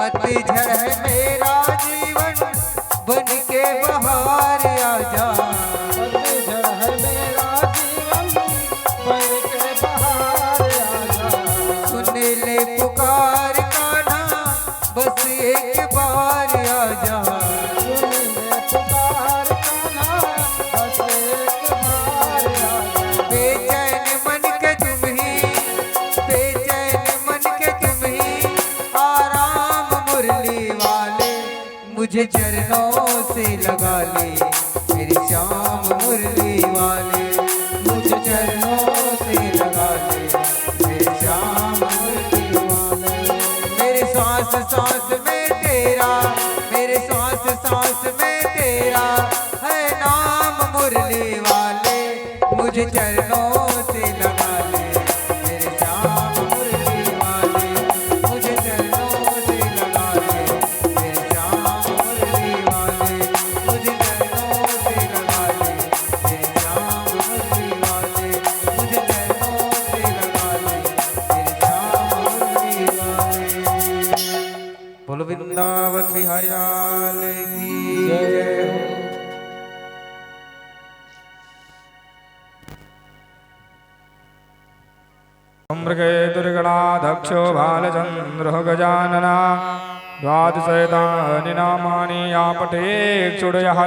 पतझड़ है मेरा जीवन बन के बहार आजा। पतझड़ है मेरा जीवन बन के बहार आजा। सुन ले पुकार कान्हा बस एक बार आजा। सुन ले पुकार कान्हा बस एक बार आजा। बेचैन मन के तुम ही, बेचैन मन के तुम ही आराम मुरली वाले, मुझे चरणों से लगा ले मेरी श्याम मुरली वाले। मुझे चरणों से लगा ले मेरी श्याम मुरली वाले। मेरे सांस सांस में तेरा, मेरे सांस सांस में तेरा है नाम मुरली वाले। मुझे चरणों से लगा ले मेरे श्याम मुरली वाले। मुझे चरणों से लगा ले मेरे श्याम मुरली वाले। मुझे चरणों से लगा ले मेरे श्याम मुरली वाले। मुझे चरणों से लगा ले मेरे श्याम मुरली वाले। बोलो वृंदावन बिहारी लाल की जय हो। मृगे दुर्गणाध्यक्षो बालचन्द्रो गजानना द्वादशैतानि नामानि या पठेक्षुडयः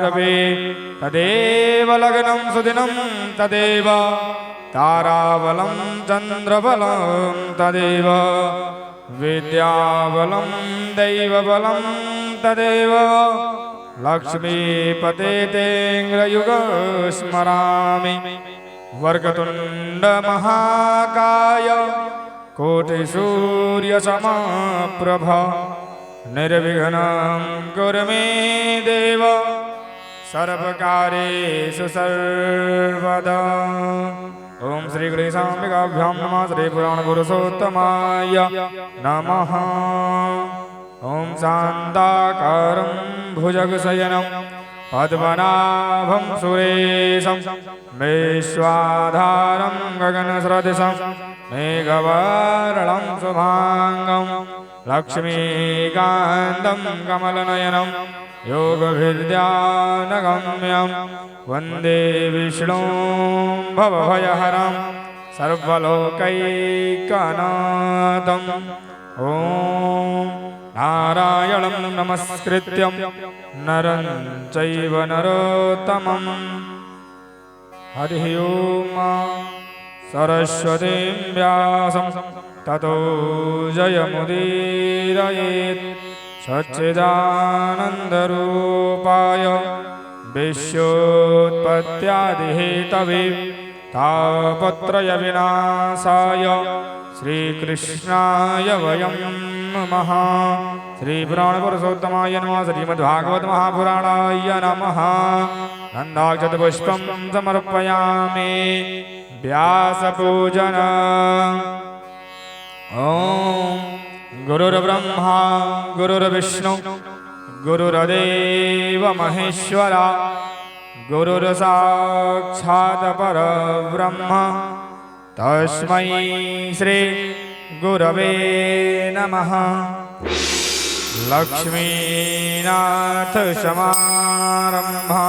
तदेव लग्नं सुदिनं तदेव ताराबलं चन्द्रबलं तदेव विद्याबलं दैवबलं तदेव लक्ष्मीपते तेङ्ग्रयुग स्मरामि। वर्गतुंड महाकाय कोटिसूर्य समप्रभ निर्विघ्नं कुरु मे देव सर्वकार्येषु सर्वदा। ओम श्री गणेशाम्बिकाभ्यां नमः। श्री पुराणपुरुषोत्तमाय नमः। ओम शान्ताकारं भुजगशयनं पद्मनाभं सुरेशं विश्वाधारं गगनसदृशं मेघवर्णं शुभांगं लक्ष्मीकान्तं कमलनयनं योगविद्यानगम्यं वन्दे विष्णुं भवभयहरं सर्वलोकैकनाथम्। ॐ नारायणं नमस्कृत्यं नरं चैव नरोत्तमं हरिः ओम सरस्वतीं व्यासं ततो जयमुदीरयेत्। सच्चिदानन्दरूपाय विश्वोत्पत्त्यादिहेतवे तापत्रयविनाशाय श्रीकृष्णाय वयं नमः। श्रीपुराणपुरुषोत्तमाय नमः। श्रीमद्भागवत महापुराणाय नमः। नन्दाक्षतपुष्पं समर्पयामि। व्यासपूजन। ॐ गुरुर्ब्रह्मा गुरुर्विष्णु गुरुर्देव महेश्वरा गुरुर्साक्षात् परब्रह्म तस्मै श्री गुरवे नमः। लक्ष्मीनाथ समारंभा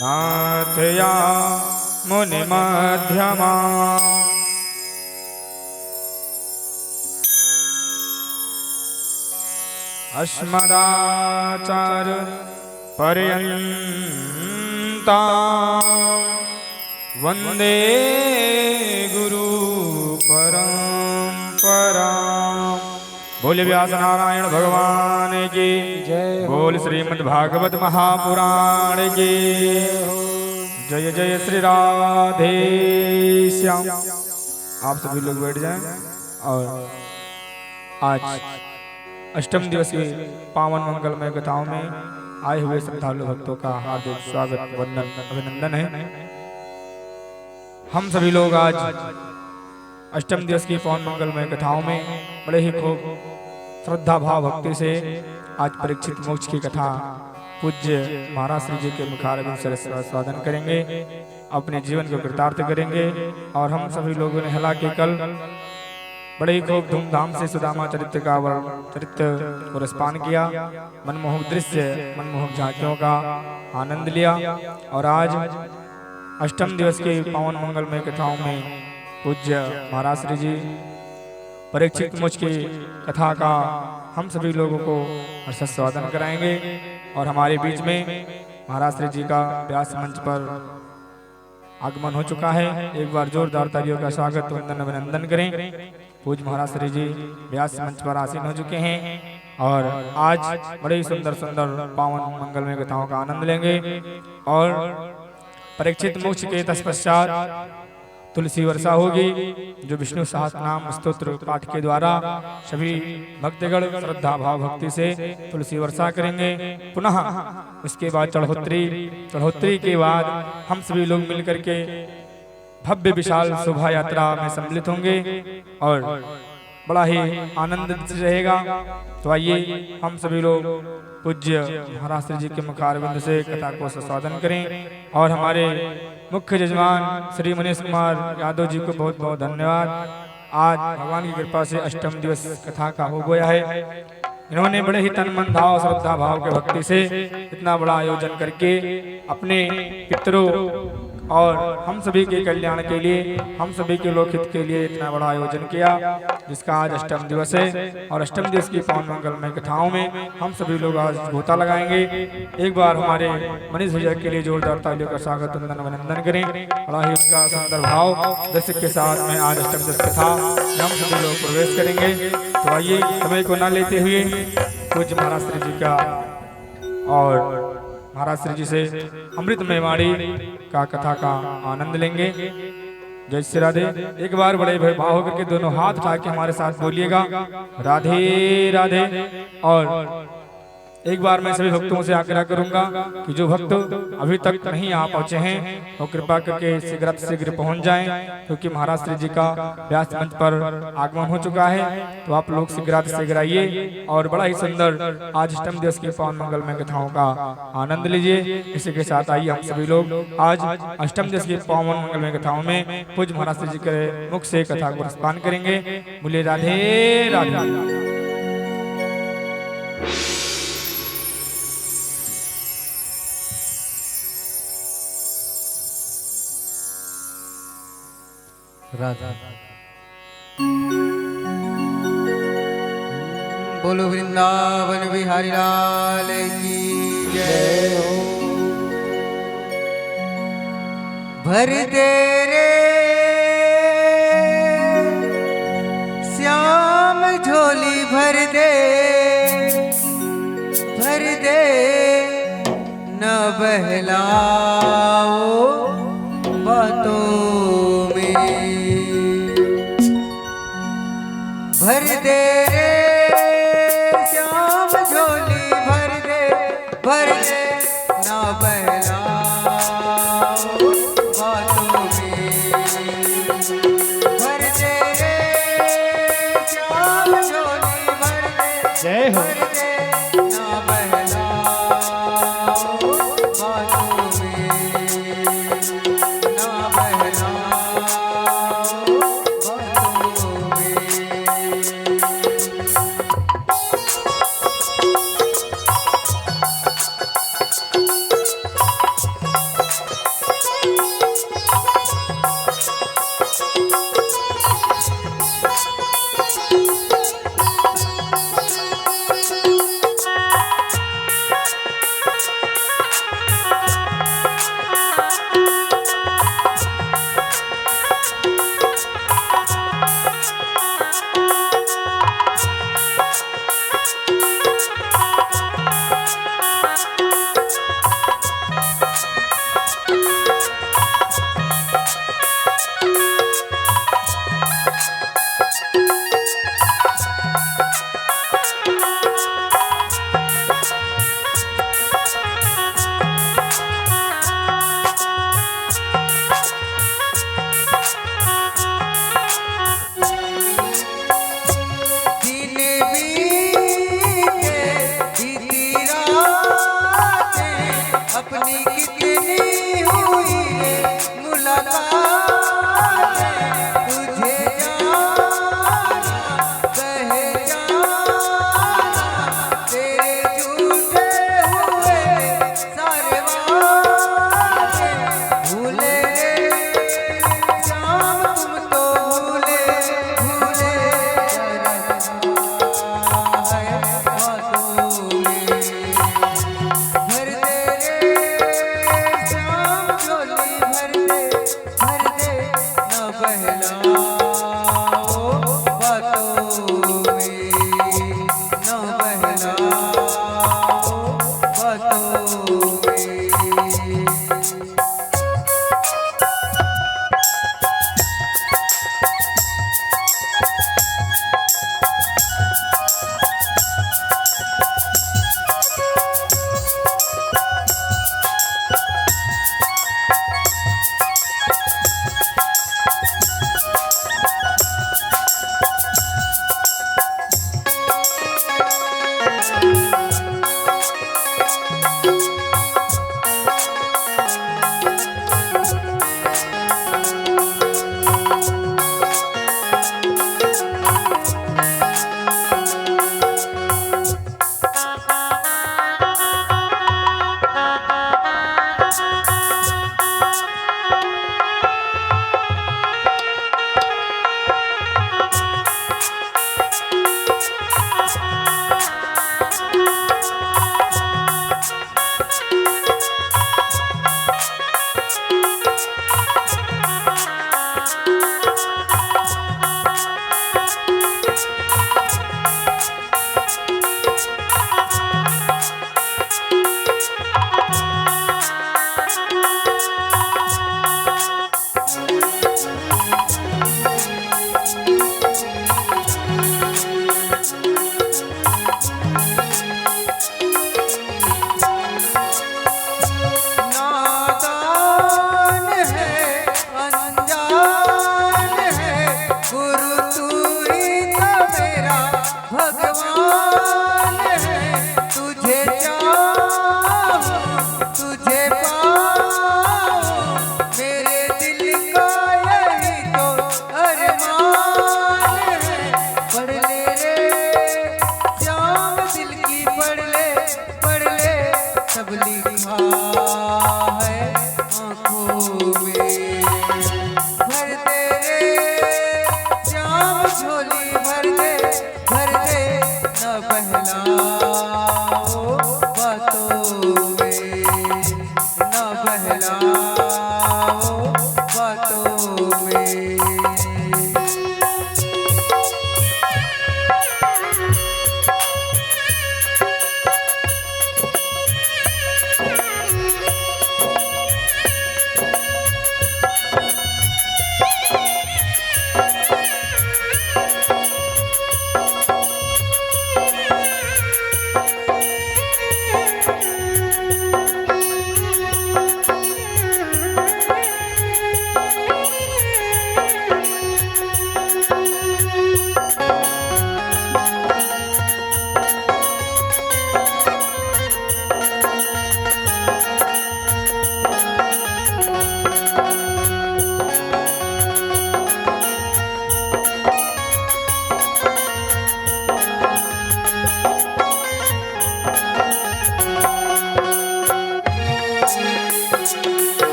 नाथया मुनिमध्यमा। अस्मदाचार्य पर्यन्ता वन्दे गुरु परंपरा। बोल व्यास नारायण भगवान की जय हो। बोल श्रीमद् भागवत महापुराण की जय जय श्री राधे श्याम। आप सभी लोग बैठ जाएं और आज अष्टम दिवस की पावन मंगलमय कथाओं में आए हुए श्रद्धालु भक्तों का हार्दिक स्वागत वंदन अभिनंदन है। हम सभी लोग आज अष्टम दिवस की पावन मंगलमय कथाओं में बड़े ही खूब श्रद्धा भाव भक्ति से आज परीक्षित मोक्ष की कथा पूज्य महाराज श्री जी के मुखारविंद से स्वादन करेंगे, अपने जीवन को कृतार्थ करेंगे। और हम सभी लोगों ने हालांकि कल बड़े ही खूब धूमधाम से सुदामा चरित्र का चरित्र को रसपान किया, मनमोहक दृश्य मनमोहक झांकियों का आनंद लिया। और आज अष्टम दिवस के पावन मंगलमय कथाओं में पूज्य महाराज श्री जी परीक्षित मोक्ष की कथा का हम सभी लोगों को स्वादन कराएंगे। और हमारे बीच में महाराज श्री जी का व्यास मंच पर आगमन हो चुका है। एक बार जोरदार तालियों का स्वागत वंदन अभिनंदन करें। पूज्य महाराज श्री जी व्यास मंच पर आसीन हो चुके हैं और आज बड़े ही सुंदर सुंदर पावन मंगलमय कथाओं का आनंद लेंगे। और परीक्षित मोक्ष के तत्पश्चात तुलसी वर्षा होगी, जो विष्णु सहस्त्र नाम स्तोत्र पाठ के द्वारा सभी भक्तगण श्रद्धा भाव भक्ति से तुलसी वर्षा करेंगे। पुनः उसके बाद चढ़ोत्री के बाद हम सभी लोग मिलकर के भव्य विशाल शोभा यात्रा में सम्मिलित होंगे और बड़ा ही आनंद रहेगा। तो आइए हम सभी लोग पूज्य महाराज श्री जी के मुखारविंद से कथा को स्वादन करें। और हमारे मुख्य जजमान श्री मनीष कुमार यादव जी को बहुत बहुत धन्यवाद। आज भगवान की कृपा से अष्टम दिवस कथा का हो गया है। इन्होंने बड़े ही तन मन भाव श्रद्धा भाव के भक्ति से इतना बड़ा आयोजन करके अपने पितरों और हम सभी के कल्याण के लिए, हम सभी के लोकहित के लिए इतना बड़ा आयोजन किया, जिसका आज अष्टम दिवस है। और अष्टम दिवस की पावन मंगलमय कथाओं में हम सभी लोग आज गोता लगाएंगे। एक बार हमारे मनीष भैया के लिए जोरदार तालियों का स्वागत वंदन अभिनंदन करें। बड़ा ही उसका सुंदर भाव दर्शक के साथ में आज अष्टम दिवस कथा में हम सभी लोग प्रवेश करेंगे। तो आइए समय को न लेते हुए पूज्य महाराज श्री जी का और महाराज श्री जी से अमृतमय वाणी का कथा का आनंद लेंगे। जय श्री राधे। एक बार बड़े भाव होकर के दोनों हाथ उठा के हमारे साथ बोलिएगा राधे राधे। और एक बार मैं सभी भक्तों से आग्रह करूंगा कि जो भक्त अभी तक नहीं आ पहुंचे हैं वो कृपा करके शीघ्र पहुंच जाएं, क्योंकि महाराज श्री जी का व्यास मंच पर आगमन हो चुका है। तो आप लोग शीघ्र आइए और बड़ा ही सुंदर आज अष्टम दिवस की पावन मंगलमय कथाओं का आनंद लीजिए। इसी के साथ आइए हम सभी लोग आज अष्टम दिवस की पावन मंगलमय कथाओं में पूज्य महाराज श्री जी के मुख से कथा को रसपान करेंगे। बोलिए राधे राधे। राधा बोलो वृंदावन बिहारी लाल की जय हो। भर दे रे श्याम झोली भर दे न बहलाओ बातों भर दे रे श्याम झोली भर दे ना बहलाओ बातों में। भर दे रे श्याम जय हो। भर दे ना बहलाओ बातों में, ना बहलाओ बातों में। अपनी कितनी हुई रे मुलाकात, तुझे जाना कहे जाना, तेरे झूठे हुए सारे वादे भूले रे शाम, तुम तो भूले भूले जरा है बातों में। भर दे श्याम झोली भर दे न बहलाओ बातों में, न बहलाओ बातों में। नादान है अनजान है, गुरु तू ही तो मेरा भगवान है। तुझे चाहूं तुझे पाऊं, मेरे दिल का यही तो अरमान है। पढ़ ले रे श्याम दिल की पढ़ ले सब लिखा है आँखों में। भर दे रे श्याम झोली भर दे न बहलाओ बातों में, न बहलाओ बातों में।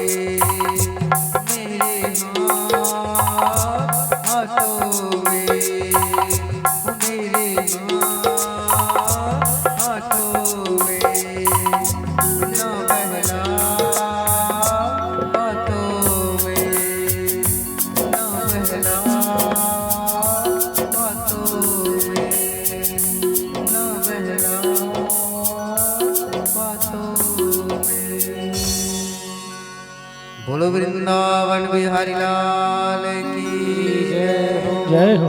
मेरे हाथों में, मेरे हाथों में, ना बहला बातों में, ना बहला बातों में, ना बहला बातों में। बोलो वृंदावन बिहारी लाल की जय हो।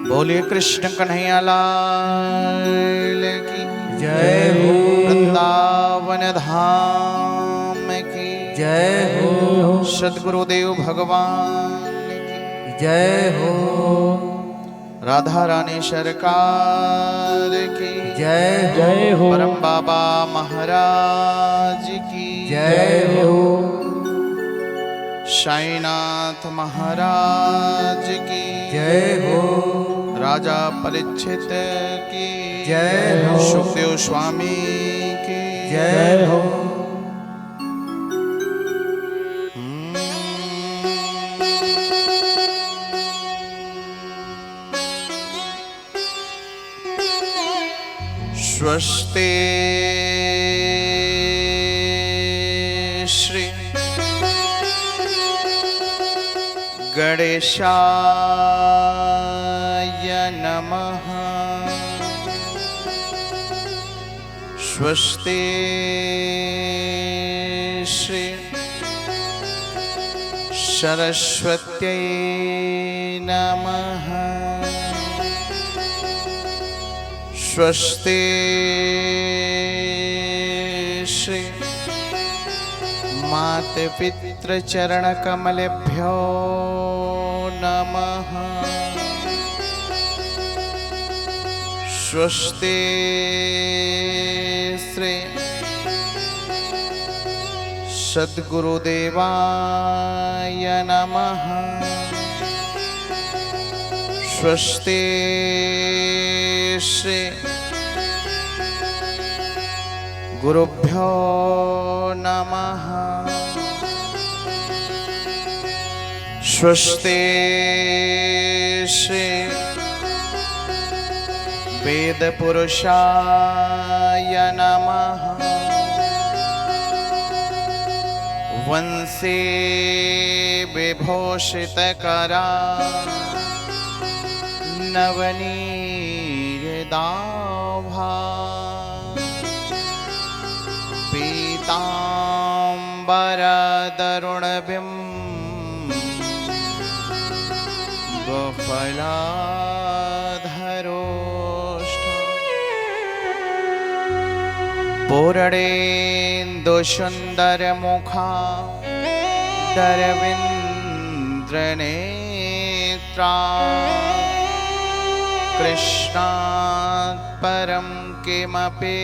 बोलिए कृष्ण कन्हैया लाल की जय हो, वृंदावन धाम की जय हो, सद्गुरुदेव भगवान की जय हो, राधा रानी सरकार की जय हो, जय हो। परम बाबा महाराज की जय हो, साईनाथ महाराज की जय हो, राजा परीक्षित की जय हो, सुखदेव स्वामी की जय हो। स्वस्ति श्री गणेशाय नमः। स्वस्ति श्री सरस्वत्यै नमः। स्वस्ति श्री मातपितृचरणकमलेभ्यो नमः। स्वस्ति श्री सद्गुरुदेवाय नमः। स्वस्ति श्री गुरुभ्यो नमः। स्वस्ति श्री वेदपुरुषाय नमः। वंशे विभूषितकरा नवनीदाभा पीताम्बरदरुणबिम्ब फलाधरोष्ठ पूर्णेन्दुसुन्दरमुखा दरविन्द्रनेत्रा कृष्णात् परं किमपि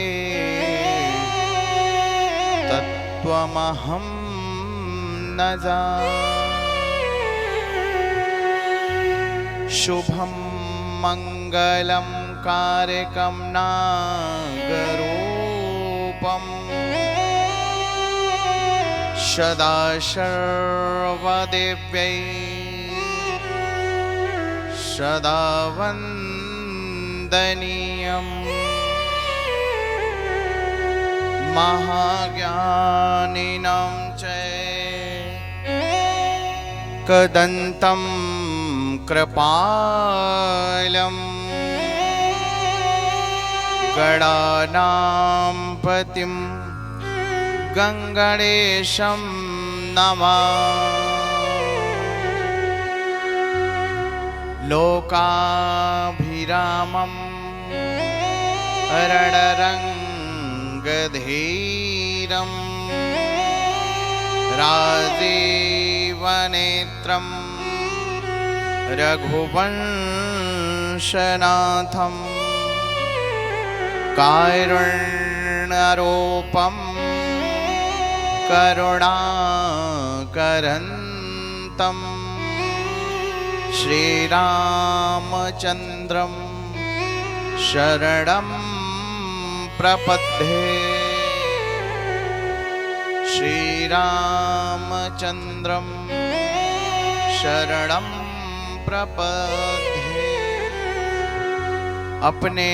तत्त्वमहं न जाने। शुभं मङ्गलं कारकं नागरूपम् सदा सर्वदेव्यै सदा वन्दनीयम्। महाज्ञानिनां च कदन्तं कृपालम् गणानां पतिं गङ्गणेशं नमामि। लोकाभिरामं रणरङ्गधीरं राजीवनेत्रं रघुवंशनाथं कारुण्यारूपं करुणाकरन्तं श्रीरामचन्द्रं शरणं प्रपद्ये। श्रीरामचन्द्रं शरणं प्रपद्ये। अपने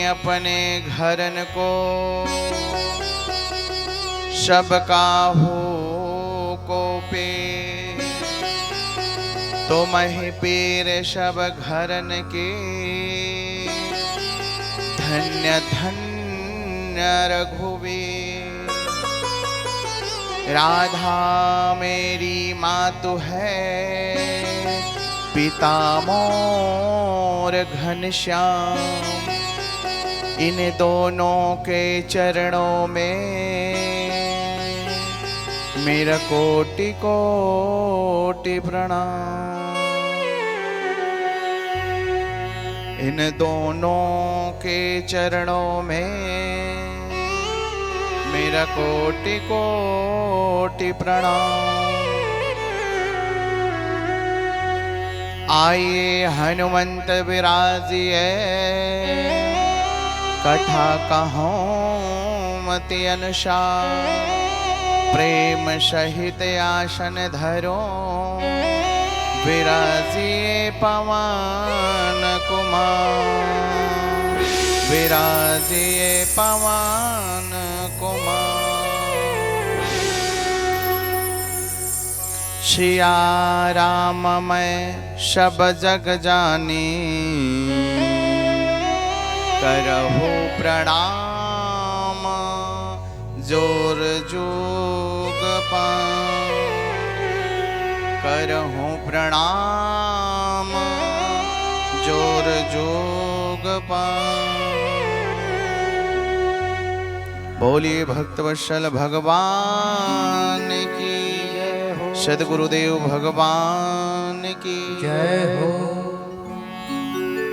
अपने घरन को सब काहू को पे, तो महि पीर सब घरन के, धन्य धन्य रघुवीर। राधा मेरी मातु है, पिता मोर घनश्याम। इन दोनों के चरणों में मेरा कोटि कोटि प्रणाम। इन दोनों के चरणों में मेरा कोटि कोटि प्रणाम। आइए हनुमंत विराजिए, कथा कहूँ मति अनुसार। प्रेम सहित आसन धरो, विराजिए पवन कुमार। विराजिए पवन कुमार। सिया राम मैं सब जग जानी, करहु प्रणाम जोर जोग पान। करहु प्रणाम जोर जोग पान। बोलिए भक्तवत्सल भगवान की, सद्गुरुदेव भगवान की जय हो।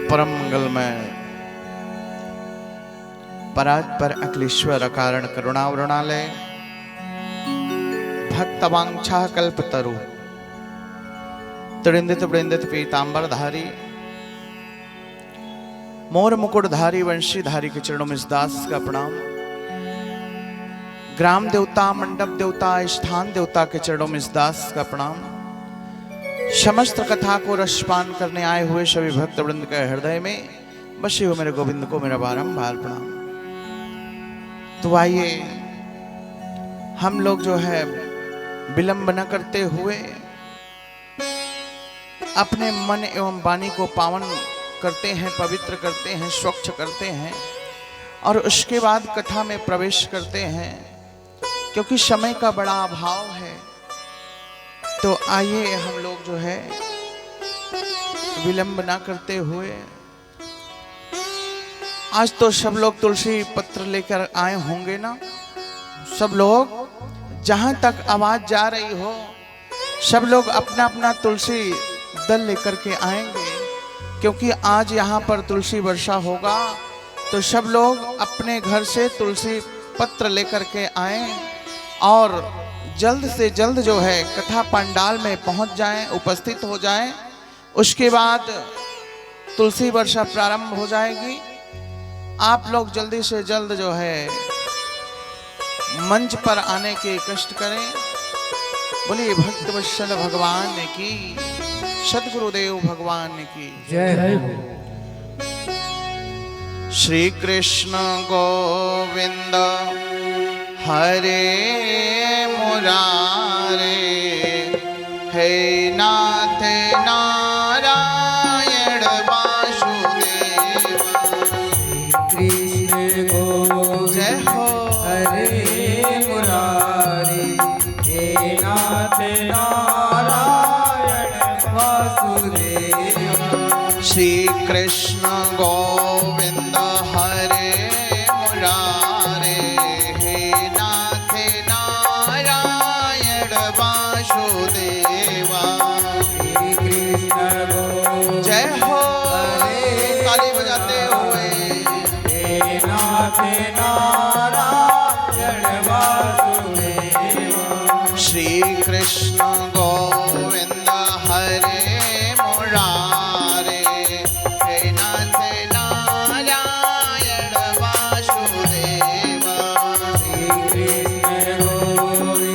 परम मंगलमय परात्पर अखिलेश्वर कारण करुणावृणालय भक्तवांछा कल्पतरु त्रिंदित वृंदित पीतांबरधारी मोर मुकुटधारी वंशीधारी के चरणों में इस दास का प्रणाम। ग्राम देवता, मंडप देवता, स्थान देवता के चरणों में इस दास का प्रणाम। समस्त कथा को रसपान करने आए हुए सभी भक्त वृंद के हृदय में बसे हुए मेरे गोविंद को मेरा बारंबार प्रणाम। तो आइए हम लोग जो है विलंब न करते हुए अपने मन एवं वाणी को पावन करते हैं, पवित्र करते हैं, स्वच्छ करते हैं और उसके बाद कथा में प्रवेश करते हैं, क्योंकि समय का बड़ा अभाव है। तो आइए हम लोग जो है विलंब ना करते हुए, आज तो सब लोग तुलसी पत्र लेकर आए होंगे ना। सब लोग जहां तक आवाज जा रही हो, सब लोग अपना अपना तुलसी दल लेकर के आएंगे, क्योंकि आज यहाँ पर तुलसी वर्षा होगा। तो सब लोग अपने घर से तुलसी पत्र लेकर के आए और जल्द से जल्द जो है कथा पंडाल में पहुंच जाएं, उपस्थित हो जाएं। उसके बाद तुलसी वर्षा प्रारंभ हो जाएगी। आप लोग जल्दी से जल्द जो है मंच पर आने के कष्ट करें। बोलिए भक्तवत्सल भगवान की, सद्गुरुदेव भगवान की जय हो। श्री कृष्ण गोविंद हरे मुरारे, हे नाथ नारायण वासुदेव। कृष्ण गोविंद जय हो हरे मुरारी, हे नाथ नारायण वासुदेव। श्री कृष्ण गोविंद हरे मुरारे, हे नाथ नारायण वासुदेवा। श्री कृष्ण गोविंद जय हो ताली बजाते हुए। हे नाथ नारायण वासुदेव। श्री कृष्ण गोविंद हरे मुरारे, हे नाथ नारायण वासुदेवा। श्री कृष्ण गोविंद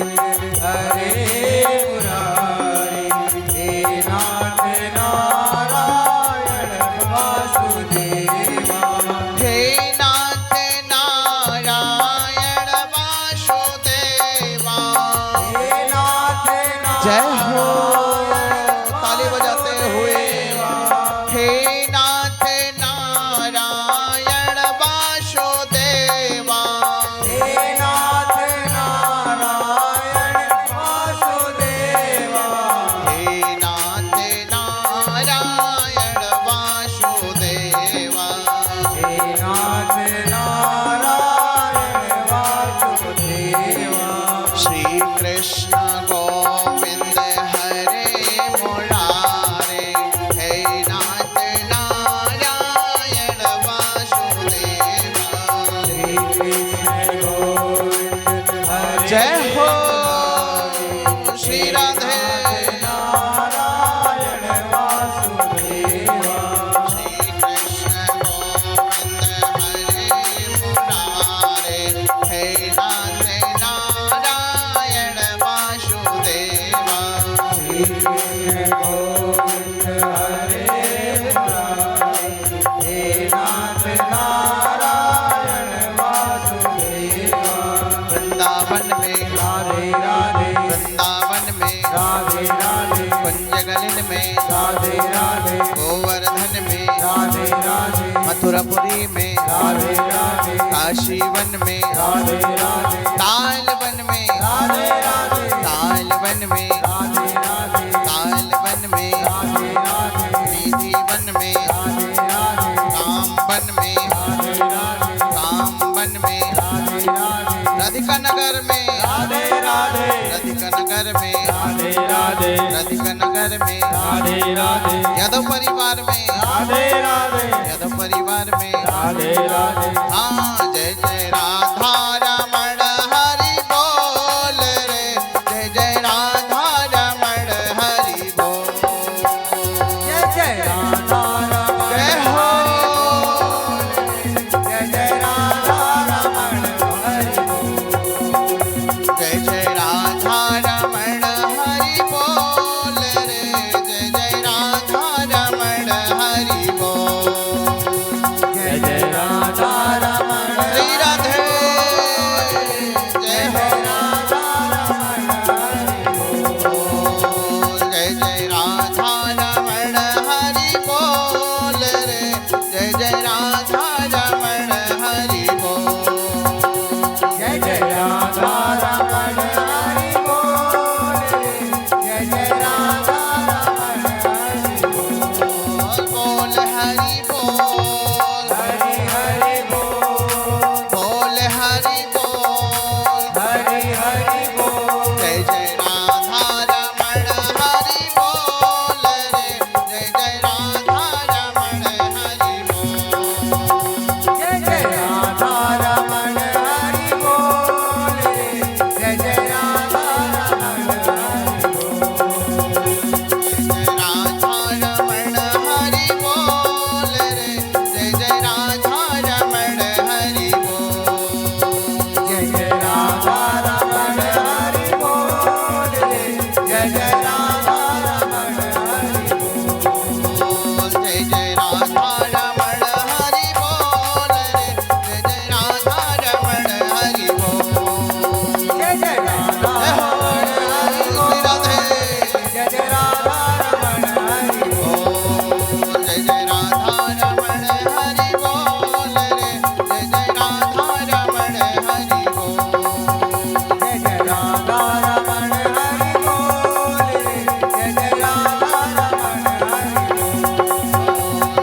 जय हो ताली बजाते हुए हे नाथ नारायण वासुदेवा हे नाथ नारायण वासुदेवा हे नाथ नारायण वासुदेवा हे नाथ नारायण वासुदेवा श्री कृष्ण गोविंद हरे मुरारे हे नाथ नारायण वासुदेवा श्री कृष्ण गोविंद हरे जय हो श्री राधे नारायण वासुदेवा श्री कृष्ण गोविंद हरे मुरारे हे नाथ नारायण वासुदेवा श्री कृष्ण गोविंद हरे मुरारे हे नाथ नारायण वासुदेवा वृंदावन में राधे राधे वृंदावन में राधे राधे पंचगलिन में राधे राधे गोवर्धन में राधे राधे मथुरापुरी में राधे राधे काशीवन में राधे राधे तालवन में राधे राधे तालवन में राधे राधे तालवन में राधे राधे निधिवन में राधे राधे कामवन में राधे राधे कामवन में राधे राधे राधिका नगर में राधे राधे राधिका नगर में राधे राधे राधिका नगर में राधे राधे यादव परिवार में राधे राधे यादव परिवार में राधे राधे हाँ जय जय राधा रमण हरि बोल रे जय जय राधा रमण हरि बोल जय जय राधा रमण जय हो जय जय राधा रमण हरि बोल जय जय राधा रमण हरि बोल रे जय जय राधा रमण हरि बोल जय जय राधा रमण श्री राधे जय हो राधा रमण हरि बोल जय जय राधा रमण हरि बोल रे जय जय राधा रमण हरि बोल जय जय राधा रमण हरि बोल जय जय राधा रमण हरि बोल बोल हरि बोल हरि हरि बोल बोल हरि बोल हरि हरि बोल जय जय राधा रमण हरि बोल रे जय जय राधा रमण हरि बोल जय जय राधा रमण हरि बोल जय जय राधा रमण हरि बोल जय जय राधा रमण हरि बोल जय जय राधा रमण हरि बोल जय जय राधा रमण हरि बोल जय जय राधा रमण हरि बोल जय जय राधा रमण हरि बोल जय जय राधा जय हो श्री राधे जय जय राधा रमण हरि बोल जय जय राधा रमण हरि बोल रे जय जय राधा रमण हरि बोल जय जय राधा रमण हरि बोल जय जय राधा रमण हरि बोल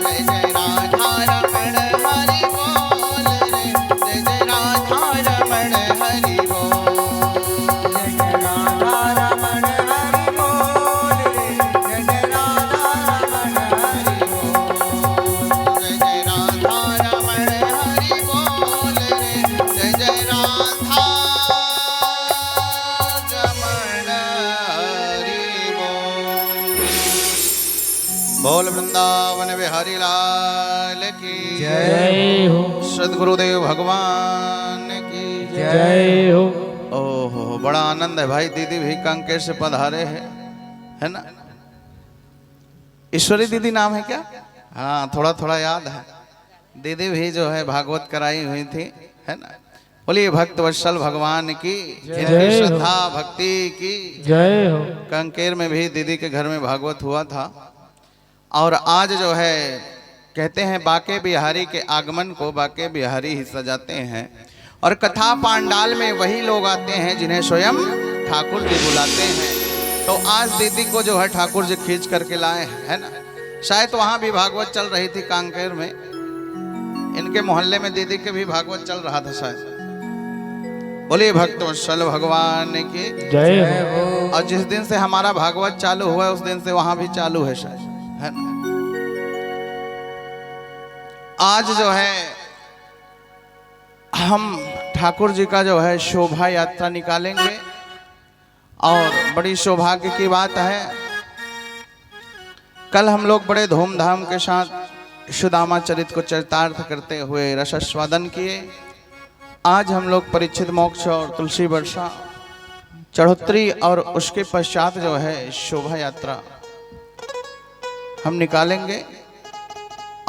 जय जय राधा रमण हरि बोल रे जय जय राधा रमण हरि बोल जय जय राधा रमण हरि बोल जय जय राधा रमण हरि बोल जय जय राधा रमण हरि बोल रे जय जय राधा रमण हरि बोल वृंदावन बिहारी लाल की जय हो सदगुरुदेव भगवान की जय हो। ओहो बड़ा आनंद है भाई। दीदी भी कांकेर से पधारे है ना। ईश्वरी दीदी नाम है क्या? हाँ थोड़ा थोड़ा याद है। दीदी भी जो है भागवत कराई हुई थी है ना। बोलिए भक्त वत्सल भगवान की, जय जिनकी हो। श्रद्धा भक्ति की। जय हो। कांकेर में भी दीदी के घर में भागवत हुआ था और आज जो है कहते हैं बाके बिहारी के आगमन को बाके बिहारी ही सजाते हैं और कथा पांडाल में वही लोग आते हैं जिन्हें स्वयं ठाकुर जी बुलाते हैं। तो आज दीदी को जो है ठाकुर जी खींच करके लाए हैं, है ना। शायद वहां भी भागवत चल रही थी कांकेर में, इनके मोहल्ले में दीदी के भी भागवत चल रहा था शायद। बोलिए भक्त वत्सल भगवान की जय हो। और जिस दिन से हमारा भागवत चालू हुआ है उस दिन से वहां भी चालू है शायद, है ना। आज जो है हम ठाकुर जी का जो है शोभा यात्रा निकालेंगे और बड़ी सौभाग्य की बात है, कल हम लोग बड़े धूमधाम के साथ सुदामा चरित को चरितार्थ करते हुए रसास्वादन किए। आज हम लोग परीक्षित मोक्ष और तुलसी वर्षा चढ़ोत्तरी और उसके पश्चात जो है शोभा यात्रा हम निकालेंगे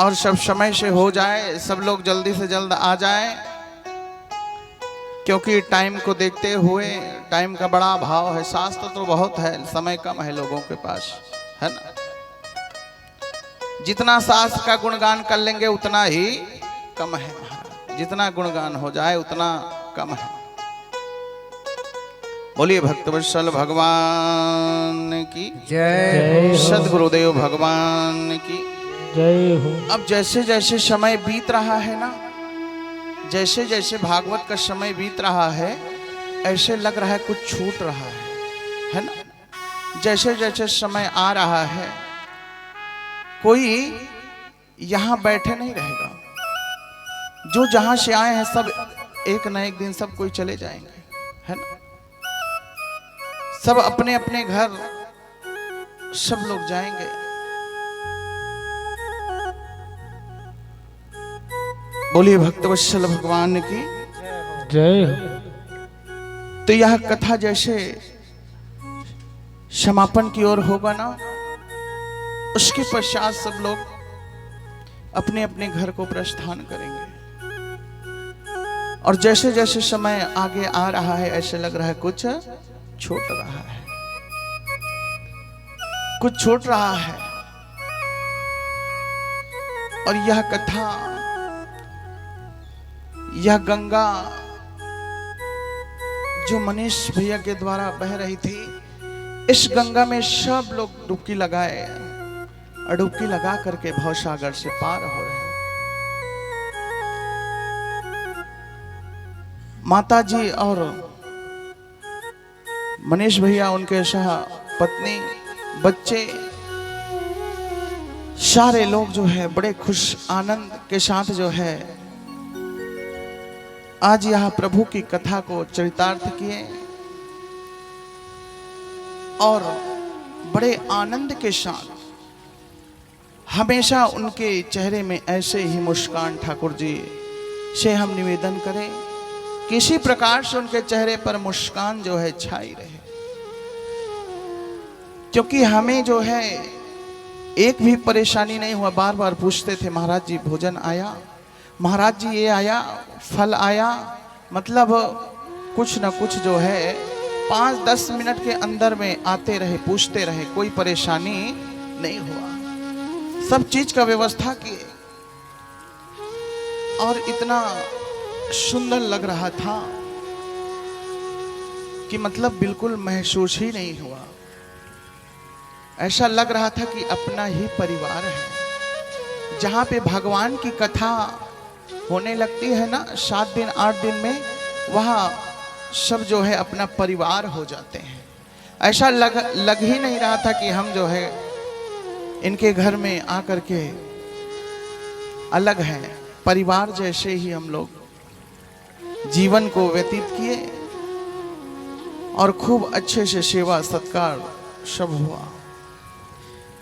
और सब समय से हो जाए, सब लोग जल्दी से जल्द आ जाएं, क्योंकि टाइम को देखते हुए टाइम का बड़ा अभाव है। शास्त्र तो बहुत है, समय कम है लोगों के पास, है ना। जितना शास्त्र का गुणगान कर लेंगे उतना ही कम है महाराज, जितना गुणगान हो जाए उतना कम है। बोलिए भक्तवत्सल भगवान की जय हो। सद्गुरुदेव भगवान की जय हो। अब जैसे जैसे समय बीत रहा है ना, जैसे जैसे भागवत का समय बीत रहा है ऐसे लग रहा है कुछ छूट रहा है ना। जैसे जैसे समय आ रहा है कोई यहाँ बैठे नहीं रहेगा, जो जहां से आए हैं सब एक न एक दिन सब कोई चले जाएंगे, है ना। सब अपने अपने घर सब लोग जाएंगे। बोलिए भक्तवत्सल भगवान की जय हो। तो यह कथा जैसे समापन की ओर होगा ना, उसके पश्चात सब लोग अपने अपने घर को प्रस्थान करेंगे। और जैसे जैसे समय आगे आ रहा है ऐसे लग रहा है कुछ छूट रहा है, कुछ छूट रहा है। और यह कथा, यह गंगा जो मनीष भैया के द्वारा बह रही थी, इस गंगा में सब लोग डुबकी लगाए और डुबकी लगा करके भवसागर से पार हो रहे हैं। माता जी और मनीष भैया, उनके सह पत्नी, बच्चे, सारे लोग जो है बड़े खुश आनंद के साथ जो है आज यह प्रभु की कथा को चरितार्थ किए और बड़े आनंद के साथ हमेशा उनके चेहरे में ऐसे ही मुस्कान ठाकुर जी से हम निवेदन करें, किसी प्रकार से उनके चेहरे पर मुस्कान जो है छाई रहे। क्योंकि हमें जो है एक भी परेशानी नहीं हुआ। बार बार पूछते थे महाराज जी भोजन आया, महाराज जी ये आया, फल आया, मतलब कुछ ना कुछ जो है 5-10 मिनट के अंदर में आते रहे, पूछते रहे, कोई परेशानी नहीं हुआ। सब चीज का व्यवस्था किए और इतना सुंदर लग रहा था कि मतलब बिल्कुल महसूस ही नहीं हुआ। ऐसा लग रहा था कि अपना ही परिवार है। जहां पे भगवान की कथा होने लगती है ना 7 दिन 8 दिन में, वहां सब जो है अपना परिवार हो जाते हैं। ऐसा लग ही नहीं रहा था कि हम जो है इनके घर में आकर के अलग हैं। परिवार जैसे ही हम लोग जीवन को व्यतीत किए और खूब अच्छे से सेवा सत्कार सब हुआ।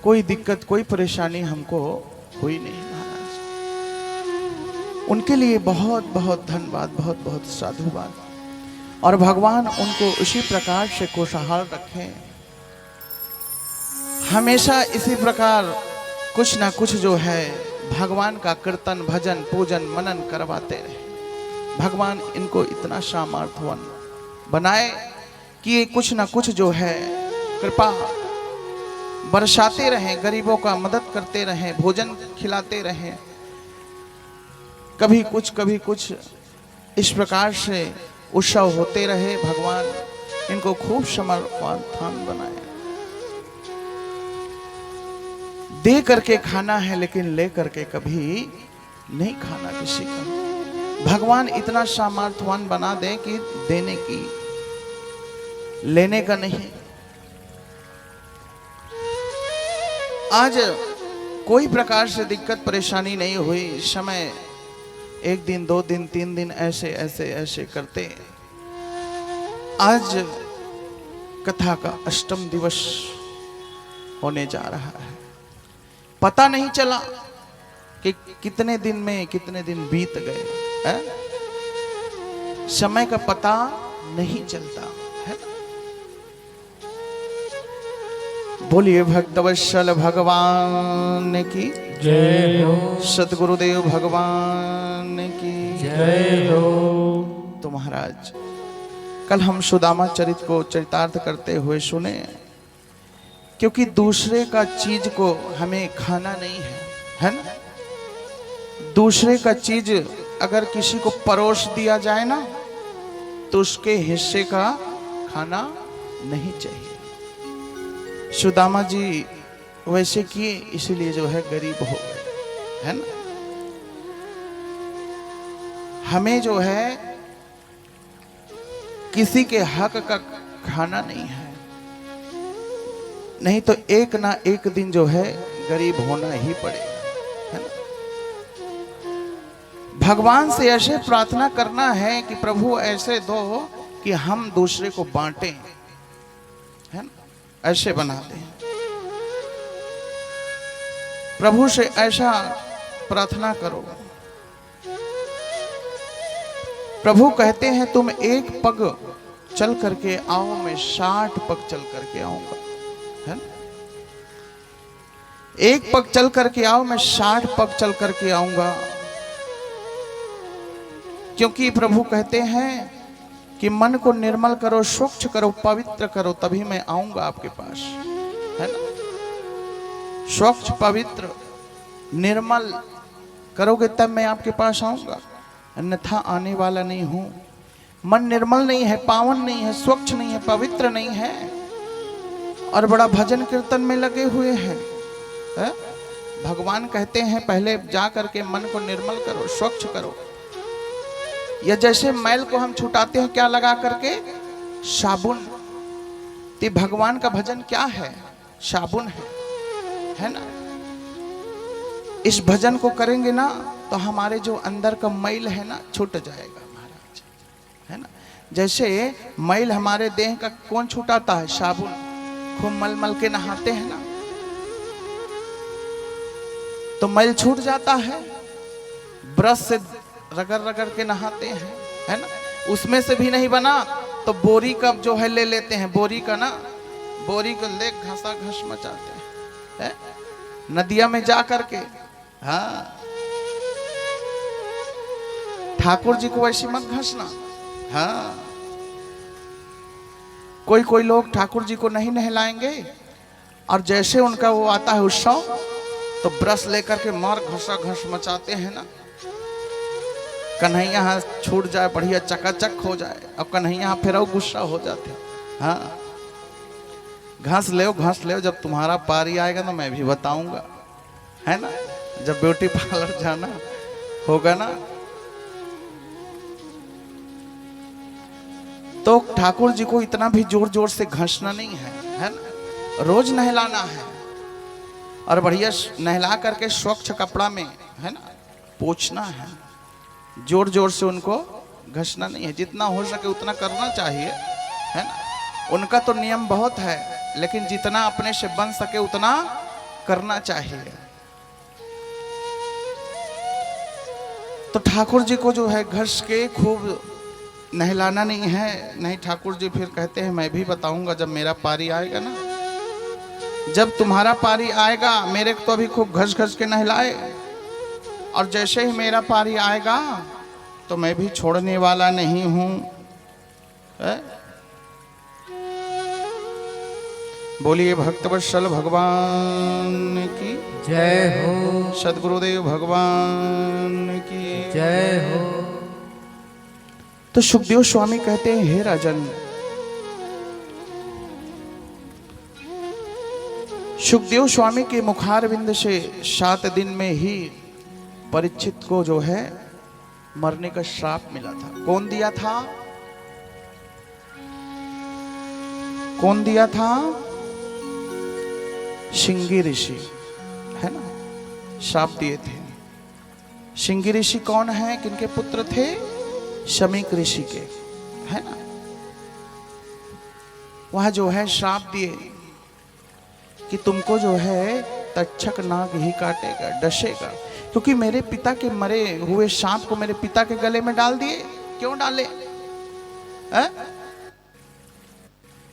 कोई दिक्कत कोई परेशानी हमको हुई नहीं महाराज। उनके लिए बहुत बहुत धन्यवाद, बहुत बहुत साधुवाद। और भगवान उनको उसी प्रकार से खुशहाल रखें, हमेशा इसी प्रकार कुछ ना कुछ जो है भगवान का कीर्तन भजन पूजन मनन करवाते रहे। भगवान इनको इतना सामर्थ्यवान बनाए कि ये कुछ ना कुछ जो है कृपा बरसाते रहें, गरीबों का मदद करते रहें, भोजन खिलाते रहें, कभी कुछ इस प्रकार से उत्सव होते रहे। भगवान इनको खूब समर्थवान बनाए। दे करके खाना है लेकिन ले करके कभी नहीं खाना किसी का। भगवान इतना सामर्थ्यवान बना दे कि देने की, लेने का नहीं। आज कोई प्रकार से दिक्कत परेशानी नहीं हुई। इस समय 1 दिन 2 दिन 3 दिन ऐसे ऐसे ऐसे करते आज कथा का अष्टम दिवस होने जा रहा है। पता नहीं चला कि कितने दिन में कितने दिन बीत गए है? समय का पता नहीं चलता है। बोलिए भक्तवत्सल भगवान की जय हो। सतगुरुदेव भगवान की जय हो। तो महाराज कल हम सुदामा चरित को चरितार्थ करते हुए सुने, क्योंकि दूसरे का चीज को हमें खाना नहीं है ना। दूसरे का चीज अगर किसी को परोस दिया जाए ना तो उसके हिस्से का खाना नहीं चाहिए। सुदामा जी वैसे किए, इसीलिए जो है गरीब हो गए है ना। हमें जो है किसी के हक का खाना नहीं है, नहीं तो एक ना एक दिन जो है गरीब होना ही पड़ेगा है ना। भगवान से ऐसे प्रार्थना करना है कि प्रभु ऐसे दो कि हम दूसरे को बांटें है ना, ऐसे बना दें। प्रभु से ऐसा प्रार्थना करो। प्रभु कहते हैं तुम 1 पग चल करके आओ, मैं 60 पग चल करके आऊंगा है ना। 1 पग चल करके आओ, मैं 60 पग चल करके आऊंगा। क्योंकि प्रभु कहते हैं कि मन को निर्मल करो, स्वच्छ करो, पवित्र करो, तभी मैं आऊंगा आपके पास है ना। स्वच्छ पवित्र निर्मल करोगे तब मैं आपके पास आऊंगा, अन्यथा आने वाला नहीं हूं। मन निर्मल नहीं है, पावन नहीं है, स्वच्छ नहीं है, पवित्र नहीं है और बड़ा भजन कीर्तन में लगे हुए हैं है? भगवान कहते हैं पहले जा करके मन को निर्मल करो, स्वच्छ करो। या जैसे मैल को हम छुटाते हैं क्या लगा करके, साबुन। तो भगवान का भजन क्या है, साबुन है ना। इस भजन को करेंगे ना तो हमारे जो अंदर का मैल है ना छूट जाएगा महाराज है ना। जैसे मैल हमारे देह का कौन छुटाता है, साबुन। खूब मल मल के नहाते हैं ना तो मैल छूट जाता है। ब्रश से रगड़ रगड़ के नहाते हैं है ना, उसमें से भी नहीं बना तो बोरी का जो है ले लेते हैं, बोरी का ना, बोरी को ले घसा घस मचाते हैं नदिया में जा करके। हाँ, ठाकुर जी को वैसी मत घसना। हाँ, कोई लोग ठाकुर जी को नहीं नहलाएंगे और जैसे उनका वो आता है उत्सव तो ब्रश लेकर के मार घसा घस मचाते हैं ना। कन्हैया हाथ छूट जाए, बढ़िया चकाचक हो जाए, अब कन्हैया फिर गुस्सा हो जाते। हाँ, घास ले, जब तुम्हारा पारी आएगा तो मैं भी बताऊंगा है ना। जब ब्यूटी पार्लर जाना होगा ना तो ठाकुर जी को इतना भी जोर जोर से घसना नहीं है ना। रोज नहलाना है और बढ़िया नहला करके स्वच्छ कपड़ा में है ना पोंछना है। जोर जोर से उनको घसना नहीं है, जितना हो सके उतना करना चाहिए है ना। उनका तो नियम बहुत है लेकिन जितना अपने से बन सके उतना करना चाहिए। तो ठाकुर जी को जो है घस के खूब नहलाना नहीं है। नहीं, ठाकुर जी फिर कहते हैं मैं भी बताऊंगा जब मेरा पारी आएगा ना। जब तुम्हारा पारी आएगा, मेरे को तो अभी खूब घस घस के नहलाए और जैसे ही मेरा पारी आएगा तो मैं भी छोड़ने वाला नहीं हूं। बोलिए भक्तवत्सल भगवान की जय हो, सदगुरुदेव भगवान की जय हो। तो सुखदेव स्वामी कहते हैं, हे राजन, सुखदेव स्वामी के मुखारविंद से 7 दिन में ही परीक्षित को जो है मरने का श्राप मिला था। कौन दिया था? कौन दिया था? शिंगी ऋषि, है ना, श्राप दिए थे। शिंगी ऋषि कौन है? किनके पुत्र थे? शमीक ऋषि के, है ना। वह जो है श्राप दिए कि तुमको जो है तक्षक नाग ही काटेगा, डसेगा, क्योंकि मेरे पिता के मरे हुए सांप को मेरे पिता के गले में डाल दिए। क्यों डाले?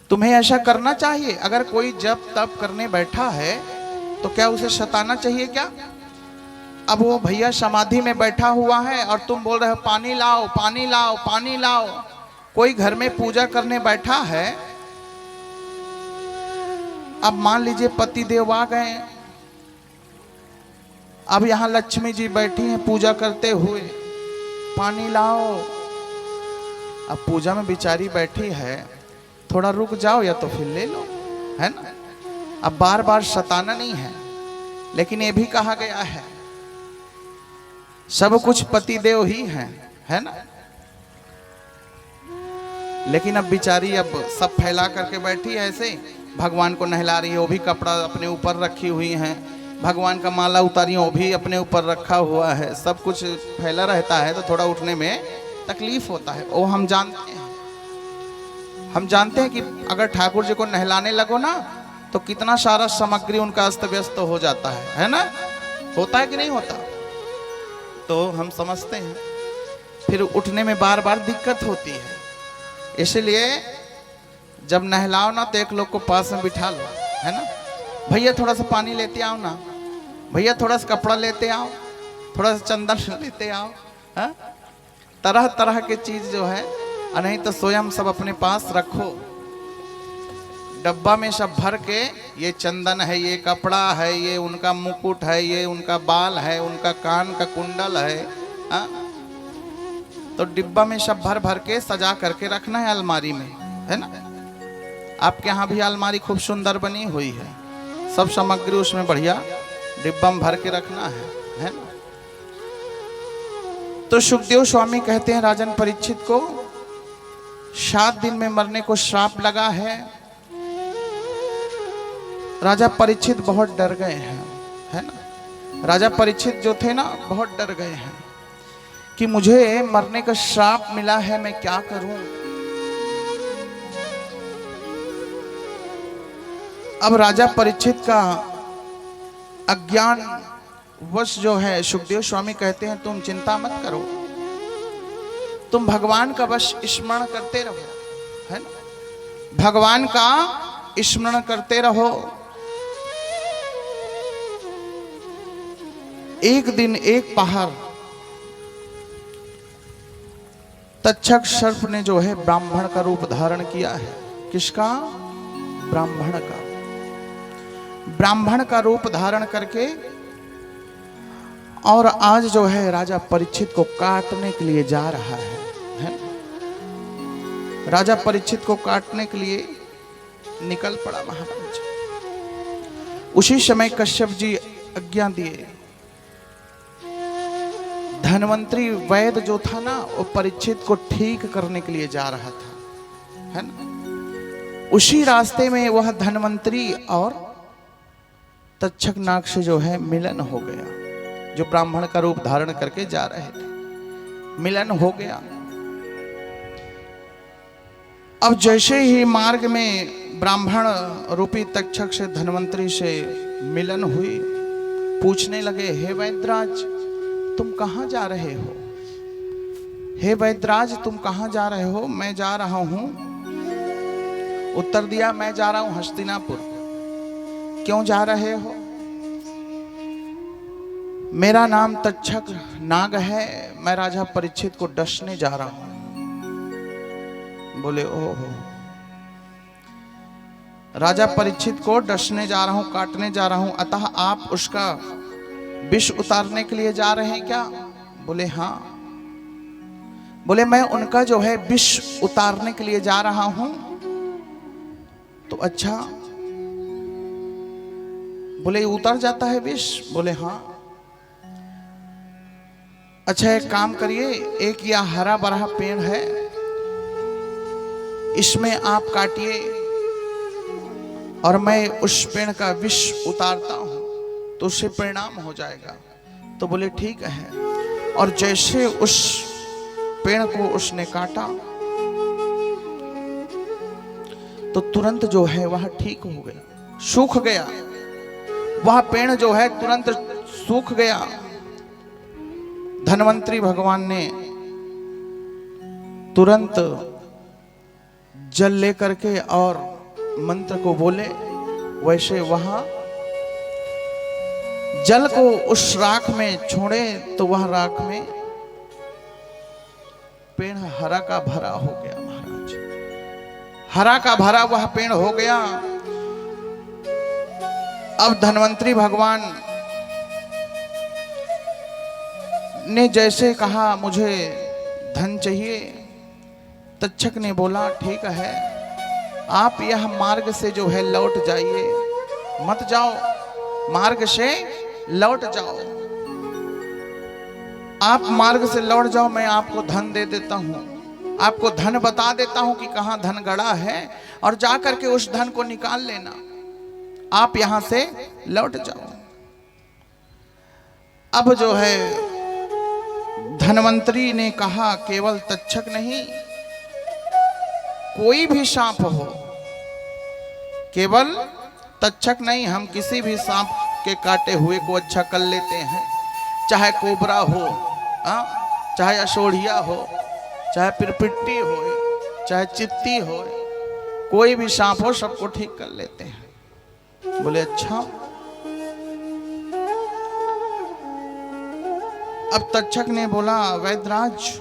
तुम्हें ऐसा करना चाहिए? अगर कोई जब तप करने बैठा है तो क्या उसे सताना चाहिए क्या? अब वो भैया समाधि में बैठा हुआ है और तुम बोल रहे हो पानी लाओ, पानी लाओ, पानी लाओ। कोई घर में पूजा करने बैठा है, अब मान लीजिए पति देव आ गए, अब यहां लक्ष्मी जी बैठी हैं पूजा करते हुए, पानी लाओ। अब पूजा में बेचारी बैठी है, थोड़ा रुक जाओ या तो फिर ले लो, है ना। अब बार बार सताना नहीं है, लेकिन ये भी कहा गया है सब कुछ पति देव ही हैं, है ना। लेकिन अब बेचारी अब सब फैला करके बैठी है ऐसे, भगवान को नहला रही है, वो भी कपड़ा अपने ऊपर रखी हुई हैं, भगवान का माला उतारी है वो भी अपने ऊपर रखा हुआ है, सब कुछ फैला रहता है तो थोड़ा उठने में तकलीफ होता है। वो हम जानते हैं, हम जानते हैं कि अगर ठाकुर जी को नहलाने लगो ना तो कितना सारा सामग्री उनका अस्त व्यस्त हो जाता है ना। होता है कि नहीं होता? तो हम समझते हैं, फिर उठने में बार बार दिक्कत होती है। इसलिए जब नहलाओ ना तो एक लोग को पास में बिठा लो, है ना। भैया थोड़ा सा पानी लेते आओ ना, भैया थोड़ा सा कपड़ा लेते आओ, थोड़ा सा चंदन लेते आओ, है? तरह तरह के चीज जो है, नहीं तो स्वयं सब अपने पास रखो, डब्बा में सब भर के, ये चंदन है, ये कपड़ा है, ये उनका मुकुट है, ये उनका बाल है, उनका कान का कुंडल है, हा? तो डिब्बा में सब भर भर के सजा करके रखना है अलमारी में, है ना। आपके यहाँ भी अलमारी खूब सुंदर बनी हुई है, सब सामग्री उसमें बढ़िया डिब्बा में भर के रखना है ना। तो सुखदेव स्वामी कहते हैं राजन परीक्षित को 7 दिन में मरने को श्राप लगा है। राजा परीक्षित बहुत डर गए हैं, है ना। राजा परीक्षित जो थे ना बहुत डर गए हैं कि मुझे मरने का श्राप मिला है, मैं क्या करूं। अब राजा परीक्षित का अज्ञान वश जो है, सुखदेव स्वामी कहते हैं तुम चिंता मत करो, तुम भगवान का बस स्मरण करते रहो, है ना। भगवान का स्मरण करते रहो। एक दिन एक पहर तक्षक सर्प ने जो है ब्राह्मण का रूप धारण किया है। किसका? ब्राह्मण का। ब्राह्मण का रूप धारण करके और आज जो है राजा परीक्षित को काटने के लिए जा रहा है ना? राजा परीक्षित को काटने के लिए निकल पड़ा महाराज। उसी समय कश्यप जी आज्ञा दिए, धनवंतरी वैद्य जो था ना वो परीक्षित को ठीक करने के लिए जा रहा था, है ना। उसी रास्ते में वह धनवंतरी और तक्षक नाग से जो है मिलन हो गया, जो ब्राह्मण का रूप धारण करके जा रहे थे, मिलन हो गया। अब जैसे ही मार्ग में ब्राह्मण रूपी तक्षक से धनवंतरी से मिलन हुई, पूछने लगे, हे वैद्यराज तुम कहां जा रहे हो? हे वैद्यराज तुम कहां जा रहे हो? मैं जा रहा हूं, उत्तर दिया, मैं जा रहा हूं हस्तिनापुर। क्यों जा रहे हो? मेरा नाम तक्षक नाग है, मैं राजा परीक्षित को डसने जा रहा हूं। बोले ओहो, राजा परीक्षित को डसने जा रहा हूं, काटने जा रहा हूं, अतः आप उसका विष उतारने के लिए जा रहे हैं क्या? बोले हाँ। बोले मैं उनका जो है विष उतारने के लिए जा रहा हूं। तो अच्छा, बोले उतर जाता है विष? बोले हाँ। अच्छा एक काम करिए, एक यह हरा भरा पेड़ है, इसमें आप काटिए और मैं उस पेड़ का विष उतारता हूं तो उससे परिणाम हो जाएगा। तो बोले ठीक है। और जैसे उस पेड़ को उसने काटा तो तुरंत जो है वह ठीक हो गया, सूख गया। वह पेड़ जो है तुरंत सूख गया। धन्वंतरी भगवान ने तुरंत जल लेकर के और मंत्र को बोले, वैसे वहां जल को उस राख में छोड़े तो वह राख में पेड़ हरा का भरा हो गया। महाराज, हरा का भरा वह पेड़ हो गया। अब धन्वंतरी भगवान ने जैसे कहा मुझे धन चाहिए, तक्षक ने बोला ठीक है, आप यह मार्ग से जो है लौट जाइए, मत जाओ, मार्ग से लौट जाओ। आप मार्ग से लौट जाओ, मैं आपको धन दे देता हूं, आपको धन बता देता हूं कि कहां धन गड़ा है और जाकर के उस धन को निकाल लेना। आप यहां से लौट जाओ। अब जो है धन्वंतरी ने कहा, केवल तक्षक नहीं, कोई भी सांप हो, केवल तक्षक नहीं, हम किसी भी सांप के काटे हुए को अच्छा कर लेते हैं, चाहे कोबरा हो, चाहे अशोढ़िया हो, चाहे पिरपिट्टी हो, चाहे चित्ती हो, कोई भी सांप हो सबको ठीक कर लेते हैं। बोले अच्छा। अब तक्षक ने बोला, वैद्यराज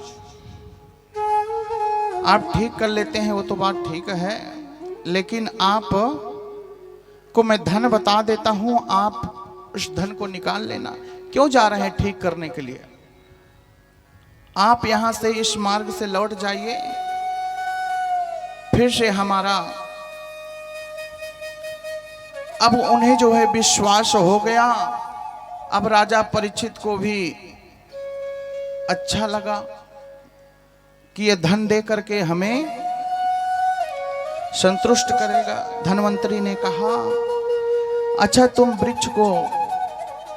आप ठीक कर लेते हैं वो तो बात ठीक है, लेकिन आप को मैं धन बता देता हूं, आप उस धन को निकाल लेना। क्यों जा रहे हैं ठीक करने के लिए? आप यहां से इस मार्ग से लौट जाइए, फिर से हमारा। अब उन्हें जो है विश्वास हो गया। अब राजा परीक्षित को भी अच्छा लगा कि ये धन दे करके हमें संतुष्ट करेगा। धन्वंतरी ने कहा, अच्छा तुम वृक्ष को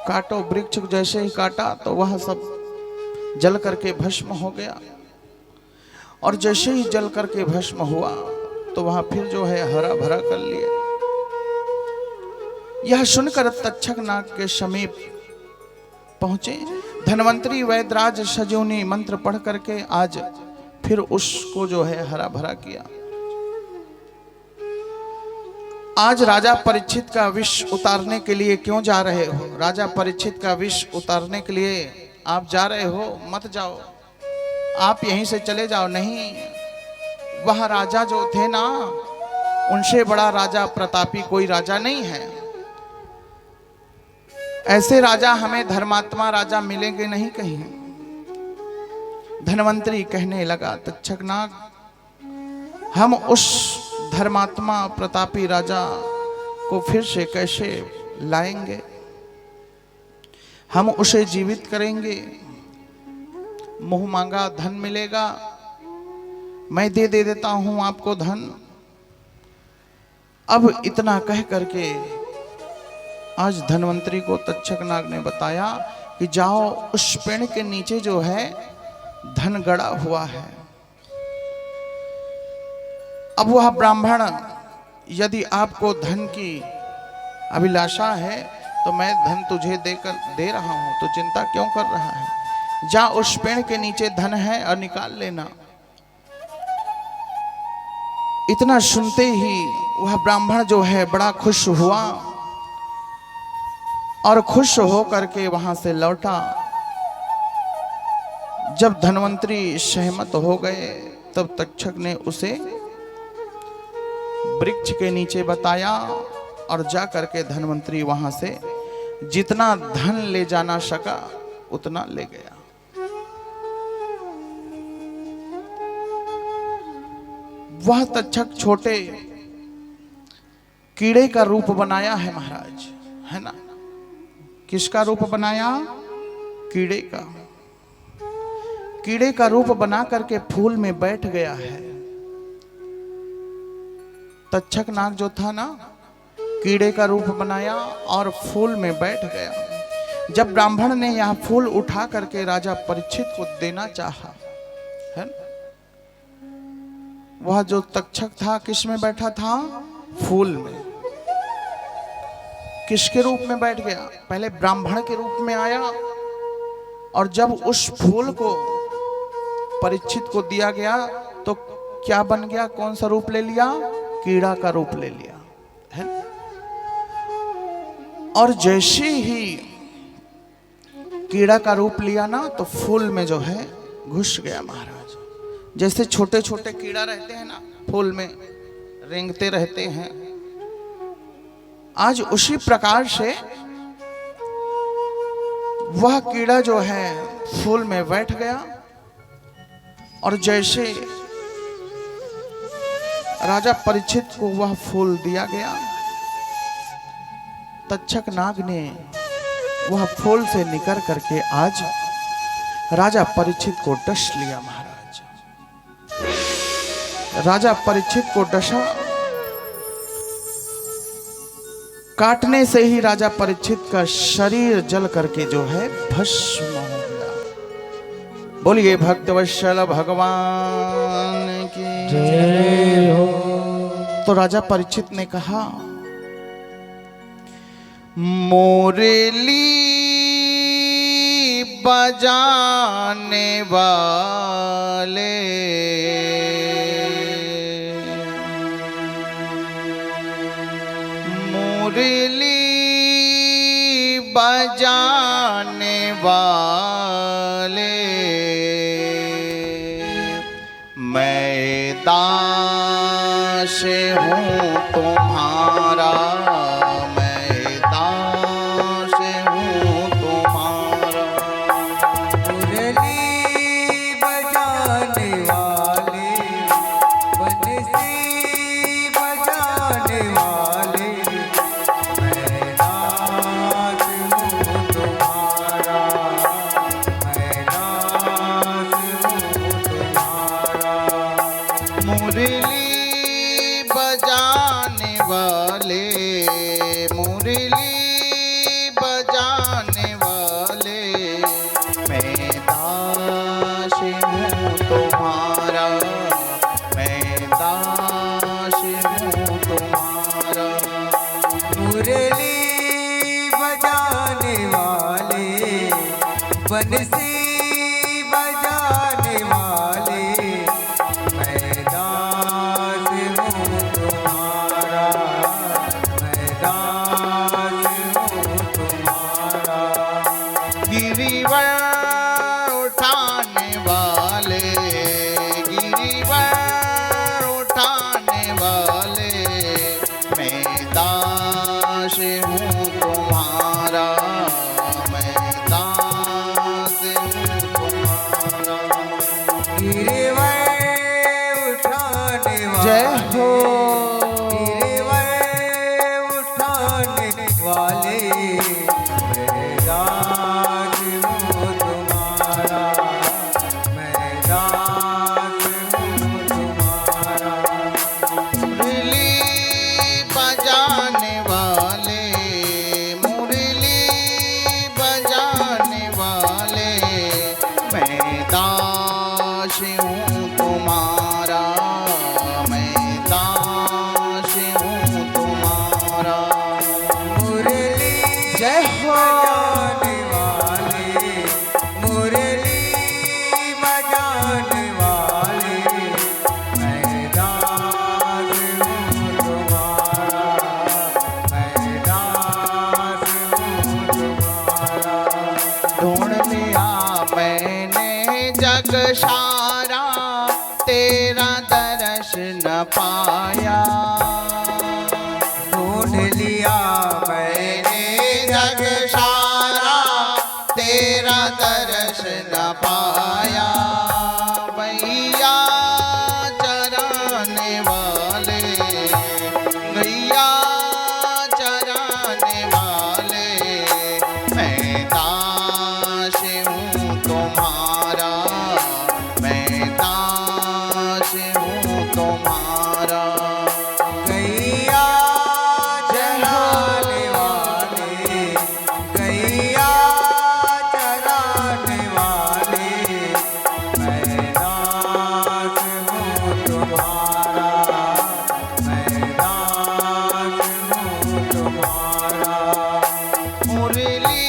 काटो। वृक्ष जैसे ही काटा तो वह सब जल करके भस्म हो गया। और जैसे ही जल करके भस्म हुआ तो वह फिर जो है हरा भरा कर लिया। यह सुनकर तक्षक नाग के समीप पहुंचे। धन्वंतरी वैद्यराज सजीवनी मंत्र पढ़ करके आज फिर उसको जो है हरा भरा किया। आज राजा परीक्षित का विष उतारने के लिए क्यों जा रहे हो? राजा परीक्षित का विष उतारने के लिए आप जा रहे हो? मत जाओ, आप यहीं से चले जाओ। नहीं, वह राजा जो थे ना, उनसे बड़ा राजा प्रतापी कोई राजा नहीं है। ऐसे राजा हमें धर्मात्मा राजा मिलेंगे नहीं कहीं। धन्वंतरी कहने लगा, तक्षक नाग, हम उस धर्मात्मा प्रतापी राजा को फिर से कैसे लाएंगे? हम उसे जीवित करेंगे, मुंह मांगा धन मिलेगा, मैं दे देता हूं आपको धन। अब इतना कह करके आज धन्वंतरी को तक्षक नाग ने बताया कि जाओ, उस पेड़ के नीचे जो है धन गड़ा हुआ है। अब वह ब्राह्मण, यदि आपको धन की अभिलाषा है तो मैं धन तुझे दे रहा हूं, तो चिंता क्यों कर रहा है? जा, उस पेड़ के नीचे धन है और निकाल लेना। इतना सुनते ही वह ब्राह्मण जो है बड़ा खुश हुआ। और खुश हो करके वहां से लौटा। जब धन्वंतरी सहमत हो गए तब तक्षक ने उसे वृक्ष के नीचे बताया और जा करके धन्वंतरी वहां से जितना धन ले जाना सका उतना ले गया। वह तक्षक छोटे कीड़े का रूप बनाया है महाराज, है ना। किसका रूप बनाया? कीड़े का। कीड़े का रूप बना करके फूल में बैठ गया है। तक्षक नाग जो था ना, कीड़े का रूप बनाया और फूल में बैठ गया। जब ब्राह्मण ने यह फूल उठा करके राजा परीक्षित को देना चाहा, है ना, वह जो तक्षक था किस में बैठा था? फूल में। किसके रूप में बैठ गया? पहले ब्राह्मण के रूप में आया और जब उस फूल को परीक्षित को दिया गया तो क्या बन गया? कौन सा रूप ले लिया? कीड़ा का रूप ले लिया, है। और जैसे ही कीड़ा का रूप लिया ना तो फूल में जो है घुस गया महाराज। जैसे छोटे छोटे कीड़ा रहते हैं ना, फूल में रेंगते रहते हैं, आज उसी प्रकार से वह कीड़ा जो है फूल में बैठ गया। और जैसे राजा परीक्षित को वह फूल दिया गया, तक्षक नाग ने वह फूल से निकल करके आज राजा परीक्षित को डस लिया महाराज। राजा परीक्षित को डसा, काटने से ही राजा परीक्षित का शरीर जल करके जो है भस्म हो गया। बोलिए भक्तवत्सल भगवान की जय हो। तो राजा परीक्षित ने कहा, मुरली बजाने वाले मुरली बजाने वाले मैं दास हूँ तुम्हारा, मैं दास हूँ तुम्हारा। मुरली बजाने वाले, बंसी बजाने वाले, मैं दास हूँ तुम्हारा, मैं दास हूँ तुम्हारा। मुरली बजाने वाले, मुरली बजाने वाले, मैं दास हूँ तुम्हारा, मैं दास हूँ तुम्हारा। मुरली बजाने वाले, बंसी बजाने वाले, मैं दास हूँ तुम्हारा, मैं दास हूँ तुम्हारा। गिरिवर उठाने वाले, गिरिवर उठाने वाले, मैं दास हूँ तुम्हारा, मैं दास हूँ तुम्हारा। गिरिवर उठाने जय वाले, हो। गिरिवर उठाने वाले, मैं दास हूँ तुम्हारा, मैं दास हूँ तुम्हारा। मुरली बजाने वाले, पाया। ढूंढ लिया मैंने जग सारा तेरा दर्श न पाया। भैया चराने वाले, गैया चराने वाले, मैं दास हूँ तुम्हारा, मैं दास हूँ तुम्हारा। गैया चराने वाले, गैया चराने वाले, मैं दास हूँ तुम्हारा, मैं दास हूँ तुम्हारा। मुरली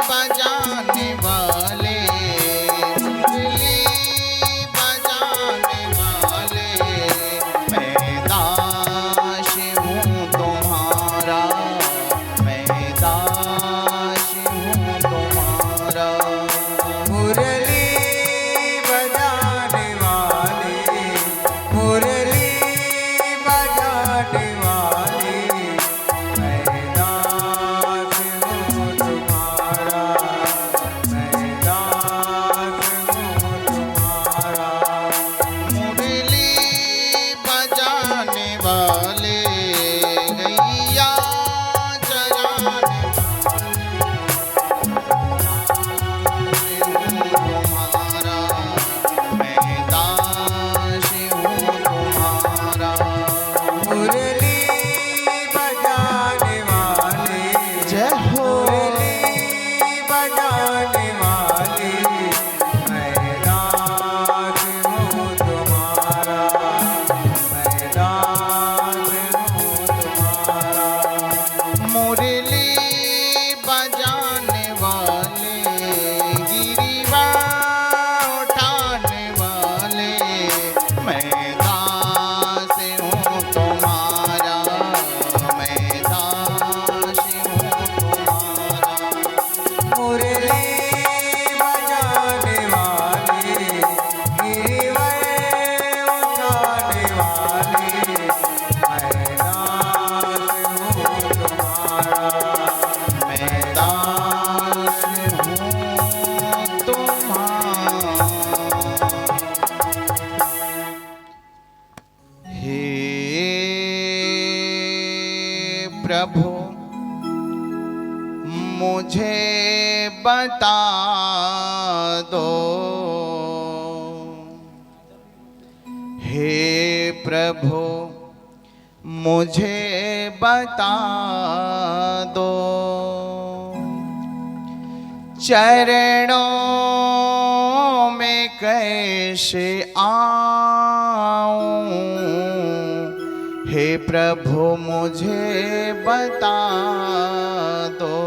बजाने वाले, मुरली बजाने वाले, मैं दास हूँ तुम्हारा, मैं दास हूँ तुम्हारा। मुरली बजाने वाले, मुरली बजाने वाले, मैं दास हूँ तुम्हारा, मैं दास हूँ तुम्हारा। मुरली बजाने वाले, गैया चराने तुम्हारा, मैं दास हूँ तुम्हारा। मुरली बजाने वाले, जय हो। मुरली बजाने वाले, मैं दास हूँ तुम्हारा, मैं दास हूँ तुम्हारा। मुरली बजाने वाले, गिरिवा उठाने वाले, मैं दास हूँ तुम्हारा, मैं दास हूँ तुम्हारा। मुरली बजाने वाले, गिरिवर उठाने वाले, मैं दास हूँ तुम्हारा, मैं दास हूँ तुम्हारा। हे प्रभु मुझे बता दो, हे प्रभु मुझे बता दो, चरणों में कैसे आऊं, हे प्रभु मुझे बता दो,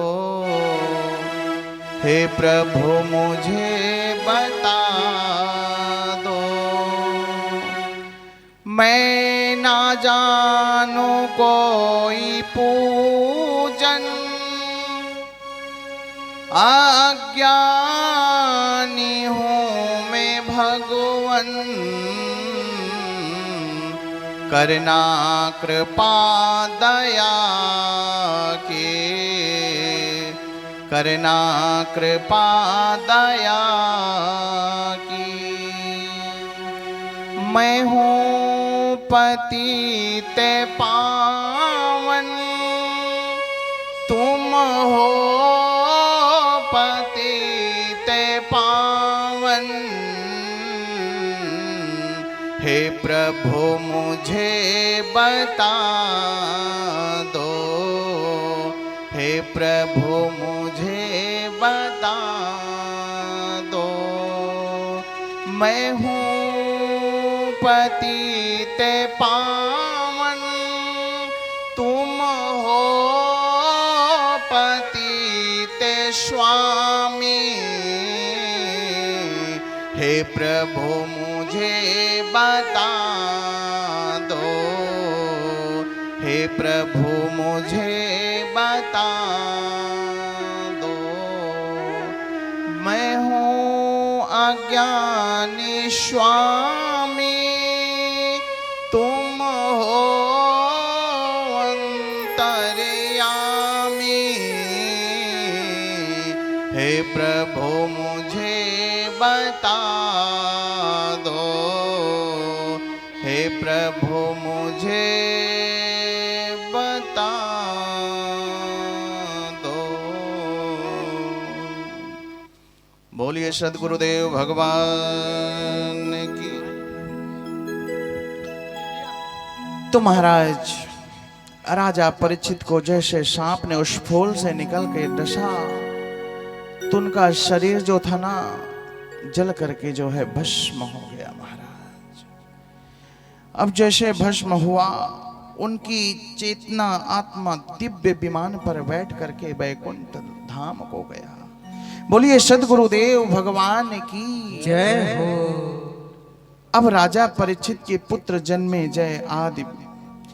हे प्रभु मुझे बता दो। मैं ना जानू कोई पूजन, अज्ञानी हूँ मैं भगवन, करना कृपा दया के, करना कृपा दया की। मैं हूँ पतित पावन, तुम हो पतित पावन, हे प्रभु मुझे बता दो, हे प्रभु मुझे बता दो। मैं हूँ पतित पावन, तुम हो पतित स्वामी, हे प्रभु मुझे बता दो, हे प्रभु मुझे बता दो। मैं हूँ अज्ञानी स्वामी, तुम अंतर्यामी, हे प्रभु मुझे बता दो, हे प्रभु मुझे बता दो। बोलिए सद्गुरुदेव भगवान की। तो महाराज राजा परीक्षित को जैसे सांप ने उस फूल से निकल के डसा तो उनका शरीर जो था ना जल करके जो है भस्म हो गया महाराज। अब जैसे भस्म हुआ उनकी चेतना आत्मा दिव्य विमान पर बैठ करके वैकुंठ धाम को गया। बोलिए सद्गुरुदेव भगवान की जय हो। अब राजा परीक्षित के पुत्र जन्मे जय आदि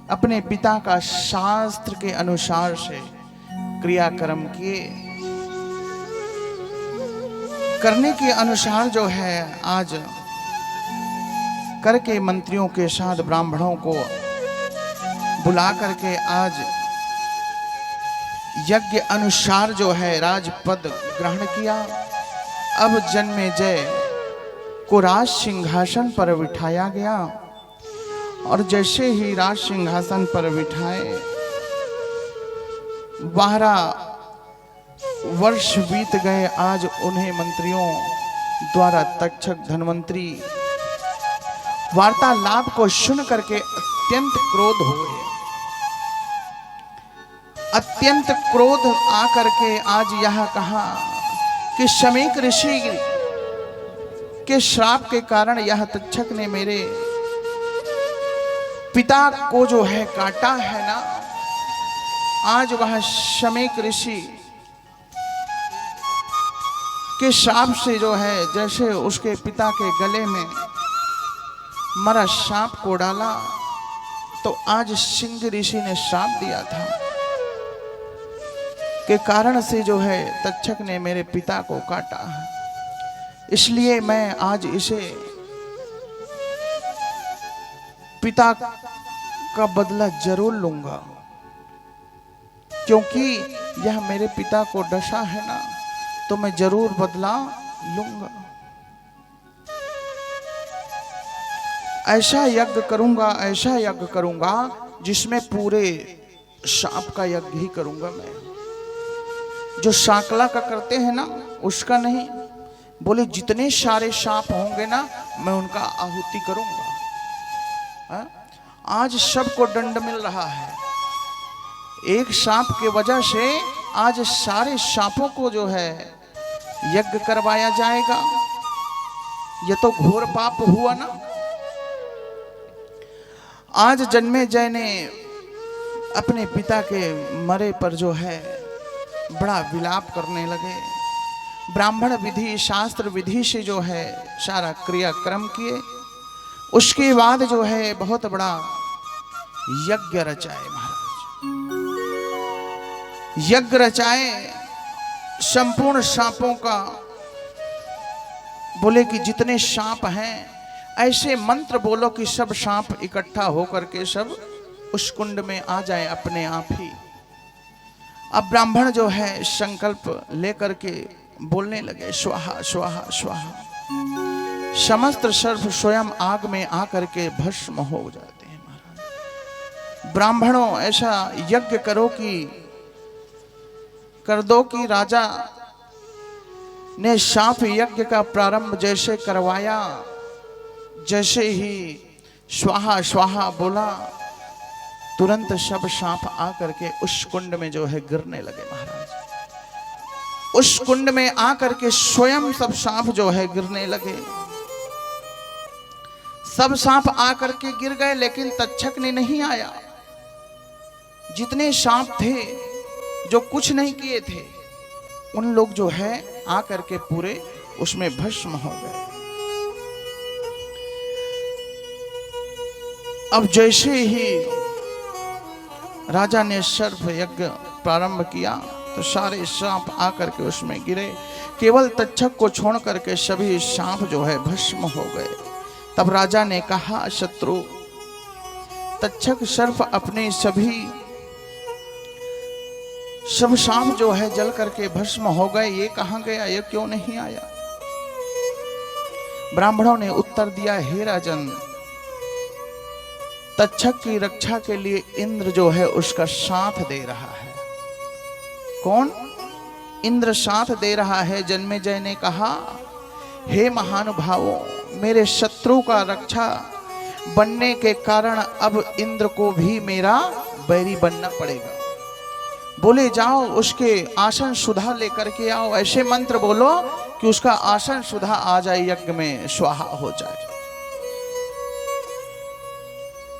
अपने पिता का शास्त्र के अनुसार से क्रियाक्रम किए, करने के अनुसार जो है आज करके मंत्रियों के साथ ब्राह्मणों को बुला करके आज यज्ञ अनुसार जो है राजपद ग्रहण किया। अब जन्मे जय को राज सिंहासन पर बिठाया गया और जैसे ही राज सिंहासन पर बिठाए 12 वर्ष बीत गए। आज उन्हें मंत्रियों द्वारा तक्षक धन्वंतरी वार्तालाप को सुन करके अत्यंत क्रोध हुए। अत्यंत क्रोध आकर के आज यह कहा कि शमीक ऋषि के श्राप के कारण यह तक्षक ने मेरे पिता को जो है काटा है ना। आज वह शमीक ऋषि के श्राप से जो है जैसे उसके पिता के गले में मरा सांप को डाला तो आज सिंह ऋषि ने श्राप दिया था के कारण से जो है तक्षक ने मेरे पिता को काटा है, इसलिए मैं आज इसे पिता का बदला जरूर लूंगा, क्योंकि यह मेरे पिता को डसा है ना तो मैं जरूर बदला लूंगा। ऐसा यज्ञ करूंगा, ऐसा यज्ञ करूंगा जिसमें पूरे सांप का यज्ञ ही करूंगा मैं। जो शाकला का करते हैं ना उसका नहीं, बोले जितने सारे सांप होंगे ना मैं उनका आहुति करूंगा। हा? आज सबको दंड मिल रहा है, एक सांप के वजह से आज सारे सांपों को जो है यज्ञ करवाया जाएगा। ये तो घोर पाप हुआ ना। आज जन्मे जय ने अपने पिता के मरे पर जो है बड़ा विलाप करने लगे। ब्राह्मण विधि शास्त्र विधि से जो है सारा क्रियाक्रम किए। उसके बाद जो है बहुत बड़ा यज्ञ रचाए महाराज। यज्ञ रचाए संपूर्ण सांपों का, बोले कि जितने सांप हैं ऐसे मंत्र बोलो कि सब सांप इकट्ठा होकर के सब उस कुंड में आ जाए अपने आप ही। अब ब्राह्मण जो है संकल्प लेकर के बोलने लगे स्वाहा स्वाहा स्वाहा। समस्त सर्प स्वयं आग में आकर के भस्म हो जाते हैं महाराज। ब्राह्मणों ऐसा यज्ञ करो कि कर दो कि राजा ने सांप यज्ञ का प्रारंभ जैसे करवाया, जैसे ही स्वाहा स्वाहा बोला तुरंत सब सांप आकर के उस कुंड में जो है गिरने लगे महाराज। उस कुंड में आकर के स्वयं सब सांप जो है गिरने लगे। सब सांप आकर के गिर गए, लेकिन तक्षक ने नहीं आया। जितने सांप थे जो कुछ नहीं किए थे उन लोग जो है आकर के पूरे उसमें भस्म हो गए। अब जैसे ही राजा ने सर्प यज्ञ प्रारंभ किया तो सारे सांप आकर के उसमें गिरे। केवल तक्षक को छोड़ करके सभी सांप जो है भस्म हो गए। तब राजा ने कहा शत्रु, तक्षक सर्प अपने सभी सब सांप जो है जल करके भस्म हो गए। ये कहाँ गया, ये क्यों नहीं आया? ब्राह्मणों ने उत्तर दिया, हे राजन, तक्षक की रक्षा के लिए इंद्र जो है उसका साथ दे रहा है। कौन? इंद्र साथ दे रहा है। जन्मेजय ने कहा, हे महानुभावों, मेरे शत्रु का रक्षा बनने के कारण अब इंद्र को भी मेरा बैरी बनना पड़ेगा। बोले जाओ उसके आसन सुधा लेकर के आओ। ऐसे मंत्र बोलो कि उसका आसन सुधा आ जाए, यज्ञ में स्वाहा हो जाए।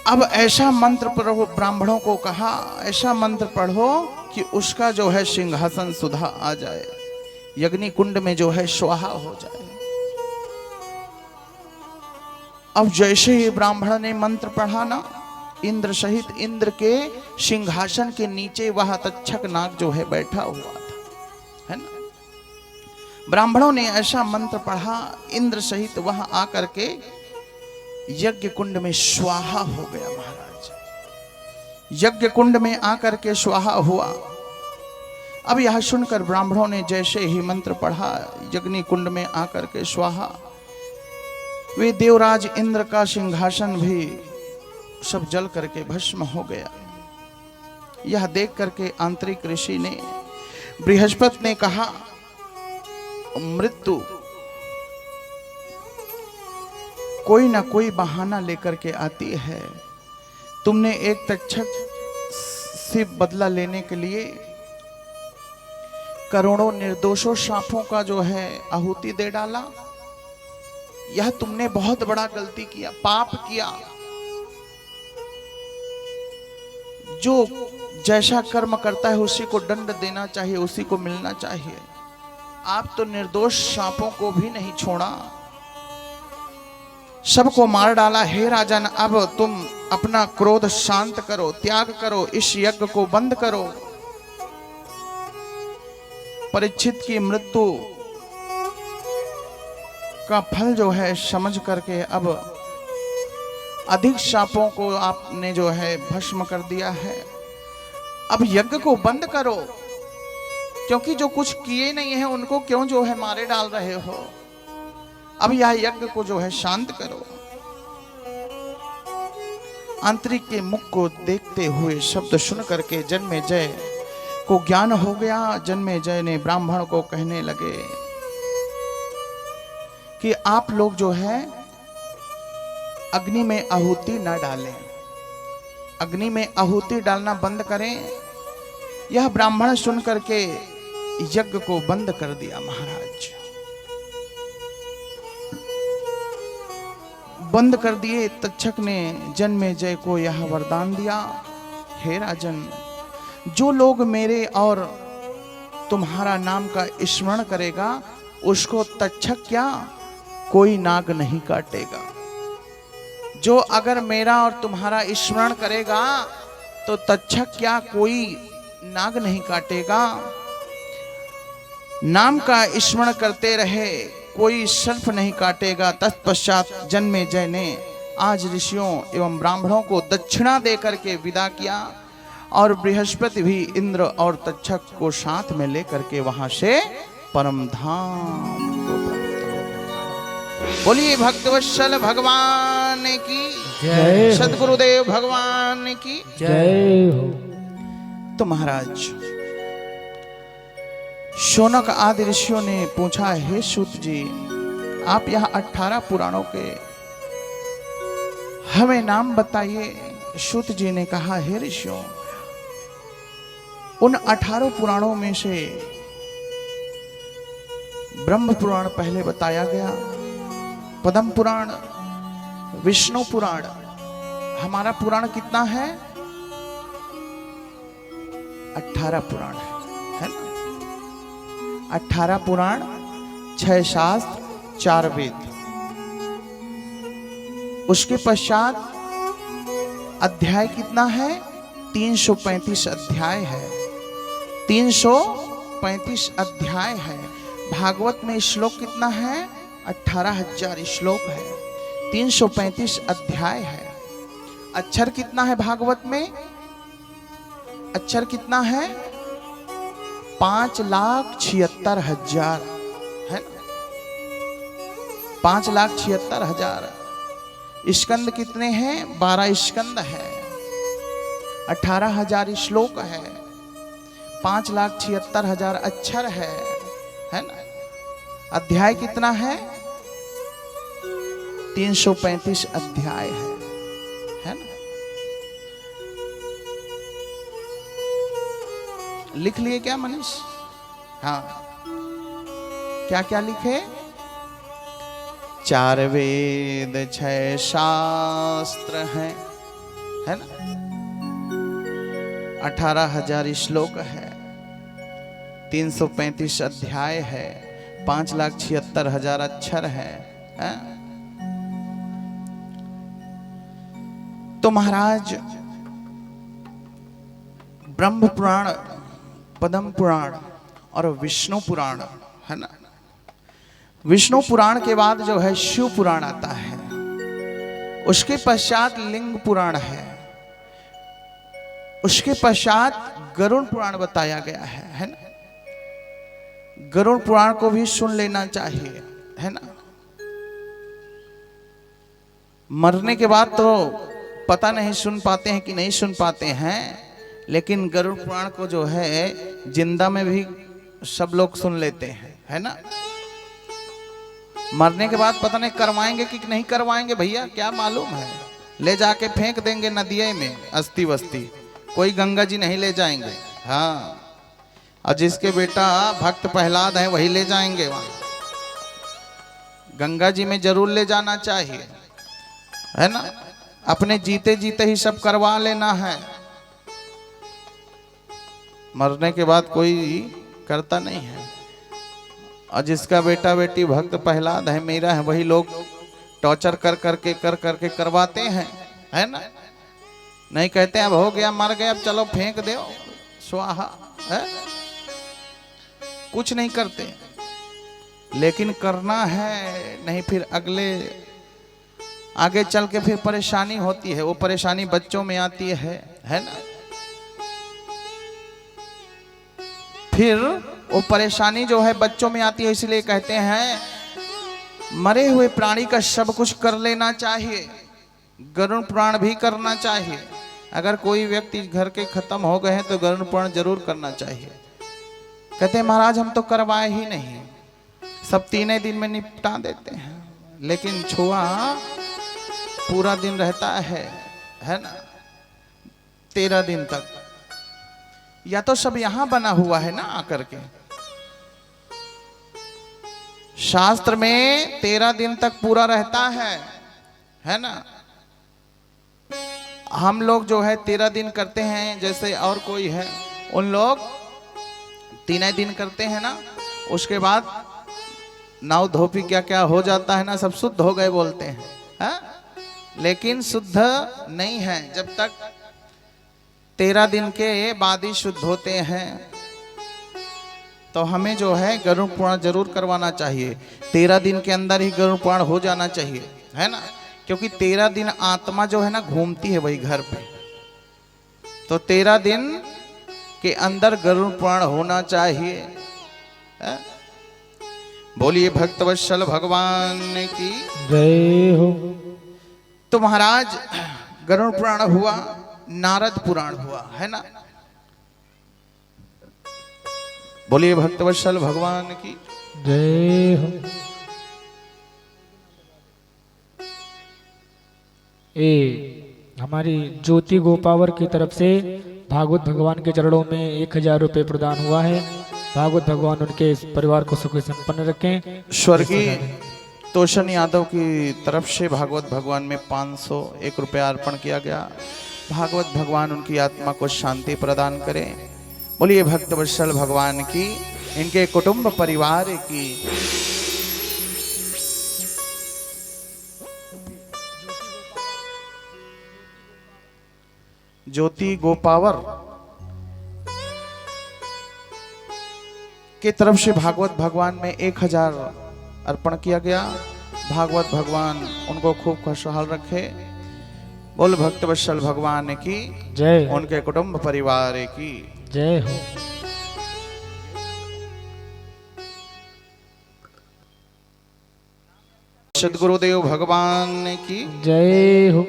अब ऐसा मंत्र पढ़ो, ब्राह्मणों को कहा ऐसा मंत्र पढ़ो कि उसका जो है सिंहासन सुधा आ जाए, यज्ञ कुंड में जो है स्वाहा हो जाए। अब जैसे ही ब्राह्मण ने मंत्र पढ़ा ना, इंद्र सहित इंद्र के सिंहासन के नीचे वह तक्षक नाग जो है बैठा हुआ था, है ना। ब्राह्मणों ने ऐसा मंत्र पढ़ा, इंद्र सहित वह आकर के यज्ञ कुंड में स्वाहा हो गया। महाराज यज्ञ कुंड में आकर के स्वाहा हुआ। अब यह सुनकर ब्राह्मणों ने जैसे ही मंत्र पढ़ा, यज्ञ कुंड में आकर के स्वाहा, वे देवराज इंद्र का सिंहासन भी सब जल करके भस्म हो गया। यह देख करके आंतरिक ऋषि ने, बृहस्पति ने कहा, मृत्यु कोई ना कोई बहाना लेकर के आती है। तुमने एक तक्षक से बदला लेने के लिए करोड़ों निर्दोषों सांपों का जो है आहुति दे डाला। यह तुमने बहुत बड़ा गलती किया, पाप किया। जो जैसा कर्म करता है उसी को दंड देना चाहिए, उसी को मिलना चाहिए। आप तो निर्दोष सांपों को भी नहीं छोड़ा, सबको मार डाला। हे राजन, अब तुम अपना क्रोध शांत करो, त्याग करो, इस यज्ञ को बंद करो। परीक्षित की मृत्यु का फल जो है समझ करके अब अधिक सांपों को आपने जो है भस्म कर दिया है। अब यज्ञ को बंद करो, क्योंकि जो कुछ किए नहीं है उनको क्यों जो है मारे डाल रहे हो। अब यह यज्ञ को जो है शांत करो। आंतरिक के मुख को देखते हुए शब्द सुन करके जन्मेजय को ज्ञान हो गया। जन्मेजय ने ब्राह्मण को कहने लगे कि आप लोग जो है अग्नि में आहुति न डालें, अग्नि में आहुति डालना बंद करें। यह ब्राह्मण सुन करके यज्ञ को बंद कर दिया। महाराज बंद कर दिए। तक्षक ने जन्मेजय को यह वरदान दिया, हे राजन, जो लोग मेरे और तुम्हारा नाम का स्मरण करेगा उसको तक्षक क्या कोई नाग नहीं काटेगा। जो अगर मेरा और तुम्हारा स्मरण करेगा तो तक्षक क्या कोई नाग नहीं काटेगा। नाम का स्मरण करते रहे, कोई सर्प नहीं काटेगा। तत्पश्चात जन्मेजय ने आज ऋषियों एवं ब्राह्मणों को दक्षिणा देकर के विदा किया और बृहस्पति भी इंद्र और तक्षक को साथ में लेकर के वहां से परम धाम को प्राप्त हो गए। बोलिए भक्तवत्सल भगवान की जय हो। सद्गुरुदेव भगवान की जय हो। तो महाराज शौनक आदि ऋषियों ने पूछा, हे सूत जी, आप यहाँ 18 पुराणों के हमें नाम बताइए। सूत जी ने कहा, हे ऋषियों, उन 18 पुराणों में से ब्रह्म पुराण पहले बताया गया, पद्म पुराण, विष्णु पुराण। हमारा पुराण कितना है? 18 पुराण है ना। 18 पुराण, 6 शास्त्र, 4 वेद। उसके पश्चात अध्याय कितना है? 335 अध्याय है। 335 अध्याय है। भागवत में श्लोक कितना है? 18,000 श्लोक है। 335 अध्याय है। अक्षर कितना है भागवत में? अक्षर कितना है? 5,76,000 है ना, 5,76,000। स्कंद कितने हैं? 12 स्कंद है, 18,000 श्लोक है, 5,76,000 अक्षर है ना। अध्याय कितना है? 335 अध्याय है ना। लिख लिए क्या मनीष? हाँ, क्या क्या लिखे? 4 वेद 6 शास्त्र हैं, है ना। 18,000 श्लोक है, 335 अध्याय है, 5,76,000 अक्षर है। तो महाराज ब्रह्म पुराण, पद्म पुराण और विष्णु पुराण है ना। विष्णु पुराण के बाद जो है शिव पुराण आता है, उसके पश्चात लिंग पुराण है, उसके पश्चात गरुड़ पुराण बताया गया है ना। गरुड़ पुराण को भी सुन लेना चाहिए, है ना। मरने के बाद तो पता नहीं सुन पाते हैं कि नहीं सुन पाते हैं, लेकिन गरुड़ पुराण को जो है जिंदा में भी सब लोग सुन लेते हैं, है ना। मरने के बाद पता नहीं करवाएंगे कि नहीं करवाएंगे भैया, क्या मालूम है। ले जाके फेंक देंगे नदिये में, अस्थि वस्ती, कोई गंगा जी नहीं ले जाएंगे। हाँ, और जिसके बेटा भक्त प्रहलाद है वही ले जाएंगे वहां। गंगा जी में जरूर ले जाना चाहिए, है ना। अपने जीते जीते ही सब करवा लेना है, मरने के बाद कोई करता नहीं है। और जिसका बेटा बेटी भक्त प्रहलाद है, मेरा है, वही लोग टॉर्चर कर करके करवाते हैं, है ना। नहीं कहते अब हो गया, मर गया, अब चलो फेंक दो स्वाहा, है? कुछ नहीं करते, लेकिन करना है नहीं, फिर आगे चल के फिर परेशानी होती है। वो परेशानी बच्चों में आती है ना। फिर वो परेशानी जो है बच्चों में आती है, इसलिए कहते हैं मरे हुए प्राणी का सब कुछ कर लेना चाहिए, गरुड़ पुराण भी करना चाहिए। अगर कोई व्यक्ति घर के खत्म हो गए हैं तो गरुड़ पुराण जरूर करना चाहिए। कहते हैं महाराज हम तो करवाए ही नहीं, सब 3 दिन में निपटा देते हैं, लेकिन छुआ पूरा दिन रहता है ना, 13 दिन तक। या तो सब यहां बना हुआ है ना आकर के, शास्त्र में 13 दिन तक पूरा रहता है ना। हम लोग जो है 13 दिन करते हैं, जैसे और कोई है उन लोग 3 दिन करते हैं ना, उसके बाद नाव धोपी क्या क्या हो जाता है ना, सब शुद्ध हो गए बोलते हैं, है? लेकिन शुद्ध नहीं है, जब तक 13 दिन के बाद ही शुद्ध होते हैं। तो हमें जो है गरुड़ पुराण जरूर करवाना चाहिए, 13 दिन के अंदर ही गरुड़ पुराण हो जाना चाहिए, है ना। क्योंकि 13 दिन आत्मा जो है ना घूमती है वही घर पे, तो 13 दिन के अंदर गरुड़ पुराण होना चाहिए, है? बोलिए भक्तवत्सल भगवान की जय हो। तो महाराज गरुड़ पुराण हुआ, नारद पुराण हुआ, है ना। बोलिए भक्तवत्सल भगवान की जय हो। हमारी ज्योति गोपावर की तरफ से भागवत भगवान के चरणों में 1000 रुपये प्रदान हुआ है। भागवत भगवान उनके इस परिवार को सुख संपन्न रखें। स्वर्गीय तोशन यादव की तरफ से भागवत भगवान में 501 रुपया अर्पण किया गया। भागवत भगवान उनकी आत्मा को शांति प्रदान करें। बोलिए भक्तवत्सल भगवान की, इनके कुटुंब परिवार की। ज्योति गोपावर के तरफ से भागवत भगवान में 1000 अर्पण किया गया। भागवत भगवान उनको खूब खुशहाल रखे। बोल भक्तवत्सल भगवान की जय, उनके कुटुंब परिवार की जय हो। सद्गुरुदेव भगवान की जय हो।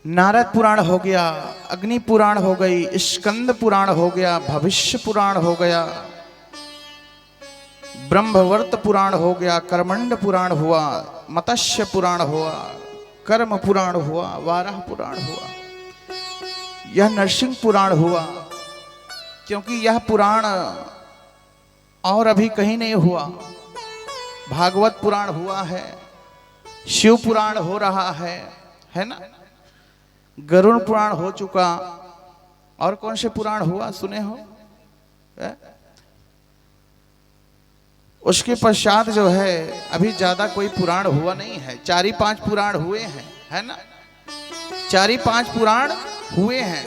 नारद पुराण हो गया, अग्नि पुराण हो गई, स्कंद पुराण हो गया, भविष्य पुराण हो गया, ब्रह्मवर्त पुराण हो गया, कर्मंड पुराण हुआ, मत्स्य पुराण हुआ, कर्म पुराण हुआ, वाराह पुराण हुआ, यह नरसिंह पुराण हुआ। क्योंकि यह पुराण और अभी कहीं नहीं हुआ। भागवत पुराण हुआ है, शिव पुराण हो रहा है ना, गरुड़ पुराण हो चुका, और कौन से पुराण हुआ सुने हो? उसके पश्चात जो है अभी ज्यादा कोई पुराण हुआ नहीं है। 4-5 पुराण हुए हैं, है ना, 4-5 पुराण हुए हैं,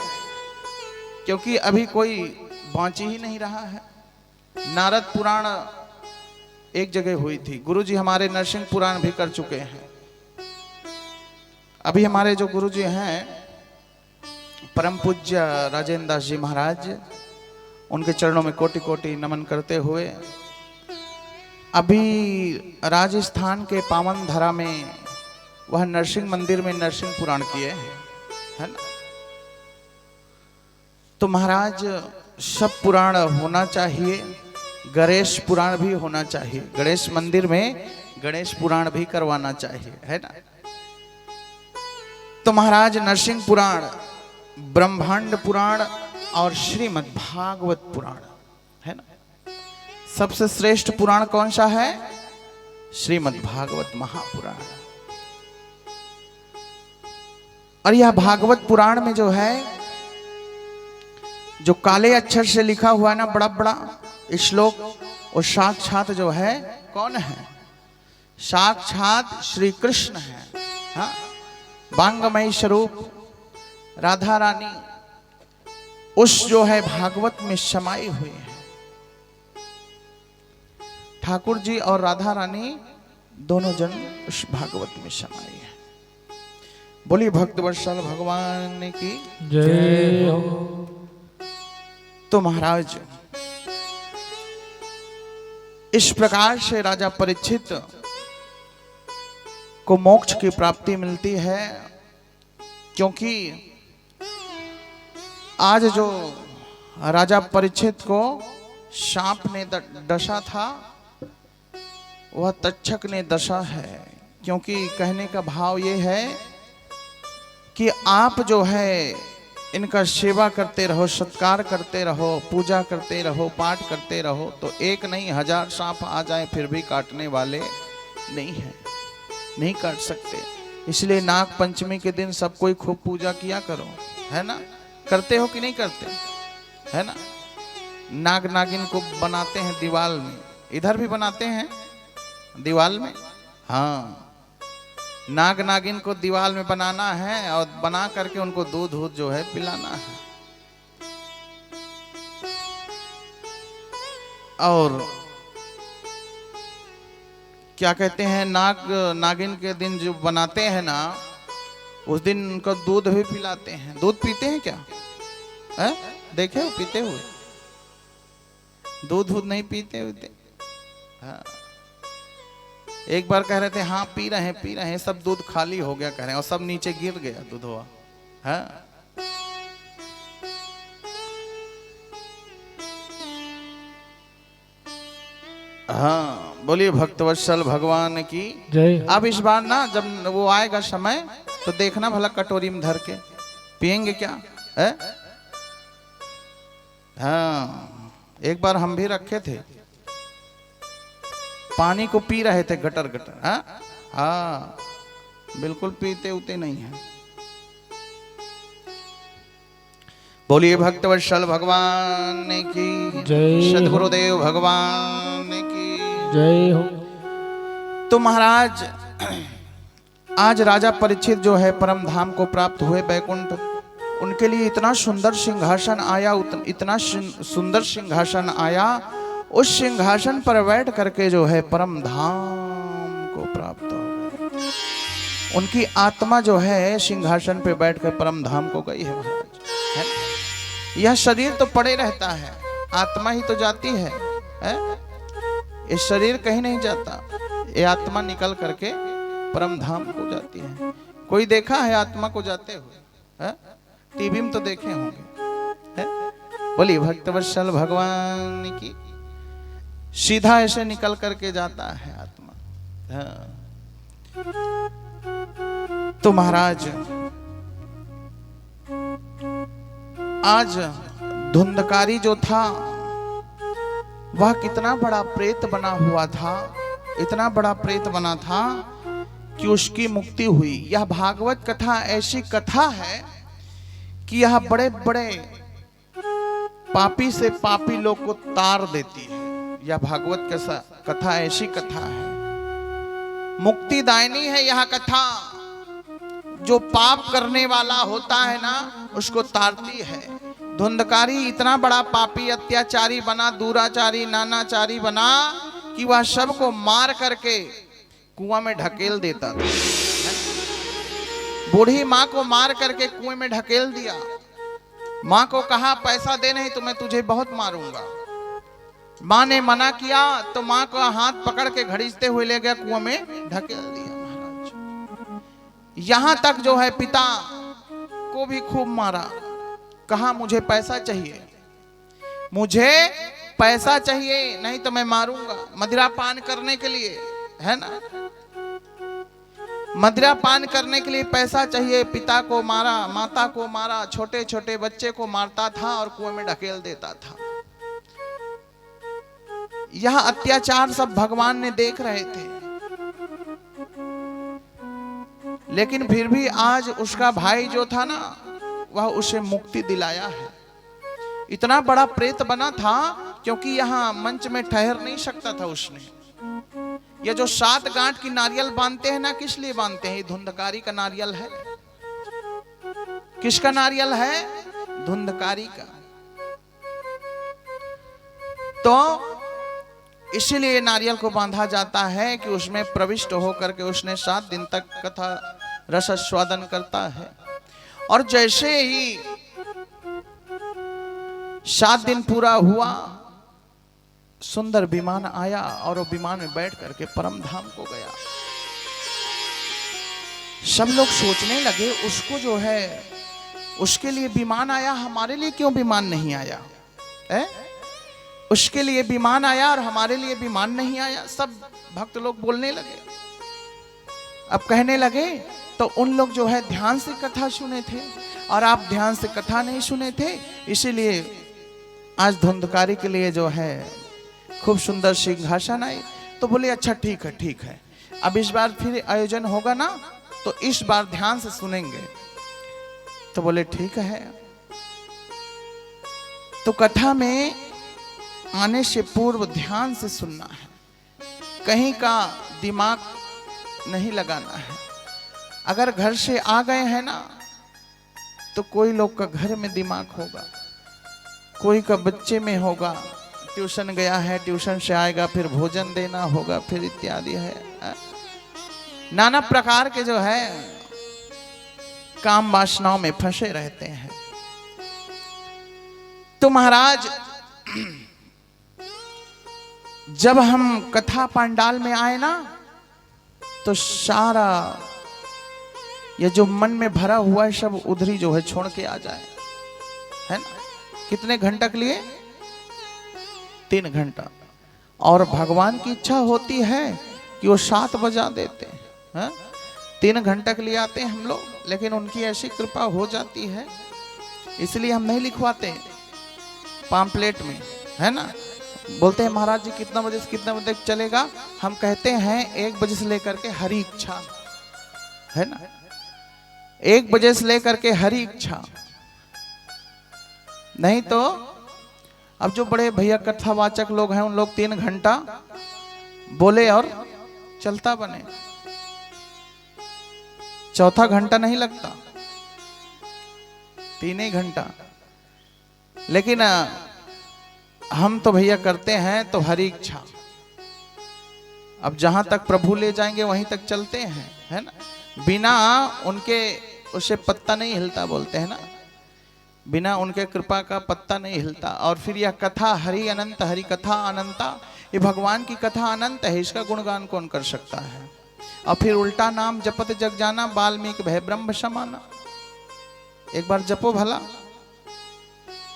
क्योंकि अभी कोई बाँची ही नहीं रहा है। नारद पुराण एक जगह हुई थी, गुरुजी हमारे नरसिंह पुराण भी कर चुके हैं। अभी हमारे जो गुरुजी हैं परम पूज्य राजेंद्र दास जी महाराज, उनके चरणों में कोटि कोटि नमन करते हुए अभी राजस्थान के पावन धरा में वह नरसिंह मंदिर में नरसिंह पुराण किए हैं, है ना। तो महाराज सब पुराण होना चाहिए, गणेश पुराण भी होना चाहिए, गणेश मंदिर में गणेश पुराण भी करवाना चाहिए, है ना। तो महाराज नरसिंह पुराण, ब्रह्मांड पुराण और श्रीमद् भागवत पुराण, है ना। सबसे श्रेष्ठ पुराण कौन सा है? श्रीमद् भागवत महापुराण। और यह भागवत पुराण में जो है, जो काले अक्षर से लिखा हुआ है ना, बड़ा बड़ा श्लोक, और साक्षात जो है कौन है? साक्षात श्री कृष्ण है। हाँ, वांगमय स्वरूप राधा रानी उस जो है भागवत में समाई हुई है। ठाकुर जी और राधा रानी दोनों जन उस भागवत में समाई है। बोलिए भक्तवत्सल भगवान की जय हो। तो महाराज इस प्रकार से राजा परीक्षित को मोक्ष की प्राप्ति मिलती है। क्योंकि आज जो राजा परीक्षित को सांप ने डसा था, वह तक्षक ने डसा है। क्योंकि कहने का भाव ये है कि आप जो है इनका सेवा करते रहो, सत्कार करते रहो, पूजा करते रहो, पाठ करते रहो, तो एक नहीं 1000 सांप आ जाए फिर भी काटने वाले नहीं है, नहीं काट सकते। इसलिए नाग पंचमी के दिन सब कोई खूब पूजा किया करो, है ना। करते हो कि नहीं करते? है ना। नाग नागिन को बनाते हैं दीवाल में, इधर भी बनाते हैं दीवाल में। हाँ, नाग नागिन को दीवाल में बनाना है और बना करके उनको दूध जो है पिलाना है। और क्या कहते हैं, नाग नागिन के दिन जो बनाते हैं ना, उस दिन उनको दूध भी पिलाते हैं। दूध पीते हैं क्या? है? देखे हो पीते हुए? दूध नहीं पीते होते। हाँ, एक बार कह रहे थे हाँ पी रहे हैं, सब दूध खाली हो गया कह रहे हैं, और सब नीचे गिर गया दूध हुआ। हाँ, हाँ, बोलिए भक्तवत्सल भगवान की जय। अब इस बार ना जब वो आएगा समय, तो देखना भला कटोरी में धर के पिएंगे क्या है? हाँ, एक बार हम भी रखे थे, पानी को पी रहे थे गटर गटर। हाँ हाँ, बिल्कुल पीते उते नहीं है। बोलिए भक्तवत्सल भगवान की जय। सद्गुरुदेव भगवान की जय हो। तो महाराज आज राजा परीक्षित जो है परम धाम को प्राप्त हुए, बैकुंठ। उनके लिए इतना सुंदर सिंहासन आया, इतना सुंदर सिंहासन आया, उस सिंहासन पर बैठ करके जो है परम धाम को प्राप्त हो गए। उनकी आत्मा जो है सिंहासन पे बैठकर परम धाम को गई है महाराज, है? यह शरीर तो पड़े रहता है, आत्मा ही तो जाती है? ये शरीर कहीं नहीं जाता। ये आत्मा निकल करके परम धाम को जाती है। कोई देखा है आत्मा को जाते हुए? टीवी में तो देखे होंगे। बोलिए भक्तवत्सल भगवान की। सीधा ऐसे निकल करके जाता है आत्मा। तो महाराज आज धुंधकारी जो था वह कितना बड़ा प्रेत बना हुआ था, इतना बड़ा प्रेत बना था कि उसकी मुक्ति हुई। यह भागवत कथा ऐसी कथा है कि यह बड़े बड़े पापी से पापी लोग को तार देती है। यह भागवत कथा ऐसी कथा है, मुक्तिदायिनी है यह कथा। जो पाप करने वाला होता है ना उसको तारती है। धुंधकारी इतना बड़ा पापी अत्याचारी बना, दूराचारी नानाचारी बना कि वह सबको मार करके कुआं में ढकेल देता था। बूढ़ी माँ को मार करके कुएं में ढकेल दिया। माँ को कहा पैसा दे नहीं तो मैं तुझे बहुत मारूंगा। माँ ने मना किया तो माँ का हाथ पकड़ के घड़ीसते हुए ले गया, कुआं में ढकेल दिया। महाराज यहां तक जो है पिता को भी खूब मारा, कहा मुझे पैसा चाहिए, मुझे पैसा चाहिए नहीं तो मैं मारूंगा। मदिरा पान करने के लिए, है ना, मदिरा पान करने के लिए पैसा चाहिए। पिता को मारा, माता को मारा, छोटे छोटे बच्चे को मारता था और कुएं में ढकेल देता था। यह अत्याचार सब भगवान ने देख रहे थे, लेकिन फिर भी आज उसका भाई जो था ना वह उसे मुक्ति दिलाया है। इतना बड़ा प्रेत बना था क्योंकि यहाँ मंच में ठहर नहीं सकता था उसने। ये जो 7 गांठ की नारियल बांधते हैं ना, किस लिए बांधते हैं? ये धुंधकारी का नारियल है। किसका नारियल है? धुंधकारी का। तो इसीलिए नारियल को बांधा जाता है कि उसमें प्रविष्ट होकर के उसने 7 दिन तक कथा रस स्वादन करता है। और जैसे ही 7 दिन पूरा हुआ, सुंदर विमान आया और वो विमान में बैठ करके परम धाम को गया। सब लोग सोचने लगे उसको जो है उसके लिए विमान आया, हमारे लिए क्यों विमान नहीं आया है? उसके लिए विमान आया और हमारे लिए विमान नहीं आया। सब भक्त लोग बोलने लगे। अब कहने लगे तो उन लोग जो है ध्यान से कथा सुने थे और आप ध्यान से कथा नहीं सुने थे, इसीलिए आज धुंधकारी के लिए जो है खूब सुंदर सिंहासन आई। तो बोले अच्छा ठीक है, ठीक है, अब इस बार फिर आयोजन होगा ना तो इस बार ध्यान से सुनेंगे। तो बोले ठीक है। तो कथा में आने से पूर्व ध्यान से सुनना है, कहीं का दिमाग नहीं लगाना है। अगर घर से आ गए हैं ना तो कोई लोग का घर में दिमाग होगा, कोई का बच्चे में होगा, ट्यूशन गया है, ट्यूशन से आएगा, फिर भोजन देना होगा, फिर इत्यादि है। नाना प्रकार के जो है काम वासनाओं में फंसे रहते हैं। तो महाराज जब हम कथा पंडाल में आए ना तो सारा ये जो मन में भरा हुआ है सब उधरी जो है छोड़ के आ जाए, है ना। कितने घंटा के लिए? 3 घंटा। और भगवान की इच्छा होती है कि वो 7 बजा देते हैं। 3 घंटा के लिए आते हैं हम लोग, लेकिन उनकी ऐसी कृपा हो जाती है इसलिए हम नहीं लिखवाते पाम्पलेट में, है ना। बोलते हैं महाराज जी कितना बजे से कितना बजे तक चलेगा, हम कहते हैं 1 बजे से लेकर के हरी इच्छा, है ना। 1 बजे से लेकर के हरी इच्छा। नहीं तो अब जो बड़े भैया कथावाचक लोग हैं उन लोग 3 घंटा बोले और चलता बने, 4था घंटा नहीं लगता, 3 ही घंटा। लेकिन हम तो भैया करते हैं तो हरी इच्छा। अब जहां तक प्रभु ले जाएंगे वहीं तक चलते हैं, है ना। बिना उनके उससे पत्ता नहीं हिलता, बोलते हैं ना। बिना उनके कृपा का पत्ता नहीं हिलता। और फिर यह कथा हरि अनंत, हरि कथा अनंता, ये भगवान की कथा अनंत है, इसका गुणगान कौन कर सकता है। और फिर उल्टा नाम जपत जग जाना, वाल्मीकि भय ब्रह्म समाना। एक बार जपो भला,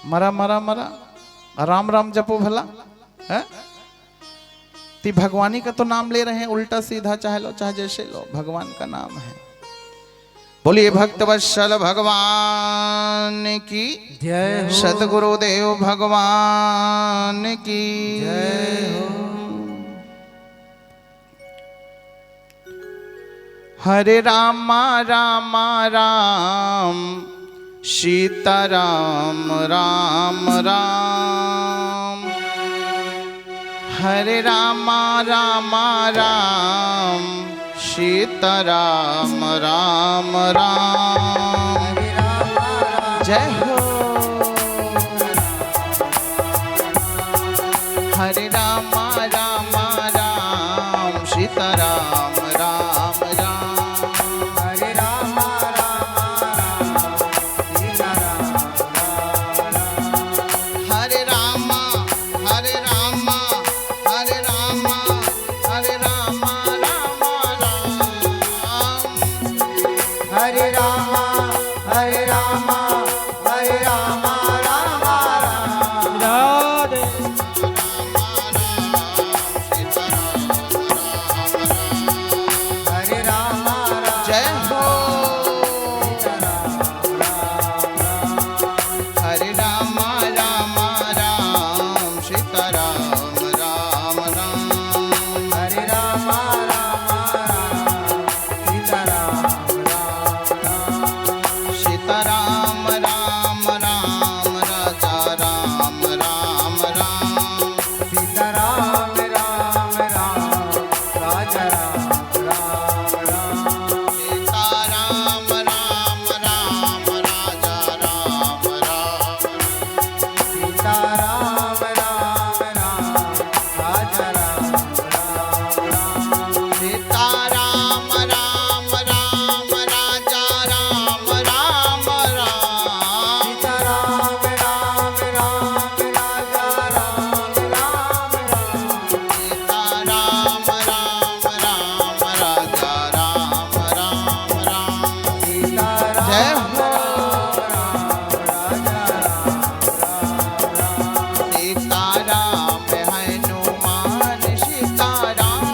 मरा मरा मरा, राम राम जपो भला है। ती भगवानी का तो नाम ले रहे हैं, उल्टा सीधा चाहे लो चाहे जैसे लो, भगवान का नाम है। बोलिए भक्त वत्सल भगवान की जय हो, सतगुरुदेव भगवान की जय हो। हरे रामा रामा राम, सीता राम राम राम। हरे रामा रामा राम, सीता राम राम राम। जय हो। हरे रामा रामा राम, सीता राम राम राम। हरे राम राम राम, सीता राम राम राम। हरे रामा हरे रामा हरे रामा हरे रामा रामा राम। हरे राम हरे राम हरे राम राम राम। राधे हरे राम राम, जय हो। सीता राम राम राम। हरे रामा रामा राम, सीता राम राम राम। हरे राम राम राम, सीता राम राम राम। सीता राम राम राम, राजा राम राम राम। सीता राम राम राम, राजा राम राम राम। सीता राम राम राम, राजा राम राम। सीता राम राम राम, राजा राम राम राम। सीता राम राम राम, राजा राम राम राम। सीता राम राम राम, राजा राम राम राम। सीता राम राम राम, राजा राम राम राम। सीता जय राम हो। राम, राजा राम राम राम। सीता राम हनुमान, सीता राम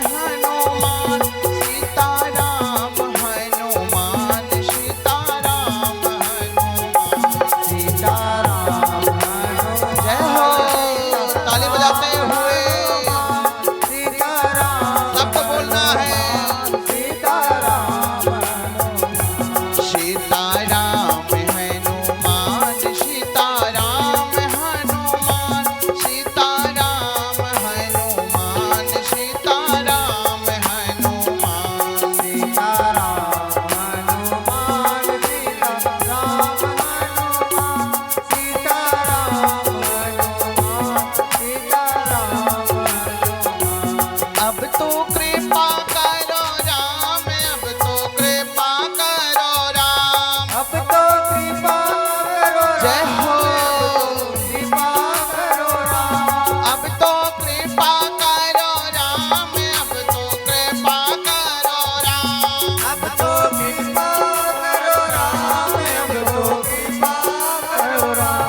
हनुमान। सीता राम हनुमान, सीता राम हनुमान। सीता राम हनुमान। जय हो। ताली बजाते हुए सीता राम, सबको बोलना है। सीता राम हनुमान। सीता राम हनुमान, सीता राम हनुमान। सीता राम हनुमान, सीता राम हनुमान। सीता राम हनुमान, सीता राम हनुमान। सीता राम हनुमान, सीता राम हनुमान। अब तो कृपा करो राम, अब तो कृपा करो राम। अब तो कृपा करो जय राम, हो। कृपा करो राम। अब तो कृपा करो राम, अब तो कृपा करो राम। अब तो कृपा करो राम, अब तो कृपा करो राम।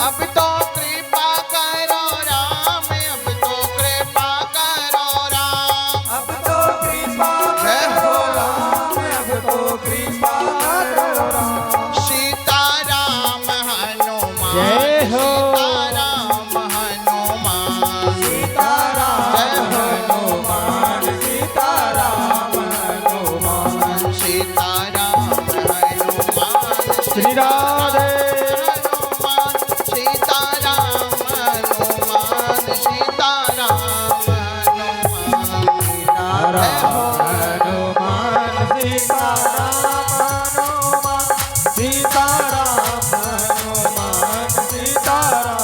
अब तो कृपा करो राम, अब तो कृपा करो राम। अब तो कृपा जय करो हो। राम, अब तो कृपा करो राम। सीता राम हनुमान, जय हो। सीता राम हनुमान। सीता राम जय हो। हनुमान, सीता राम हनुमान। सीता राम हनुमान, श्री राधे हनुमान। सीता राम हनुमान, सीता राम हनुमान। सीता राम हनुमान, सीता राम हनुमान। सीता राम हनुमान, सीता राम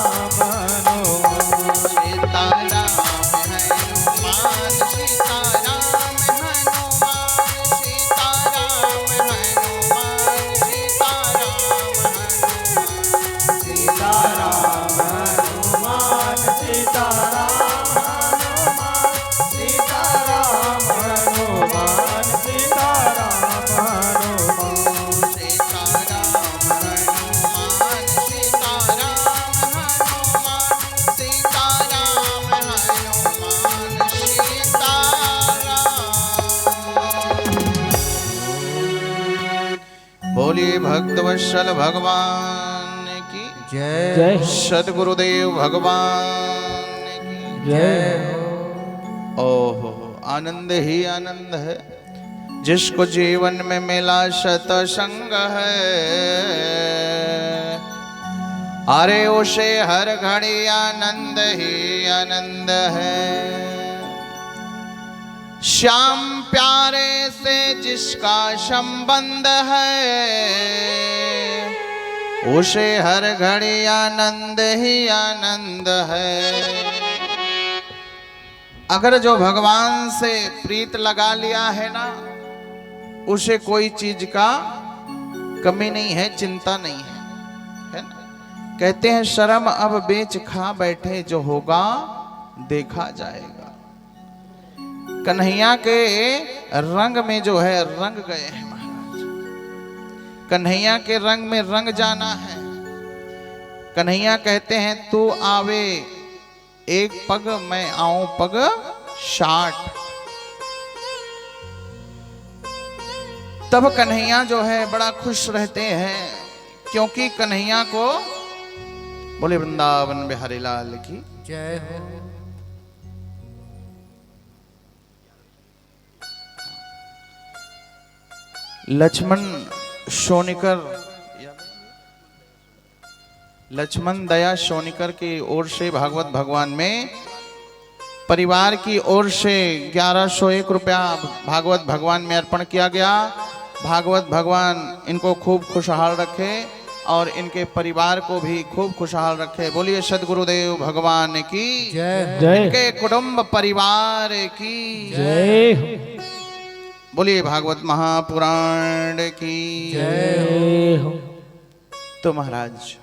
बोलिए भक्तवत्सल भगवान की जय जय सदगुरुदेव भगवान की जय ओहो आनंद ही आनंद है जिसको जीवन में मिला सतसंग है अरे उसे हर घड़ी आनंद ही आनंद है। श्याम प्यारे से जिसका संबंध है उसे हर घड़ी आनंद ही आनंद है। अगर जो भगवान से प्रीत लगा लिया है ना उसे कोई चीज का कमी नहीं है, चिंता नहीं है ना। कहते हैं शर्म अब बेच खा बैठे जो होगा देखा जाएगा। कन्हैया के रंग में जो है रंग गए हैं महाराज, कन्हैया के रंग में रंग जाना है। कन्हैया कहते हैं तू आवे एक पग मैं आऊं पग 60। तब कन्हैया जो है बड़ा खुश रहते हैं क्योंकि कन्हैया को बोले वृंदावन बिहारी लाल की जय हो। लक्ष्मण सोनीकर लक्ष्मण दया सोनीकर की ओर से भागवत भगवान में परिवार की ओर से 1101 रुपया भागवत भगवान में अर्पण किया गया। भागवत भगवान इनको खूब खुशहाल रखे और इनके परिवार को भी खूब खुशहाल रखे। बोलिए सदगुरुदेव भगवान की जय जय इनके कुटुंब परिवार की जय बोलिए भागवत महापुराण की जय हो। तो महाराज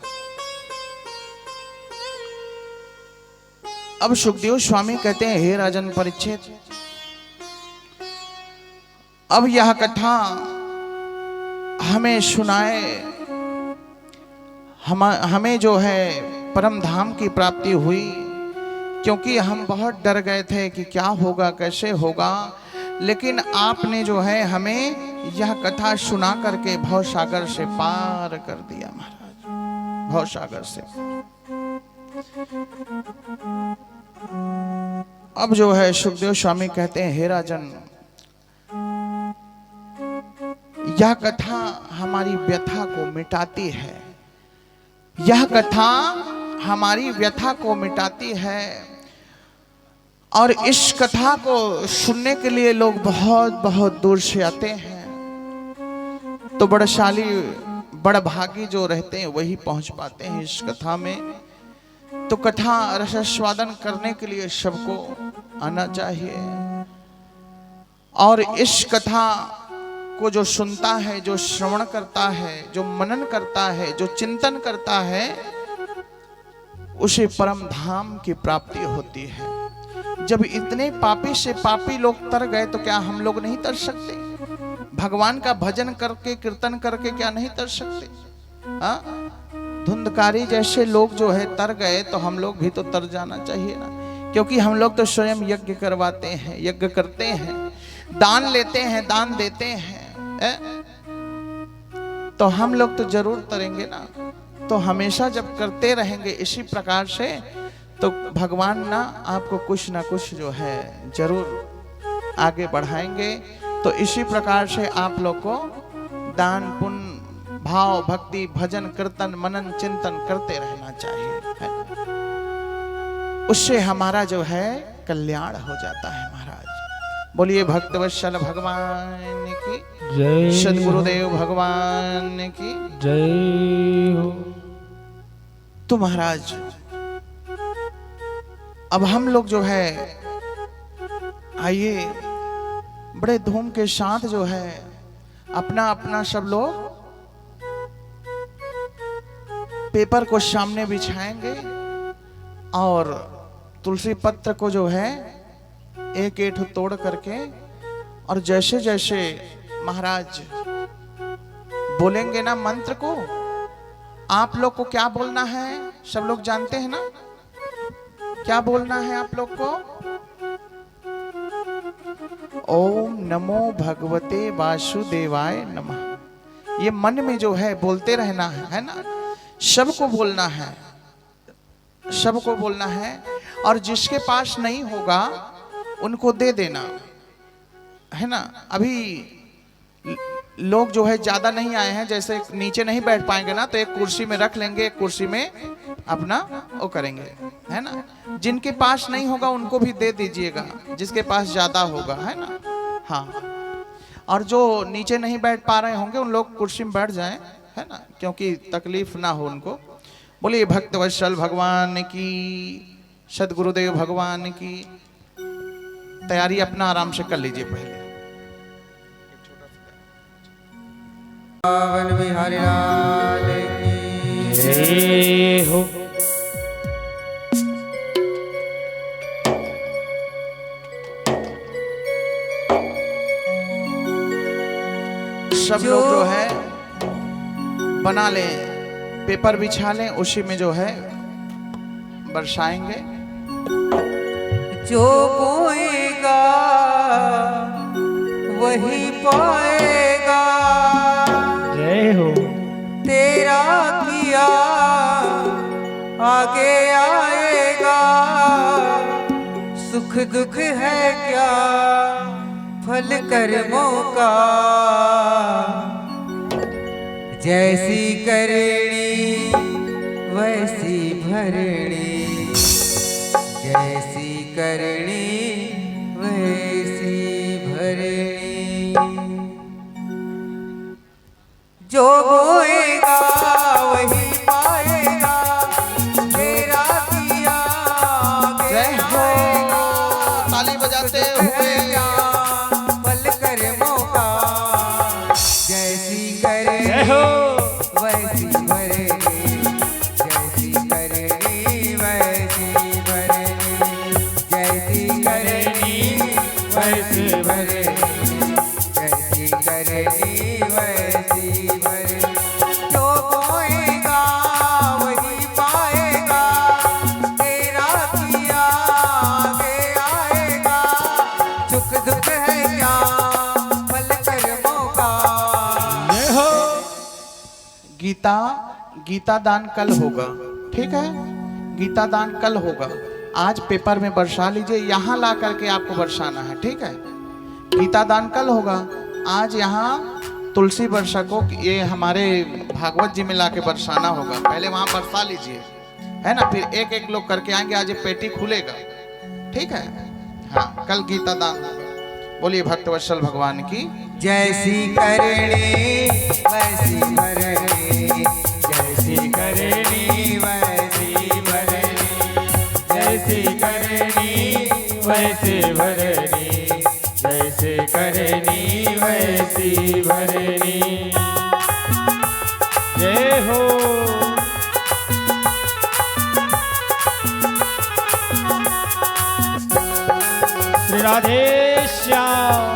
अब सुखदेव स्वामी कहते हैं हे राजन परीक्षित अब यह कथा हमें सुनाए। हमें जो है परम धाम की प्राप्ति हुई क्योंकि हम बहुत डर गए थे कि क्या होगा कैसे होगा, लेकिन आपने जो है हमें यह कथा सुना करके भव सागर से पार कर दिया महाराज, भव सागर से। अब जो है सुखदेव स्वामी कहते हैं हे राजन यह कथा हमारी व्यथा को मिटाती है, यह कथा हमारी व्यथा को मिटाती है और इस कथा को सुनने के लिए लोग बहुत बहुत दूर से आते हैं। तो बड़शाली बड़भागी जो रहते हैं वही पहुंच पाते हैं इस कथा में। तो कथा रसास्वादन करने के लिए सबको आना चाहिए और इस कथा को जो सुनता है, जो श्रवण करता है, जो मनन करता है, जो चिंतन करता है उसे परम धाम की प्राप्ति होती है। जब इतने पापी से पापी लोग तर गए तो क्या हम लोग नहीं तर सकते? भगवान का भजन करके कीर्तन करके क्या नहीं तर सकते? धुंधकारी जैसे लोग जो है तर गए तो हम लोग भी तो तर जाना चाहिए ना, क्योंकि हम लोग तो स्वयं यज्ञ करवाते हैं, यज्ञ करते हैं, दान लेते हैं, दान देते हैं, तो हम लोग तो जरूर तरेंगे ना। तो हमेशा जब करते रहेंगे इसी प्रकार से तो भगवान ना आपको कुछ ना कुछ जो है जरूर आगे बढ़ाएंगे। तो इसी प्रकार से आप लोग को दान पुण्य भाव भक्ति भजन कीर्तन मनन चिंतन करते रहना चाहिए, है ना? उससे हमारा जो है कल्याण हो जाता है महाराज। बोलिए भक्तवत्सल भगवान की जय सदगुरुदेव भगवान की जय हो। तो महाराज अब हम लोग जो है आइए बड़े धूम के साथ जो है अपना अपना सब लोग पेपर को सामने बिछाएंगे और तुलसी पत्र को जो है एक एक तोड़ करके और जैसे जैसे महाराज बोलेंगे ना मंत्र को, आप लोग को क्या बोलना है सब लोग जानते हैं ना? क्या बोलना है आप लोग को? ओम नमो भगवते वासुदेवाय नमः। ये मन में जो है बोलते रहना है ना, सबको बोलना है, सबको बोलना है। और जिसके पास नहीं होगा उनको दे देना है ना। अभी लोग जो है ज्यादा नहीं आए हैं, जैसे नीचे नहीं बैठ पाएंगे ना तो एक कुर्सी में रख लेंगे, एक कुर्सी में अपना वो करेंगे है ना। जिनके पास नहीं होगा उनको भी दे दीजिएगा, जिसके पास ज्यादा होगा है ना। हाँ, और जो नीचे नहीं बैठ पा रहे होंगे उन लोग कुर्सी में बैठ जाएं है ना, क्योंकि तकलीफ ना हो उनको। बोलिए भक्तवत्सल भगवान की, सदगुरुदेव भगवान की। तैयारी अपना आराम से कर लीजिए पहले। पावन बिहारी लाल की जय हो। सब लोग जो है बना लें, पेपर बिछा लें, उसी में जो है बरसाएंगे। जो बोएगा वही पाएगा, जय हो। तेरा किया आगे आएगा। सुख दुख है क्या फल कर्मों का, जैसी करनी वैसी भरनी, जैसी करनी वैसी भरनी। जो बोएगा वही पाएगा, तेरा किया आगे जय हो। आएगा। ताली बजाते हुए फल कर्मों का, जैसी करे जय हो। वैसी भरेगी, जैसी करनी वैसी भरेगी, जैसी करनी वैसी भरेगी, जैसी करनी वैसी भरेगी। जो बोएगा वही पाएगा, तेरा किया आगे आएगा। सुख दुख है क्या फल कर्मों का। जय हो। गीता दान कल होगा, ठीक है। गीता दान कल होगा, आज पेपर में बरसा लीजिए, यहाँ ला करके आपको बरसाना है, ठीक है। गीता दान कल होगा, आज यहाँ तुलसी बरसको ये हमारे भागवत जी में ला के बरसाना होगा। पहले वहाँ बरसा लीजिए है ना, फिर एक एक लोग करके आएंगे, आज ये पेटी खुलेगा, ठीक है। हाँ, कल गीता दान होगा। बोलिए भक्तवत्सल भगवान की। जैसी करनी वैसी भरनी, जैसी करनी वैसी भरनी, जैसी करनी वैसे भरनी, जैसे करनी वैसी भरनी। जय हो। श्री राधे श्याम।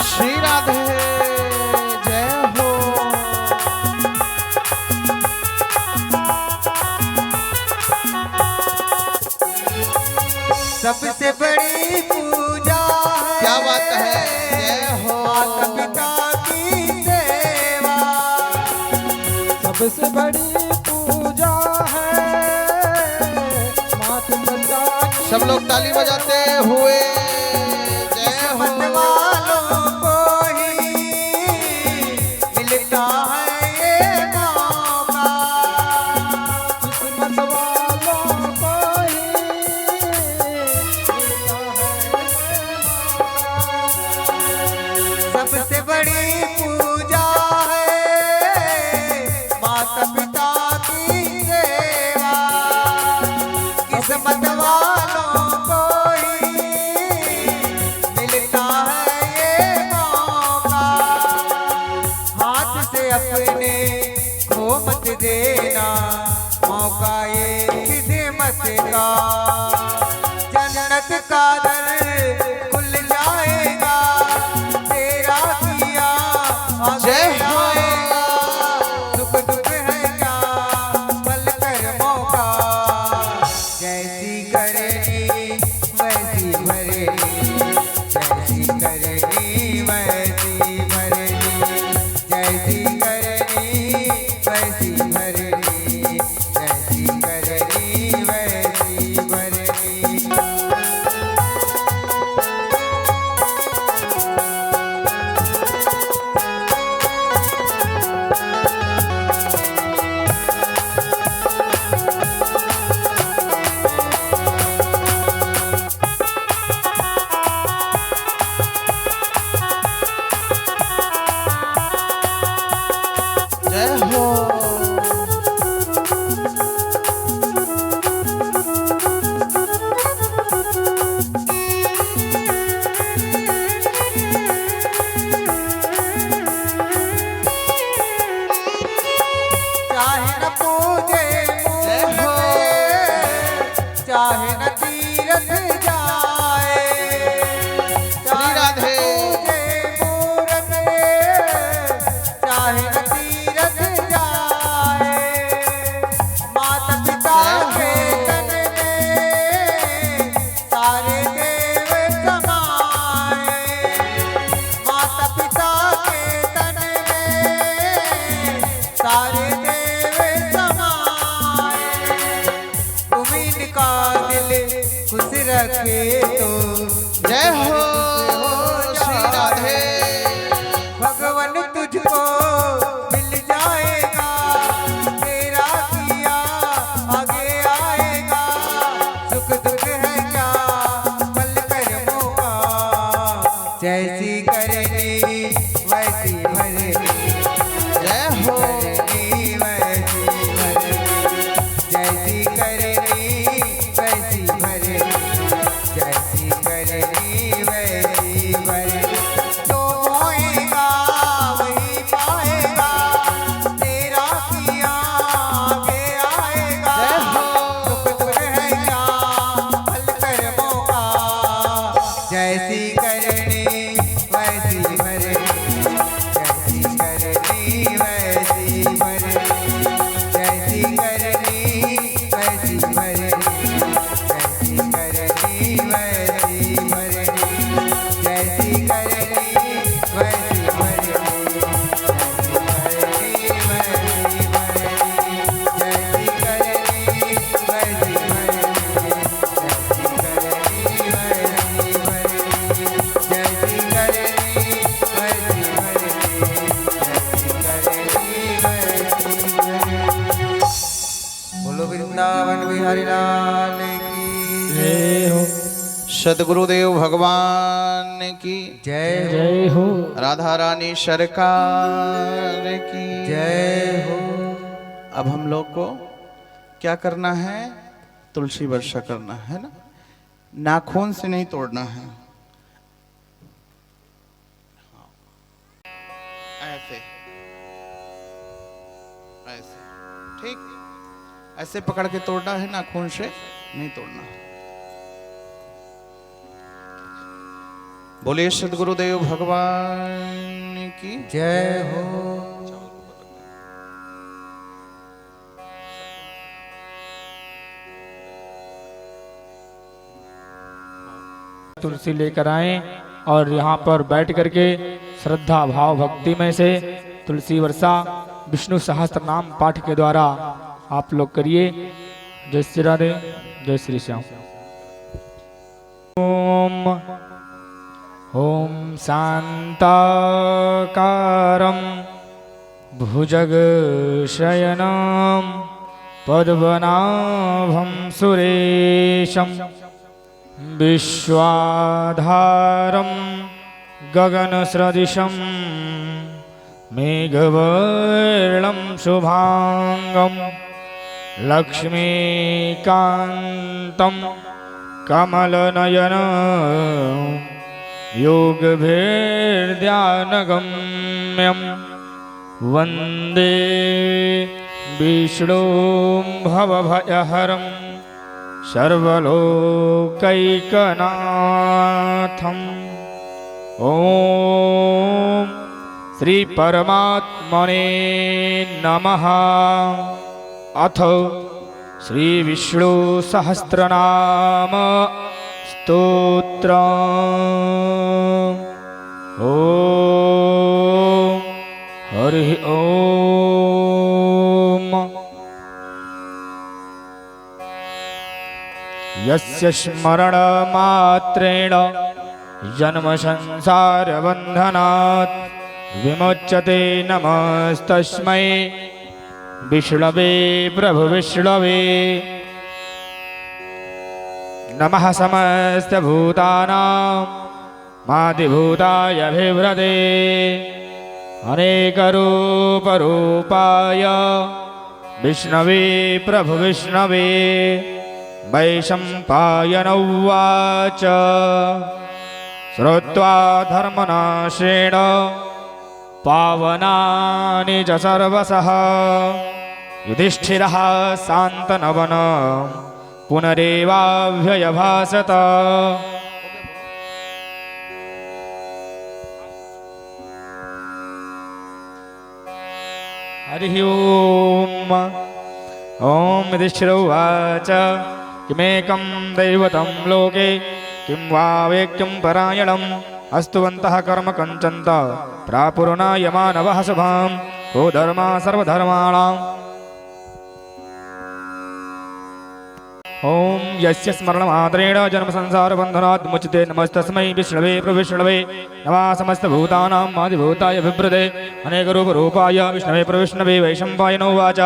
श्री राधे जय हो। सबसे बड़ी पूजा है, क्या बात है, जय हो। माता पिता की सेवा। सबसे बड़ी पूजा है माता पिता की। सब लोग ताली बजाते हुए जय हो। किस्मत वालों को ही मिलता है ये मौका, किस्मत वालों को ही मिलता है। सबसे बड़ी पूजा है माता पिता की सेवा। किस्मत वालों को ही मिलता है ये मौका। हाथ से अपने खो मत देना मौका ये किस्मत का। जन्नत का दर खुल जाएगा, आगे जय हो। आएगा। सुख दुख है क्या पल कर मौका, जैसी करनी वैसी भरनी, जैसी करनी वैसी भरनी, जैसी करनी वैसी भरनी, जैसी करनी वैसी भरनी। जय हो। चाहे न पूजे जय हो। चाहे न तीरथ जाए, श्री राधे। मूरत चाहे न तीरथ जाए, माता पिता के तन में सारे देव समाए, माता पिता के तन में सारे देव समाए, तुम इनका दिल खुश रखे तो जय हो श्री राधे। भगवान तुझको मिल जाएगा, तेरा किया आगे आएगा। सुख दुख है क्या पल कर मौका, जैसी करनी वैसी भरनी, जय हो। करनी वैसी भरनी, जैसी करनी वैसी भरनी, जैसी करनी वैसी भरनी। जो होएगा वही पाएगा, तेरा किया आगे आएगा। जय हो। सुख दुख है क्या पल कर मौका, जैसी करनी वैसी भरनी, जैसी करनी वैसी भरनी, जैसी करनी वैसी भरनी, जैसी करनी वैसी भरनी, जैसी करनी वैसी भरनी, जैसी करनी वैसी भरनी, जैसी करनी वैसी भरनी, जैसी करनी वैसी भरनी, जैसी करनी वैसी भरनी। बोलो वृंदावन बिहारी लाल की जय हो। सदगुरुदेव भगवान की जय हो, जय हो। राधा रानी सरकार की जय हो। अब हम लोग को क्या करना है? तुलसी वर्षा करना है ना, नाखून से नहीं तोड़ना है। ऐसे ऐसे, ठीक, ऐसे पकड़ के तोड़ना है, नाखून से नहीं तोड़ना है। बोलिए सदगुरुदेव भगवान की जय हो। तुलसी लेकर आए और यहाँ पर बैठ करके श्रद्धा भाव भक्ति में से तुलसी वर्षा विष्णु सहस्त्र नाम पाठ के द्वारा आप लोग करिए। जय श्री राधे, जय श्री श्याम। ओम ओम शांताकारं भुजगशयनं पद्मनाभं सुरेशं विश्वाधारं गगनसदृशं मेघवर्णं शुभांगं लक्ष्मीकान्तं कमलनयनं योगभेर्ध्यानगम्यं वन्दे विष्णुं भवभयहरं सर्वलोकैकनाथम्। ॐ श्री परमात्मने नमः। अथ श्री विष्णु सहस्रनाम स्तोत्र। ओम हरि ओम। यस्य स्मरण मात्रेण जन्म संसार बंधनात् विमुच्यते नमस्तस्मै विष्णवे प्रभु विष्णवे। नमः समस्त भूतानां मादिभूताय विभ्रते अनेक रूप रूपाय विष्णवे प्रभु विष्णवे। वैशम्पायन उवाच श्रुत्वा धर्मनाशेन पावनानि च सर्वशः युधिष्ठिरः शान्तनवन पुनरेवाभ्ययभासत। हरिः ओम। ओम युधिष्ठिर उवाच किमेकं दैवतं लोके किं वा वेक्यं परायणम् अस्तुवन्तः कर्म कञ्चन्त प्रापुरुनायमानवः शुभाम् को धर्मा सर्वधर्माणाम्। ओम यस्य स्मरणमात्रेण जन्म संसार बन्धनात् मुच्यते नमस्तस्मै विष्णवे प्रविष्णवे। नमः समस्त भूतानां आदिभूताय विभ्रते अनेक रूप रूपाय विष्णवे प्रविष्णवे। वैशम्पायन उवाच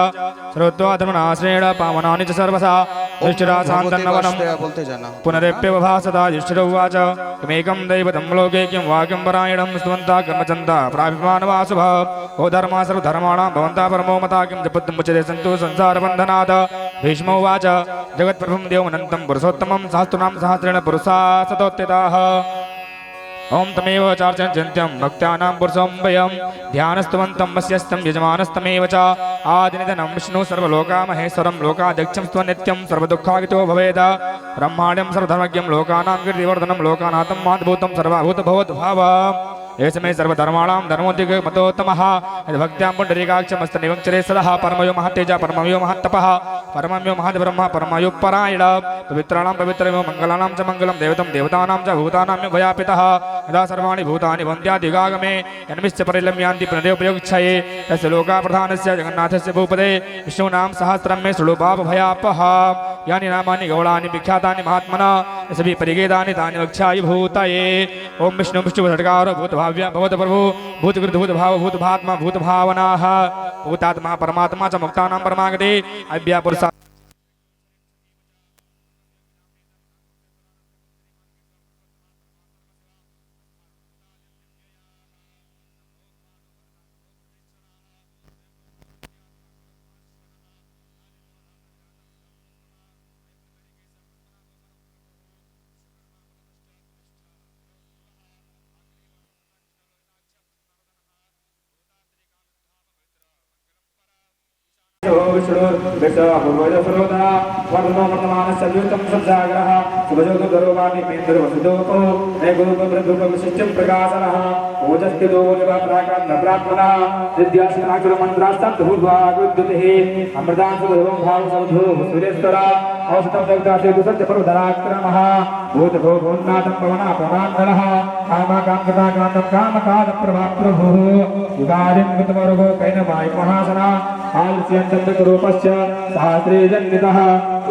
श्रुत्वा धर्मनाश्रेण पावनानि च सर्वशः युधिष्ठिरः शान्तनवनं पुनरेप्यवभासत। युधिष्ठिर उवाच किमेकं दैवतं लोके किं वाक्यं परायणं स्तुवन्तः कर्मचन्तः प्रापिमानवः शुभः को धर्मा सर्वधर्माणां भवन्तः परमो मता किं जपत्यं मुच्यते सन्तु संसारबन्धनात्। भीष्म उवाच जगत्प्रभुं देवमनन्तं पुरुषोत्तमं सहस्रनाम सहस्रेण पुरुषा सतोत्थिताः। ओम तमेव चार्चन चिन्त्यं भक्त्यानां पुरुषं वयं ध्यानस्तुवन्तं वस्यस्तं यजमानस्तमेव च आदिनिधनं विष्णु सर्वलोका महेश्वरं लोकाध्यक्षं स्तुवन्नित्यं सर्वदुःखागितो भवेद। ब्रह्माण्यं सर्वधर्मज्ञं लोकानां कीर्तिवर्धनं लोकानाथं महाद्भूतं सर्वभूतभवद्भावम्। एष मे सर्वधर्माणां धर्मोऽधिकमतोत्तमः यद्भक्त्यां पुण्डरीकाक्षमस्तनिवक्षरे सदः परमयो महत्तेज परमयो महत्तपः परमयो महद्ब्रह्म परमयो परायण। पवित्राणां पवित्रयो मङ्गलानां च मङ्गलं देवतं देवतानां च भूतानां भयापितः यदा सर्वाणि भूतानि वन्द्यादिगागमे यन्मिश्च परिलम्यान्ति पुनरुपयोगच्छये तस्य लोकाप्रधानस्य जगन्नाथस्य भूपदे विष्णूनां सहस्रं मे शृणु पापभयापः। यानि नामानि गौणानि विख्यातानि महात्मना सभी परिगेदानि तानि वक्ष्यामि भूतये। ओम विष्णु विष्णु षट्कारो भूतभाव्य भवत प्रभु भूतकृत भूतभाव भूतभात्मा भूतभावनाः भूतात्मा परमात्मा च मुक्तानां परमागते अव्या पुरुषा। रूपस्य सहस्रे जन्मितः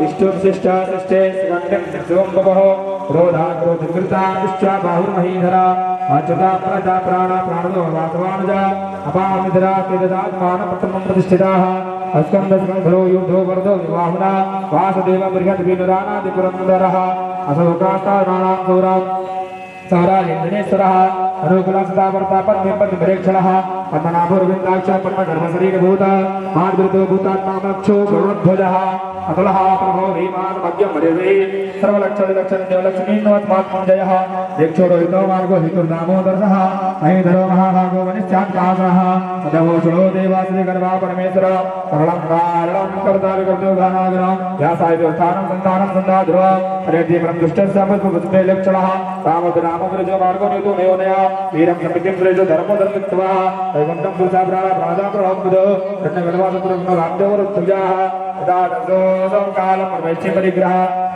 इष्टोपशिष्टा सृष्टे सुगन्धिं शिवम्बवः क्रोधाक्रोधकृता विश्वा बाहुर्महीधरा अच्युता प्रजा प्राणा प्राणो वासवानुजा अपामिधरा तेजदात्मानप्रथमं प्रतिष्ठिताः अस्कन्दस्कन्धरो युद्धो वरदो विवाहुना वासुदेव बृहद्विनुरानादिपुरन्दरः असौकास्ताराणां सौरां सहराजेन्द्रेश्वरः अनुकुलसदावर्ता पद्मेपद्मरेक्षणः पद्मनाभोर्विन्दाक्ष पद्मगर्भशरीरभूत मार्गृतो भूतात्मामक्षो गरुडध्वजः अतुलः प्रभो भीमान् मध्यं मरिवे सर्वलक्षणलक्षणदेवलक्ष्मीन्वत्मात्मञ्जयः यक्षोरोहितो मार्गो हितुर्दामोदर्शः महीधरो महाभागो वनिश्चान्तासः सदवोषणो देवाश्रीगर्भा परमेश्वर सरलं कारणं कर्ताविकर्तो घनाग्रहं व्यासायुस्थानं सन्तानं सन्धाध्रुवं हरेति परं दुष्टस्य पुष्पे लक्षणः रामोदरामोदरजो मार्गो नीतो मेयोनया वीरं समितिं सुरेशो धर्मो धर्मित्वा वैकुण्ठं पुरुषा प्राणा प्राणा प्रभवद् रत्नगर्भासुरं रामदेवरुत्तुजाः यदा दशोऽसं कालं परमेश्वरी परिग्रह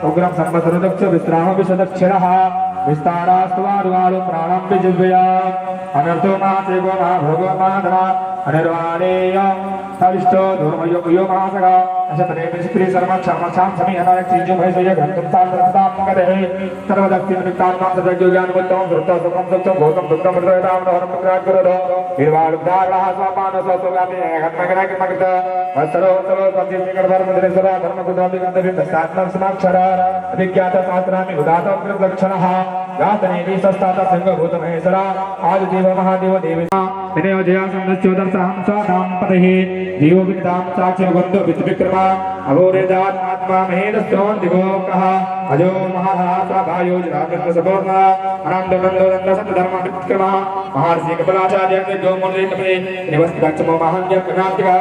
उग्रं संवत्सरदक्ष विश्रामो विशदक्षिणः विस्तारास्तवारुवालु प्राणं विजिह्वया अनर्थो मासे गो महाभोगो महाधरा अनिर्वाणेय हरिष्ठो धूर्मयो कुयो महासगा अशपदे विस्क्री सर्वक्षामक्षां समीहनाय चीजो भयसोय ग्रन्थं साधनतां मगदे सर्वदक्ति निमित्तात्मां सदज्ञो ज्ञानमुत्तमं श्रुत्वा सुखं सुखं भूतं दुःखं मृतवेदां नवरं पुत्राग्रदो निर्वाणुद्धारः स्वापानो स्वस्वगामि हत्मगनकिमकृत वत्सरो वत्सरो स्वस्तिनिकटधर्मदिनेश्वरा धर्मकुद्राभिगन्धभिं दशात्मं समाक्षर अभिज्ञातशास्त्राणि उदातोऽग्रलक्षणः गातनेति सस्ताता सिंहभूतमहेश्वरा आदिदेव महादेव देवी विनयो जया संदस्योदर्शहं स्वादां पतहि जीवो विदां साक्षी गन्धो विद्विक्रमा अघोरेदात्मात्मा महेदस्योन् दिगोकः अजो महाहासा भायो जनामित्र सपोर्णा अनन्दनन्दो दण्डसन्तधर्म विक्रमा महर्षि कपिलाचार्य जो मुनि तपे निवस्तिगच्छमो महान्य कनातिका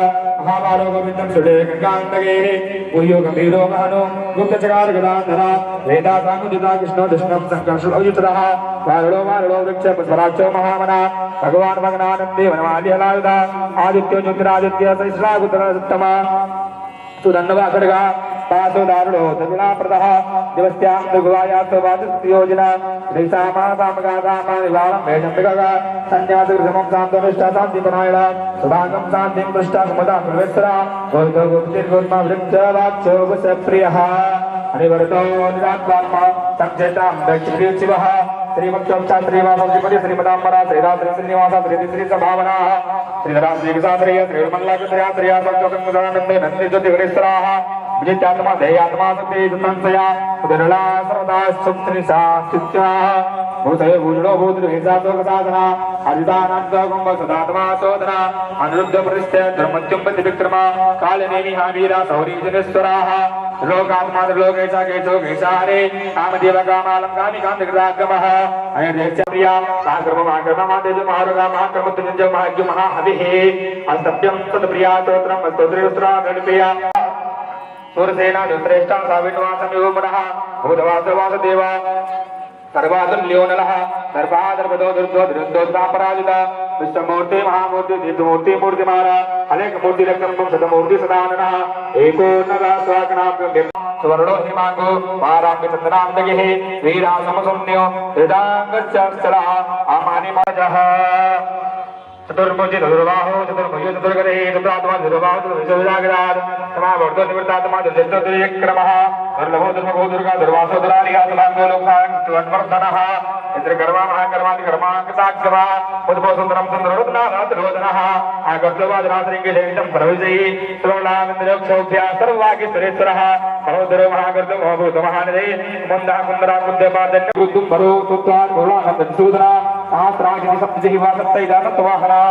महाबालो गोविन्दं सुडे गंगान्तगे उयो गंभीरो महनो गुप्तचकार गदाधरा वेदा सामुदिता कृष्णो दृष्णं संकर्षणो युतरः वारुणो वारुणो वृक्ष पुष्पराक्षो महामना भगवान भगनानन्दे वनमाली हलायुधा आदित्यो ज्योतिरादित्य सहिष्णागुतर सत्तमा सुदण्डवा खड्गा पासो दारुणो दक्षिणा प्रदः दिवस्यां दुर्गवायास्तो वाचस्योजना दैसामासामगासामानिवारं भेषम्बिकगा संन्यासगृहमं शान्तनिष्ठा शान्तिपरायणा सुभागं शान्तिं पृष्ठा सुमदा प्रवेशरा गोविन्दो गोपतिर्गोत्मा वृक्षवाक्षो वशप्रियः अनिवर्तो निरात्मात्मा संचेतां दक्षिणशिवः श्रीमत्संख्या श्रीवासोपति श्रीमदाम्बरा श्रीरात्रि श्रीनिवास श्री सभावना श्रीधरा श्रीकसात्रेय श्रीमल्लाकृतया श्रिया संचोकंगदानंदे नंदि ज्योतिहरेश्वराः विजित्यात्मा देयात्मा शक्ति संशया उदरला सर्वदा सुप्त्रिसा चित्ताः भूतये भूषणो भूतृहिसात्मकसाधना अजितानन्दकुम्भ सदात्मा चोदना अनिरुद्ध प्रतिष्ठे धर्मत्युम्पति विक्रमा कालनेमि हावीरा सौरीजनेश्वराः लोकात्मा लोकेशा केशो केशारे कामदेव कामालं कामि कान्तिकृतागमः अयदेशप्रिया साग्रमः आग्रमः तेजो महारुगा महाक्रमोत्तुञ्जो महाज्ञो महाहविः अस्तभ्यं तत्प्रिया स्तोत्रं स्तोत्रेश्वरा गणप्रिया सूरसेना श्रेष्ठा सावित्वासमिव पुनः भूतवासवासदेवा सर्वादुल्यो नलः सर्वादर्पदो दुर्गो दुरन्दोस्तापराजिता विश्वमूर्ति महामूर्ति दीर्घमूर्ति मूर्तिमान अनेकमूर्ति लक्षणं शतमूर्ति सदाननः एको नरः स्वागणाभ्यं सुवर्णो हिमांगो पाराम्य चन्द्रान्तगिः वीरा समसौम्यो हृदाङ्गच्चलः आमानि मजः चतुर्भुजि चतुर्बाहो चतुर्भुजो चतुर्गदे चतुरात्मा चतुर्बाहो चतुर्विजाग्रात् समावर्तो निवृत्तात्मा चतुर्जो दुर्यक्रमः दुर्लभो दुर्मभो दुर्गा दुर्वासो दुरारिः सुलाङ्गो लोकसाङ्गवर्धनः इंद्रकर्मा महाकर्मादि कर्माङ्गताक्षमा उद्भव सुन्दरं सुन्दरोदनारातरोदनः आगर्तवादराश्रीङ्गिलेन्दं सर्वविजयी सर्वनामिन्द्रक्षोभ्या सर्ववागीश्वरेश्वरः महोदरो महागर्तो महोभूतो महानदे मुन्दः कुन्दरा कुन्दपादन्य वृद्धुं भरो सुत्वात् बहुलानन्दसूदना सहस्राक्षि सप्तजिहि वासत्तैदानत्वाहना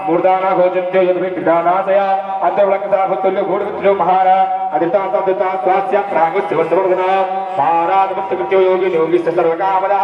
मूर्धाना गोचन्त्यो यद्विक्रीडानाशया अन्तर्वलङ्कता भक्तुल्यो घोडवित्रो महारा अदिता सद्दिता स्वास्या प्रागुच्चवस्तवर्धना महाराजभक्तकृत्यो योगी योगिश्च सर्वकामदः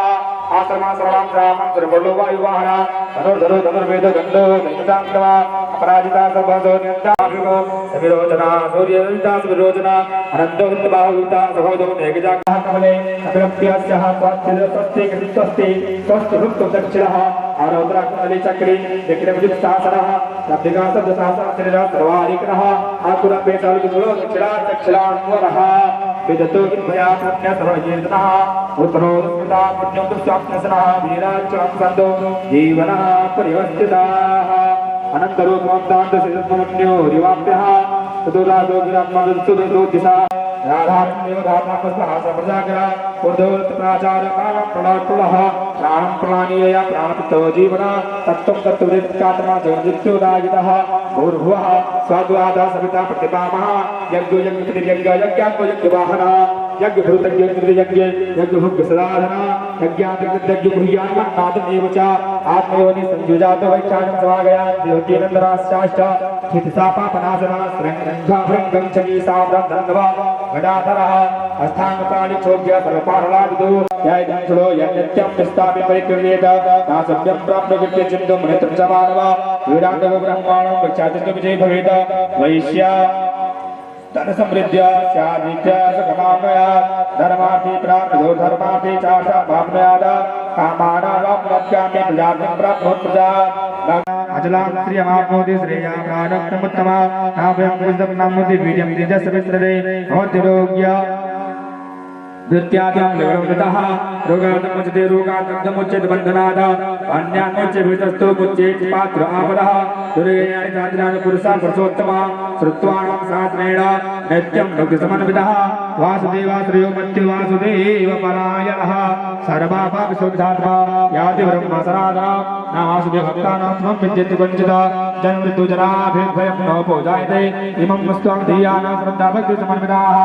आश्रमाश्रमां श्रामं सर्वलो वायुवाहना धनुर्धरो धनुर्वेदो दण्डो दण्डतान्तवा अपराजिता सर्वतो नियन्ताभिगो सविरोचना सूर्यविता सुविरोचना अनन्तो हितबाहुता सहोदो मेघजाकः कमले अभिरप्यस्यः स्वास्थ्यस्वस्ति कृतिस्वस्ति स्वस्ति भुक्तो दक्षिणः आरोद्राकुली चक्री दक्षिणविजुत्सासनः लब्धिका शब्दशास्त्रः सर्वाधिकः आकुरपेतालुकुलो दक्षिणाचक्षिणान्वरः विदतो विद्भया प्रज्ञा सर्वजीर्णः उत्तरो दुष्कृता पुण्यं दुष्टाप्नसनः वीराच्चं सन्दो जीवनः परिवस्थिताः अनन्तरो त्वं रिवाप्यः चतुरादो गिरात्मा सुदो दिशा राधारण्यो धात्मापस्मः समृजागरा उर्धोत्प्राचार कामं प्रणोत्पुलः प्राणं प्रणानीयया प्राणपितो जीवना तत्त्वं तत्त्वविदित्कात्मा जगदित्योदागितः भूर्भुवः स्वाद्वादा सविता प्रतिपामः यज्ञो यज्ञपतिर्यज्ञ यज्ञात्मो यज्ञवाहनः यज्ञभृतज्ञ यज्ञ यज्ञभुग्सदाधना यज्ञान्तर्गुह्यान्मन्नादमेव च आत्मयोनि संयुजातो वैक्षाणं समागयान् देवकीनन्दराश्चाश्च स्थितिसापापनाशना श्रृङ्घाभृङ्गं चगी साम्रं धन्वा गदाधरः अस्थाङ्गप्राणिक्षोभ्य सर्वपारलादिदो यज्ञो यज्ञत्यं विस्तापि परिक्रियेत नासम्यं प्राप्नुकृत्य चिन्तुं नेत्रं च मानव वीराङ्गो ब्रह्माणं वैक्षातित्व विजयी भवेत् वैश्या धन समृद्ध स्यादित्य सुखमाप्नुयात् धर्मार्थी प्राप्तो धर्मार्थी चाशा प्राप्नुयात् कामानावाप्नोत्यामि प्रजातिं प्राप्नोत् प्रजा अचलां श्रियमाप्नोति श्रेयां प्राणप्रमुत्तमा नाभयं पुरुषं नाम्नोति वीर्यं तेजस्विस्रदे भवतिरोग्य द्वितीयाद्यं लिवरमृतः रोगादमुच्यते रोगादमुच्यते बन्धनाद अन्यान्मुच्यते भीतस्थो मुच्यते पात्र आपदः दुर्गयानि चातिरानि पुरुषा पुरुषोत्तमा श्रुत्वाणां सात्रेण नित्यं लोकसमन्वितः वासुदेवाश्रयो मत्यो वासुदेव परायणः सर्वापापशुद्धात्मा याति ब्रह्म सनातनः न वासुदेव भक्तानां त्वं विद्यते वञ्चिता जन्मृत्युजराभिर्भयं नोपजायते इमं वस्त्वं धियानां श्रद्धा भक्ति समन्विताः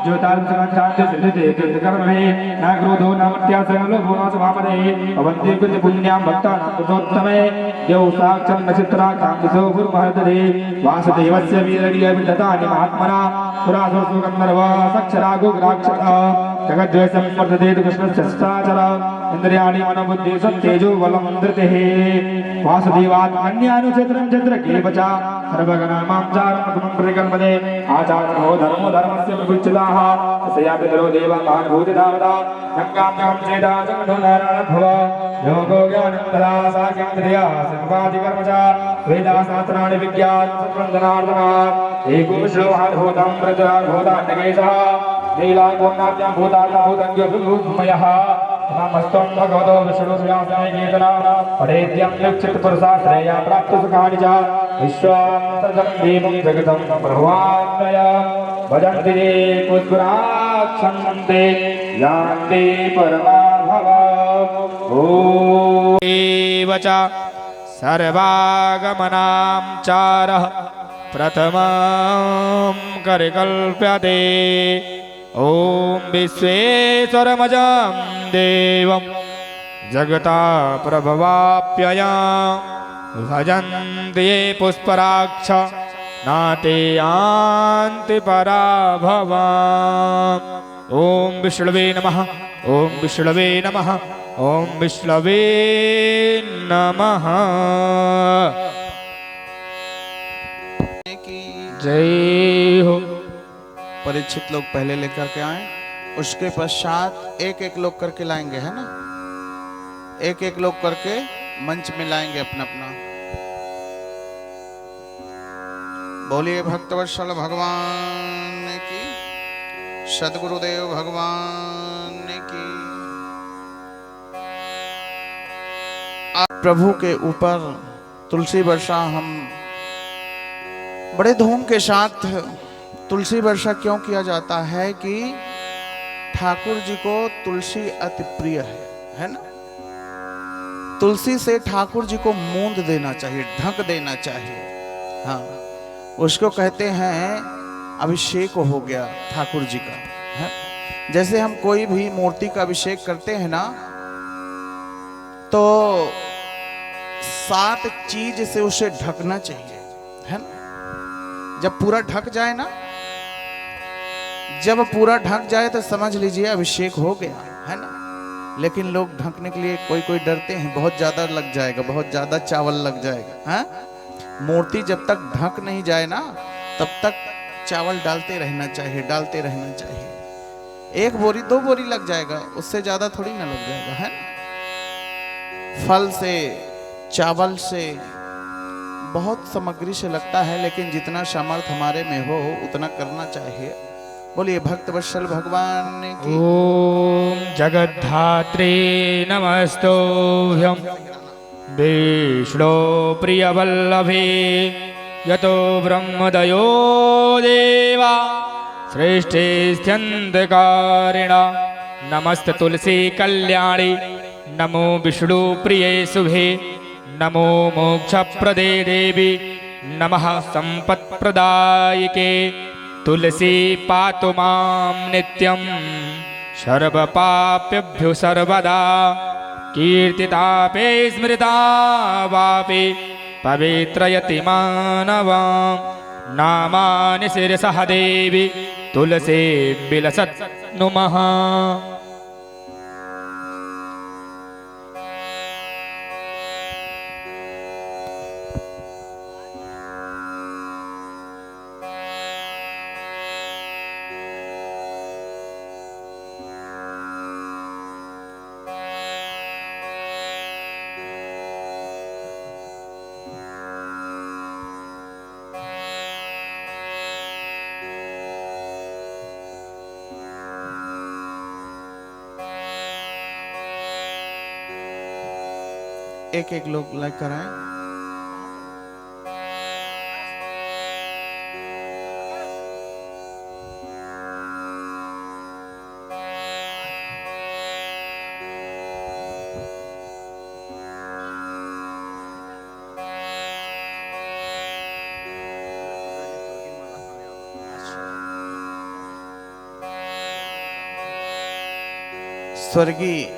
ज्योतांशकर्मे न क्रोधो न मत्यासलोभो न स्वभापदे अवन्ति कृत्य पुण्यां भक्तानां कृतोत्तमे देव साक्षात् नक्षत्राकान्तिसो गुरुमहर्दे वासुदेवस्य वीरर्यविदतानि महात्मना सुरासुरसु गन्धर्व सक्षरा गोग्राक्षता जगद्वेषं वर्धते कृष्णस्य सचाचर इंद्रियाणि मनोबुद्धि सत्तेजो बलं धृतिः वासुदेवात् अन्यानुक्षेत्रं चन्द्रकेवचा सर्वगणानां चारणं प्रतिकल्पते आचार्यो धर्मो धर्मस्य प्रभुच्युताः तस्यापि धरो देवान् भूतिदावदा गङ्गाम्यां चेदा जगतो नारायणभव योगो ज्ञानन्दला साख्यान्द्रिया सर्वाधिकर्म च वेदाशास्त्राणि विज्ञान सत्वन्दनार्दनात् एको विष्णुहारभूतं प्रजाभूतान्यकेशः नीलाङ्गोन्नाद्यां भूताङ्गभूतङ्गमयः नमस्तं भगवतो विष्णुव्यासाय कीर्तना पठेद्यं यक्षितपुरुषा श्रेया प्राप्तसुखानि च विश्वान्तरं देवं जगतं प्रभवान्वय भजन्ति ये पुष्कराक्षन्ते यान्ति परमाभव एव च सर्वागमनां चारः प्रथमं करिकल्प्यते ॐ विश्वेश्वरमजं देवं जगता प्रभवाप्यया भजन्ति ये पुष्कराक्ष नाते यान्ति पराभवा ॐ विष्णवे नमः ॐ विष्णवे नमः ॐ विष्णवे नमः जय हो। परीक्षित लोग पहले लेकर के आए, उसके पश्चात एक एक लोग करके लाएंगे, है ना, एक एक लोग करके मंच में लाएंगे अपना अपना। बोलिए भक्तवत्सल भगवान की, सदगुरुदेव भगवान की। आप प्रभु के ऊपर तुलसी वर्षा हम बड़े धूम के साथ तुलसी वर्षा क्यों किया जाता है कि ठाकुर जी को तुलसी अति प्रिय है ना। तुलसी से ठाकुर जी को मूंद देना चाहिए, ढक देना चाहिए। हाँ, उसको कहते हैं अभिषेक हो गया ठाकुर जी का, है? जैसे हम कोई भी मूर्ति का अभिषेक करते हैं ना, तो 7 चीज से उसे ढकना चाहिए, है ना। जब पूरा ढक जाए ना, जब पूरा ढक जाए तो समझ लीजिए अभिषेक हो गया, है ना। लेकिन लोग ढकने के लिए कोई कोई डरते हैं, बहुत ज्यादा लग जाएगा, बहुत ज्यादा चावल लग जाएगा, है। मूर्ति जब तक ढक नहीं जाए ना, तब तक चावल डालते रहना चाहिए, डालते रहना चाहिए। 1 बोरी 2 बोरी लग जाएगा, उससे ज्यादा थोड़ी ना लग जाएगा, है ना। फल से, चावल से, बहुत सामग्री से लगता है, लेकिन जितना सामर्थ्य हमारे में हो उतना करना चाहिए। बोलिए भक्तवत्सल भगवान की। ओम जगद्धात्रे नमस्तोभ्यं विष्णु प्रियवल्लभे यतो ब्रह्मदयो देवा श्रेष्ठे स्यन्धकारिण नमस्त तुलसी कल्याणी नमो विष्णु प्रिये शुभे नमो मोक्षप्रदे देवी नमः संपत्प्रदायिके तुलसी पातु मां नित्यं सर्वपापेभ्यो सर्वदा कीर्तितापे स्मृता वापि पवित्रयति मानवां नामानि शिरसः देवी तुलसी विलसत् नुमः। एक एक लोग लेकर आए। स्वर्गीय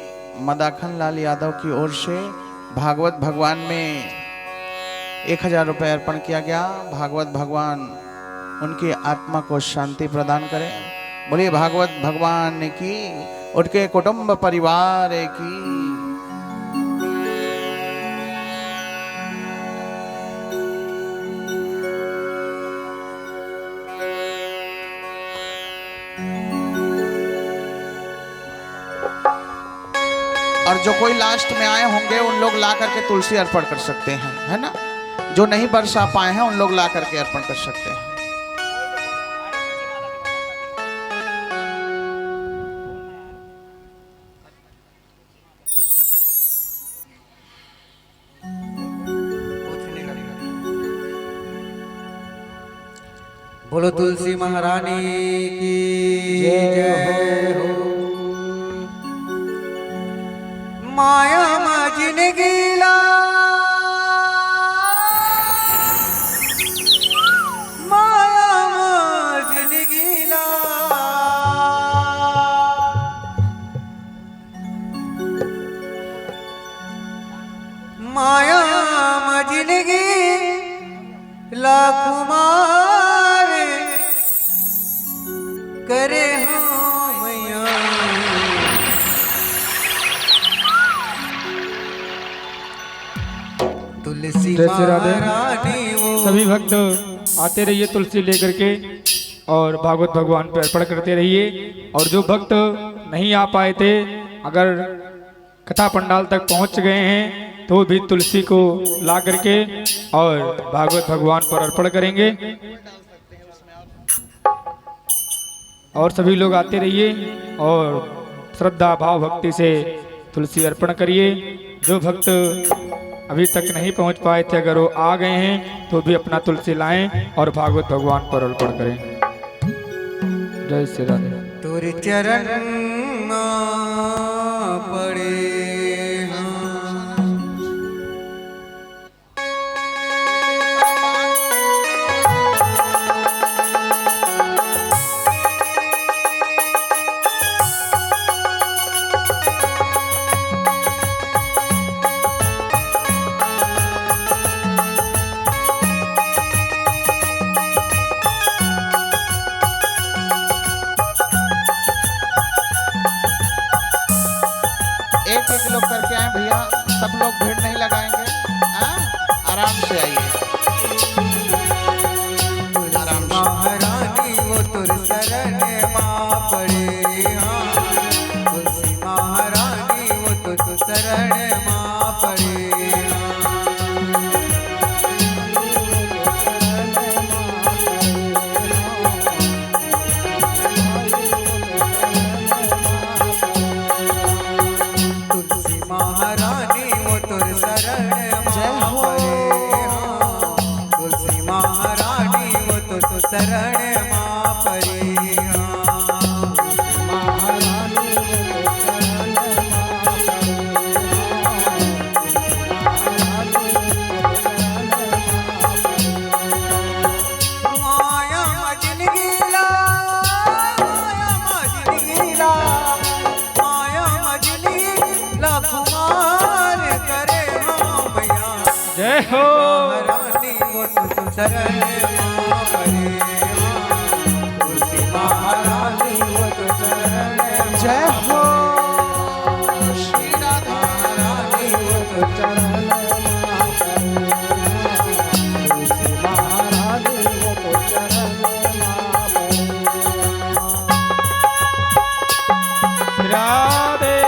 मदाखन लाल यादव की ओर से भागवत भगवान में 1000 रुपये अर्पण किया गया। भागवत भगवान उनकी आत्मा को शांति प्रदान करें। बोलिए भागवत भगवान की, उनके कुटुंब परिवार की। और जो कोई लास्ट में आए होंगे उन लोग ला करके तुलसी अर्पण कर सकते हैं, है ना। जो नहीं बरसा पाए हैं उन लोग ला करके अर्पण कर सकते हैं। बोलो तुलसी महारानी की जय हो। माया माजिन गीला, माया माजिन गीला, माया माजिन गीला कुमार करे हाँ मैया। तुलसी जय श्री राधे। महारानी वो सभी भक्त आते रहिए तुलसी लेकर के और भागवत भगवान पे अर्पण करते रहिए। और जो भक्त नहीं आ पाए थे, अगर कथा पंडाल तक पहुंच गए हैं तो भी तुलसी को ला करके और भागवत भगवान पर अर्पण करेंगे। और सभी लोग आते रहिए और श्रद्धा भाव भक्ति से तुलसी अर्पण करिए। जो भक्त अभी तक नहीं पहुंच पाए थे, अगर वो आ गए हैं तो भी अपना तुलसी लाएं और भागवत भगवान पर अर्पण करें। जय श्री राधे। तुर चरण पड़े एक एक लोग करके आए भैया, सब लोग भीड़ नहीं लगाएंगे। आराम से आइए, आराम से। महारानी वो तुर शरण माँ पड़े हाँ। तुलसी महारानी वो तुर शरण माँ पड़े शरण माँ परे महारानी माया मजन गीला, माया मजन गीला, माया मजन गीला कुमार करे हाँ भैया। जय हो। महारानी वो तुझ शरण माँ परे तुलसी महारानी वो तुझ शरण जय हो श्री राधा। महारानी वो तुझ शरण तुलसी महारानी वो तुझ शरण राधे।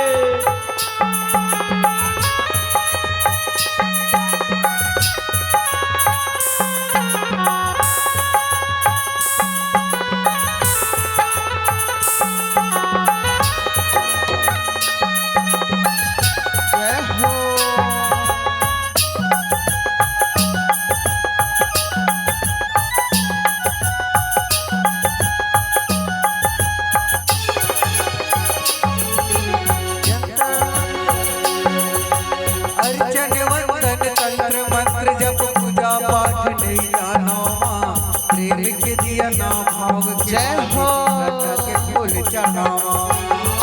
भाव के जय हो। श्रद्धा के फूल चढ़ावा।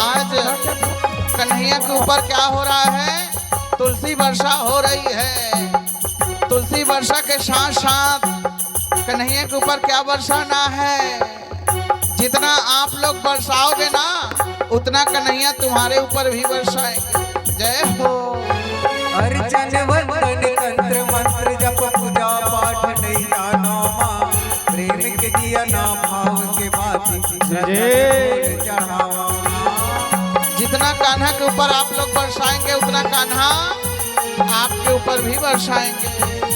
आज कन्हैया के ऊपर क्या हो रहा है? तुलसी वर्षा हो रही है। तुलसी वर्षा के साथ साथ कन्हैया के ऊपर क्या बरसाना है? जितना आप लोग बरसाओगे ना उतना कन्हैया तुम्हारे ऊपर भी बरसाएंगे। जय हो। अर्चन वंदन तंत्र मंत्र जप पूजा पाठ नहीं जाना माँ, प्रेम के दिया ना भाव के बाती श्रद्धा के फूल चढ़ावा। जितना कान्हा के ऊपर आप लोग बरसाएंगे उतना कान्हा आपके ऊपर भी बरसाएंगे।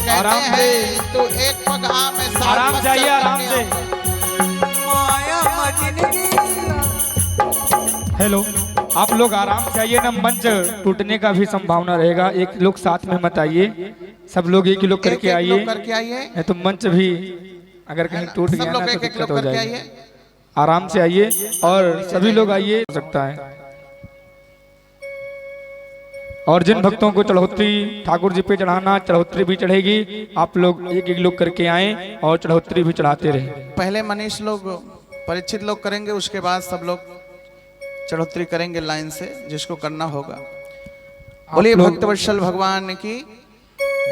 कहते हैं तो एक पग आ में सात आराम पग से आइए, चल आराम करके से। माया मजनगी। हेलो, आप लोग आराम से आइए ना, मंच टूटने का भी संभावना रहेगा। एक लोग साथ में मत आइए, सब लोग एक लोग करके एक आइए, लोग करके आइए। नहीं तो मंच भी अगर कहीं टूट सब गया लोग ना तो एक दिक्कत लोग हो करके जाएगी। आइए। आराम से आइए और सभी लोग आइए, हो सकता है। और जिन भक्तों को चढ़ोतरी ठाकुर जी पे चढ़ाना, चढ़ोतरी भी चढ़ेगी। आप लोग एक एक लोग करके आए और चढ़ोतरी भी चढ़ाते रहे। पहले मनीष लोग परिचित लोग करेंगे, उसके बाद सब लोग चढ़ोतरी करेंगे लाइन से, जिसको करना होगा। बोलिए लोग- भक्तवत्सल भगवान की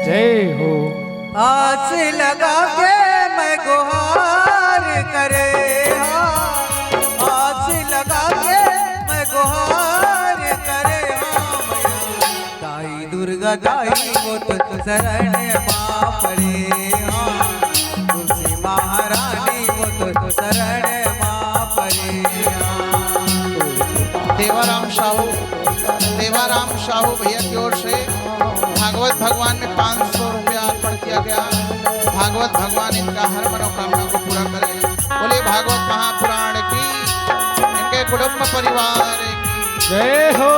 जय हो। आस लगा के मैं गुहार करे, आस लगा के मैं गुहार करे। दाई दुर्गा दाई वो तो शरण माँ पड़े। तुलसी महारानी वो तो शरण माँ पड़े। देवाराम साहू भैया की ओर से भागवत भगवान में 500 रुपया अर्पण किया गया। भागवत भगवान इनका हर मनोकामना को पूरा करें। बोले भागवत महापुराण की, इनके कुटुंब परिवार की जय हो।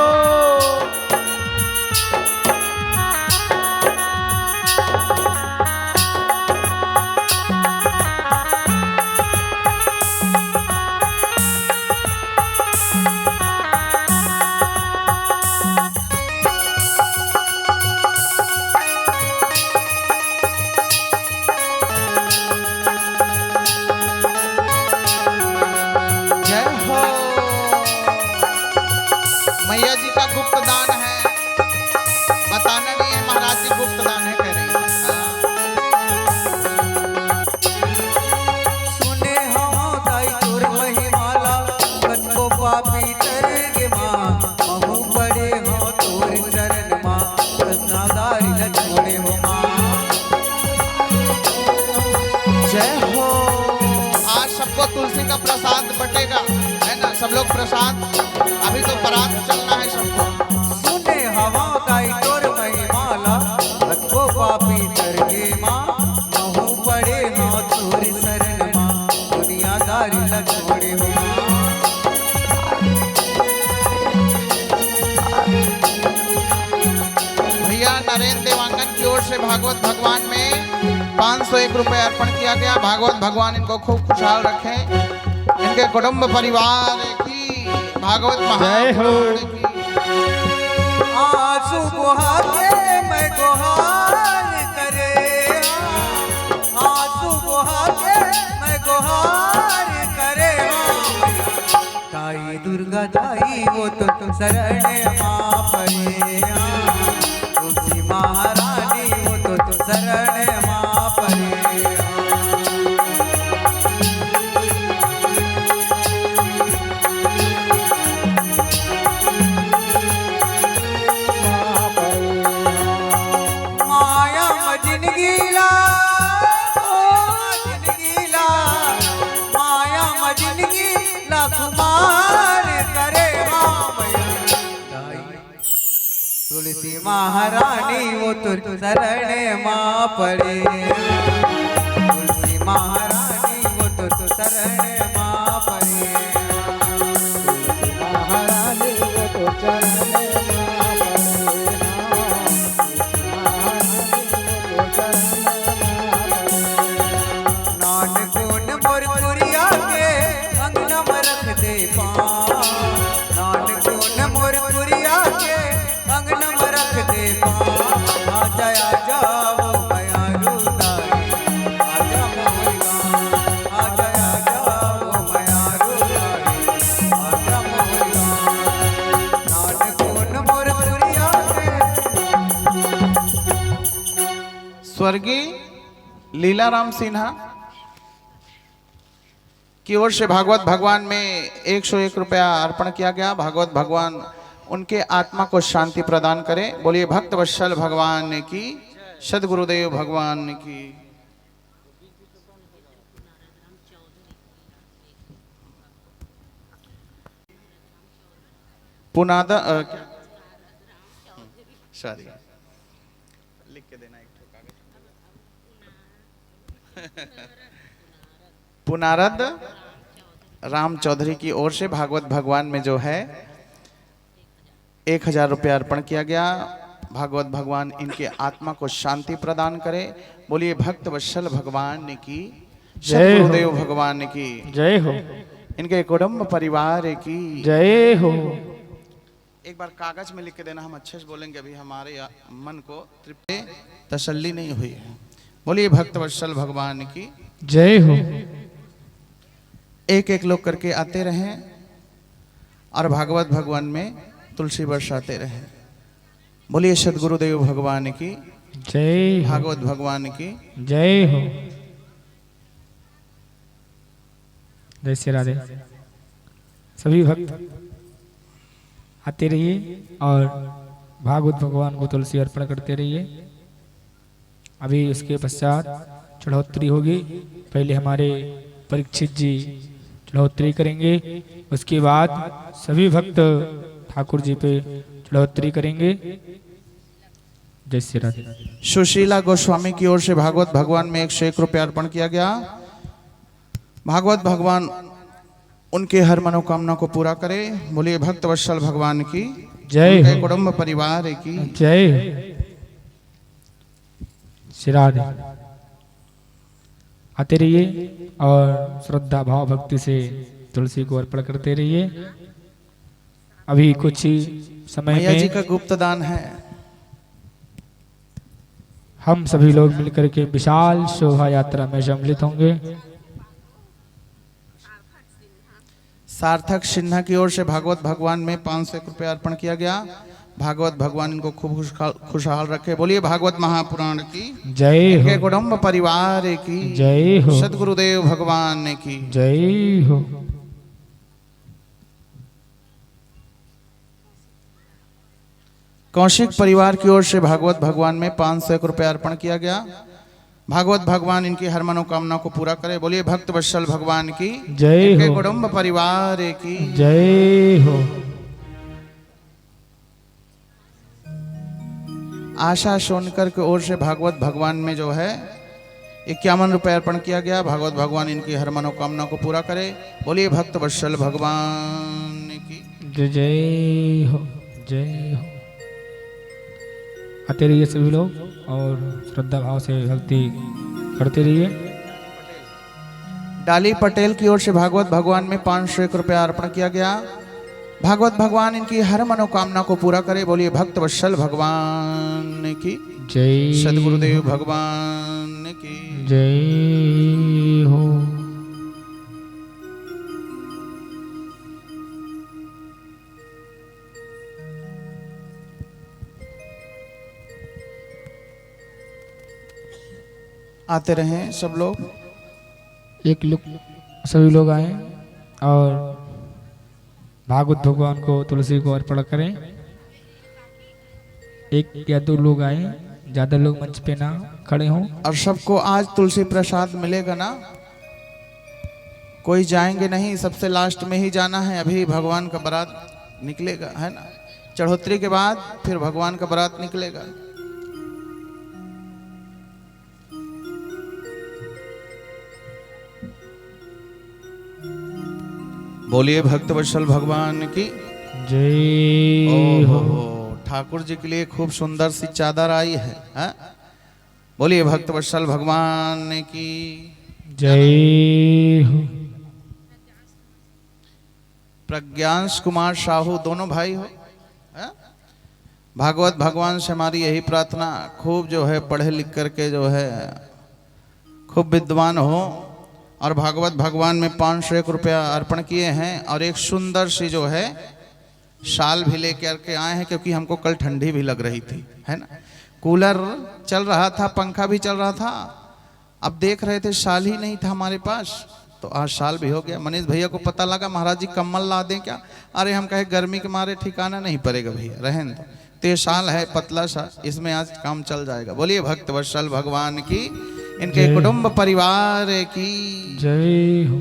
जय हो। मैया जी का गुप्त दान है, बताना नहीं है महाराज जी गुप्त दान है कह रही हैं। सुने हम दाई तोर महिमाला, कनको पापी तरगे माँ। महू पड़े हो तोर चरण माँ, रत्नादारी न छोड़े हो माँ। जय हो। आज सबको तुलसी का प्रसाद बटेगा, है ना? सब लोग प्रसाद, अभी तो बारात चलना है सबको। सुने हवा दाई तोर महिमाला, कनको पापी तरगे माँ। महू पड़े हो तोर शरण माँ, दुनियादारी न छोड़े हो माँ। भैया नरेंद्र देवांगन की ओर से भागवत भगवान में 501 रुपए अर्पण किया गया। भागवत भगवान इनको खूब खुशहाल रखें, इनके कुटुंब परिवार की, भागवत महापुराण की। आंसू बहा के मैं गुहार करे, आंसू बहा के मैं गुहार करे। दाई दुर्गा दाई वो तो शरण माँ पड़े। तुलसी महारानी वो तो शरण माँ पड़े। माया मजनगीला, ओ मजनगीला, माया मजनगीला कुमार करे माया। तुलसी महारानी वो तो शरण माँ पड़े। तुलसी महारानी वो तो शरण माँ पड़े। तुलसी महारानी वो तो शरण माँ पड़े। नानक गुण मोर पुरिया के अंगना में रख दे पाँ। नानक गुण मोर पुरिया के अंगना में रख दे पाँ। आजा आजा वो मायारू दाई, आजा मोर गाँव। आजा आजा स्वर्गीय लीलाराम सिन्हा की ओर से भागवत भगवान में 101 रुपया अर्पण किया गया। भागवत भगवान उनके आत्मा को शांति प्रदान करे। बोलिए भक्त वत्सल भगवान की, सदगुरुदेव भगवान की। पुनादा सॉरी लिख के देना एक कागज। पुनारद राम चौधरी की ओर से भागवत भगवान में जो है 1000 रुपया अर्पण किया गया। भागवत भगवान इनके आत्मा को शांति प्रदान करे। बोलिए भक्त वत्सल भगवान की, सदगुरुदेव भगवान की जय हो, इनके कुटुंब परिवार की जय हो। एक बार कागज में लिख के देना, हम अच्छे से बोलेंगे। अभी हमारे मन को तृप्ति तसल्ली नहीं हुई है। बोलिए भक्त वत्सल भगवान की जय हो। एक एक लोग करके आते रहें और भागवत भगवान में तुलसी बरसाते रहें। बोलिए सदगुरुदेव भगवान की जय हो, भागवत भगवान की जय हो। जय श्री राधे। सभी भक्त आते रहिए और भागवत भगवान को तुलसी अर्पण करते रहिए। अभी उसके पश्चात चढ़ोतरी होगी। पहले हमारे परीक्षित जी चढ़ोतरी करेंगे, उसके बाद सभी भक्त ठाकुर जी पे चढ़ोतरी करेंगे। जय श्री राधे। सुशीला गोस्वामी की ओर से भागवत भगवान में 101 रुपया अर्पण किया गया। भागवत भगवान उनके हर मनोकामना को पूरा करे। बोलिए भक्त वत्सल भगवान की जय उनके हो, कुटुंब परिवार की जय हो। श्री राधे। आते रहिए और श्रद्धा भाव भक्ति से तुलसी को अर्पण करते रहिए। अभी कुछ ही समय मैया जी में का गुप्त दान है। हम सभी लोग मिलकर के विशाल शोभा यात्रा में सम्मिलित होंगे। सार्थक सिन्हा की ओर से भागवत भगवान में 501 रुपया अर्पण किया गया। भागवत भगवान इनको खूब खुशहाल रखे। बोलिए भागवत महापुराण की जय इनके हो, कुटुंब परिवार की जय हो, सदगुरुदेव भगवान की जय हो। कौशिक परिवार की ओर से भागवत भगवान में 501 रुपया अर्पण किया गया। भागवत भगवान इनकी हर मनोकामना को पूरा करे। बोलिए भक्त वत्सल भगवान की जय इनके हो, कुटुंब परिवार की जय हो। आशा सोनकर की ओर से भागवत भगवान में जो है 51 रुपया अर्पण किया गया। भागवत भगवान इनकी हर मनोकामना को पूरा करे। बोलिए भक्त वत्सल भगवान की जय हो, जय हो। आते रहिए सभी लोग और श्रद्धा भाव से भक्ति करते रहिए। डाली पटेल की ओर से भागवत भगवान में 501 रुपया अर्पण किया गया। भागवत भगवान इनकी हर मनोकामना को पूरा करे। बोलिए भक्त वत्सल भगवान की जय सदगुरुदेव भगवान की जय हो। आते रहें सब लोग। एक लोग सभी लोग आए और भागवत भगवान को तुलसी को अर्पण करें। एक या दो लोग आए, ज्यादा लोग मंच पे ना खड़े हों। और सबको आज तुलसी प्रसाद मिलेगा ना? कोई जाएंगे नहीं, सबसे लास्ट में ही जाना है। अभी भगवान का बारात निकलेगा, है ना? चढ़ोतरी के बाद फिर भगवान का बारात निकलेगा। बोलिए भक्त वत्सल भगवान की जय हो। ठाकुर जी के लिए खूब सुंदर सी चादर आई है, हाँ? बोलिए भक्त वत्सल भगवान की जय हो। प्रज्ञांश कुमार साहू दोनों भाई हो, हाँ? भागवत भगवान से हमारी यही प्रार्थना, खूब जो है पढ़े लिख करके जो है खूब विद्वान हो। और भागवत भगवान में 501 रुपया अर्पण किए हैं और एक सुंदर सी जो है शाल भी लेकर के आए हैं, क्योंकि हमको कल ठंडी भी लग रही थी, है ना? कूलर चल रहा था, पंखा भी चल रहा था। अब देख रहे थे साल ही नहीं था हमारे पास, तो आज साल भी हो गया। मनीष भैया को पता लगा महाराज जी कम्बल ला दें क्या? अरे हम कहे गर्मी के मारे ठिकाना नहीं पड़ेगा भैया, रहने दो, तो ये साल है पतला सा, इसमें आज काम चल जाएगा। बोलिए भक्त वत्सल भगवान की, इनके कुटुंब परिवार की जय हो।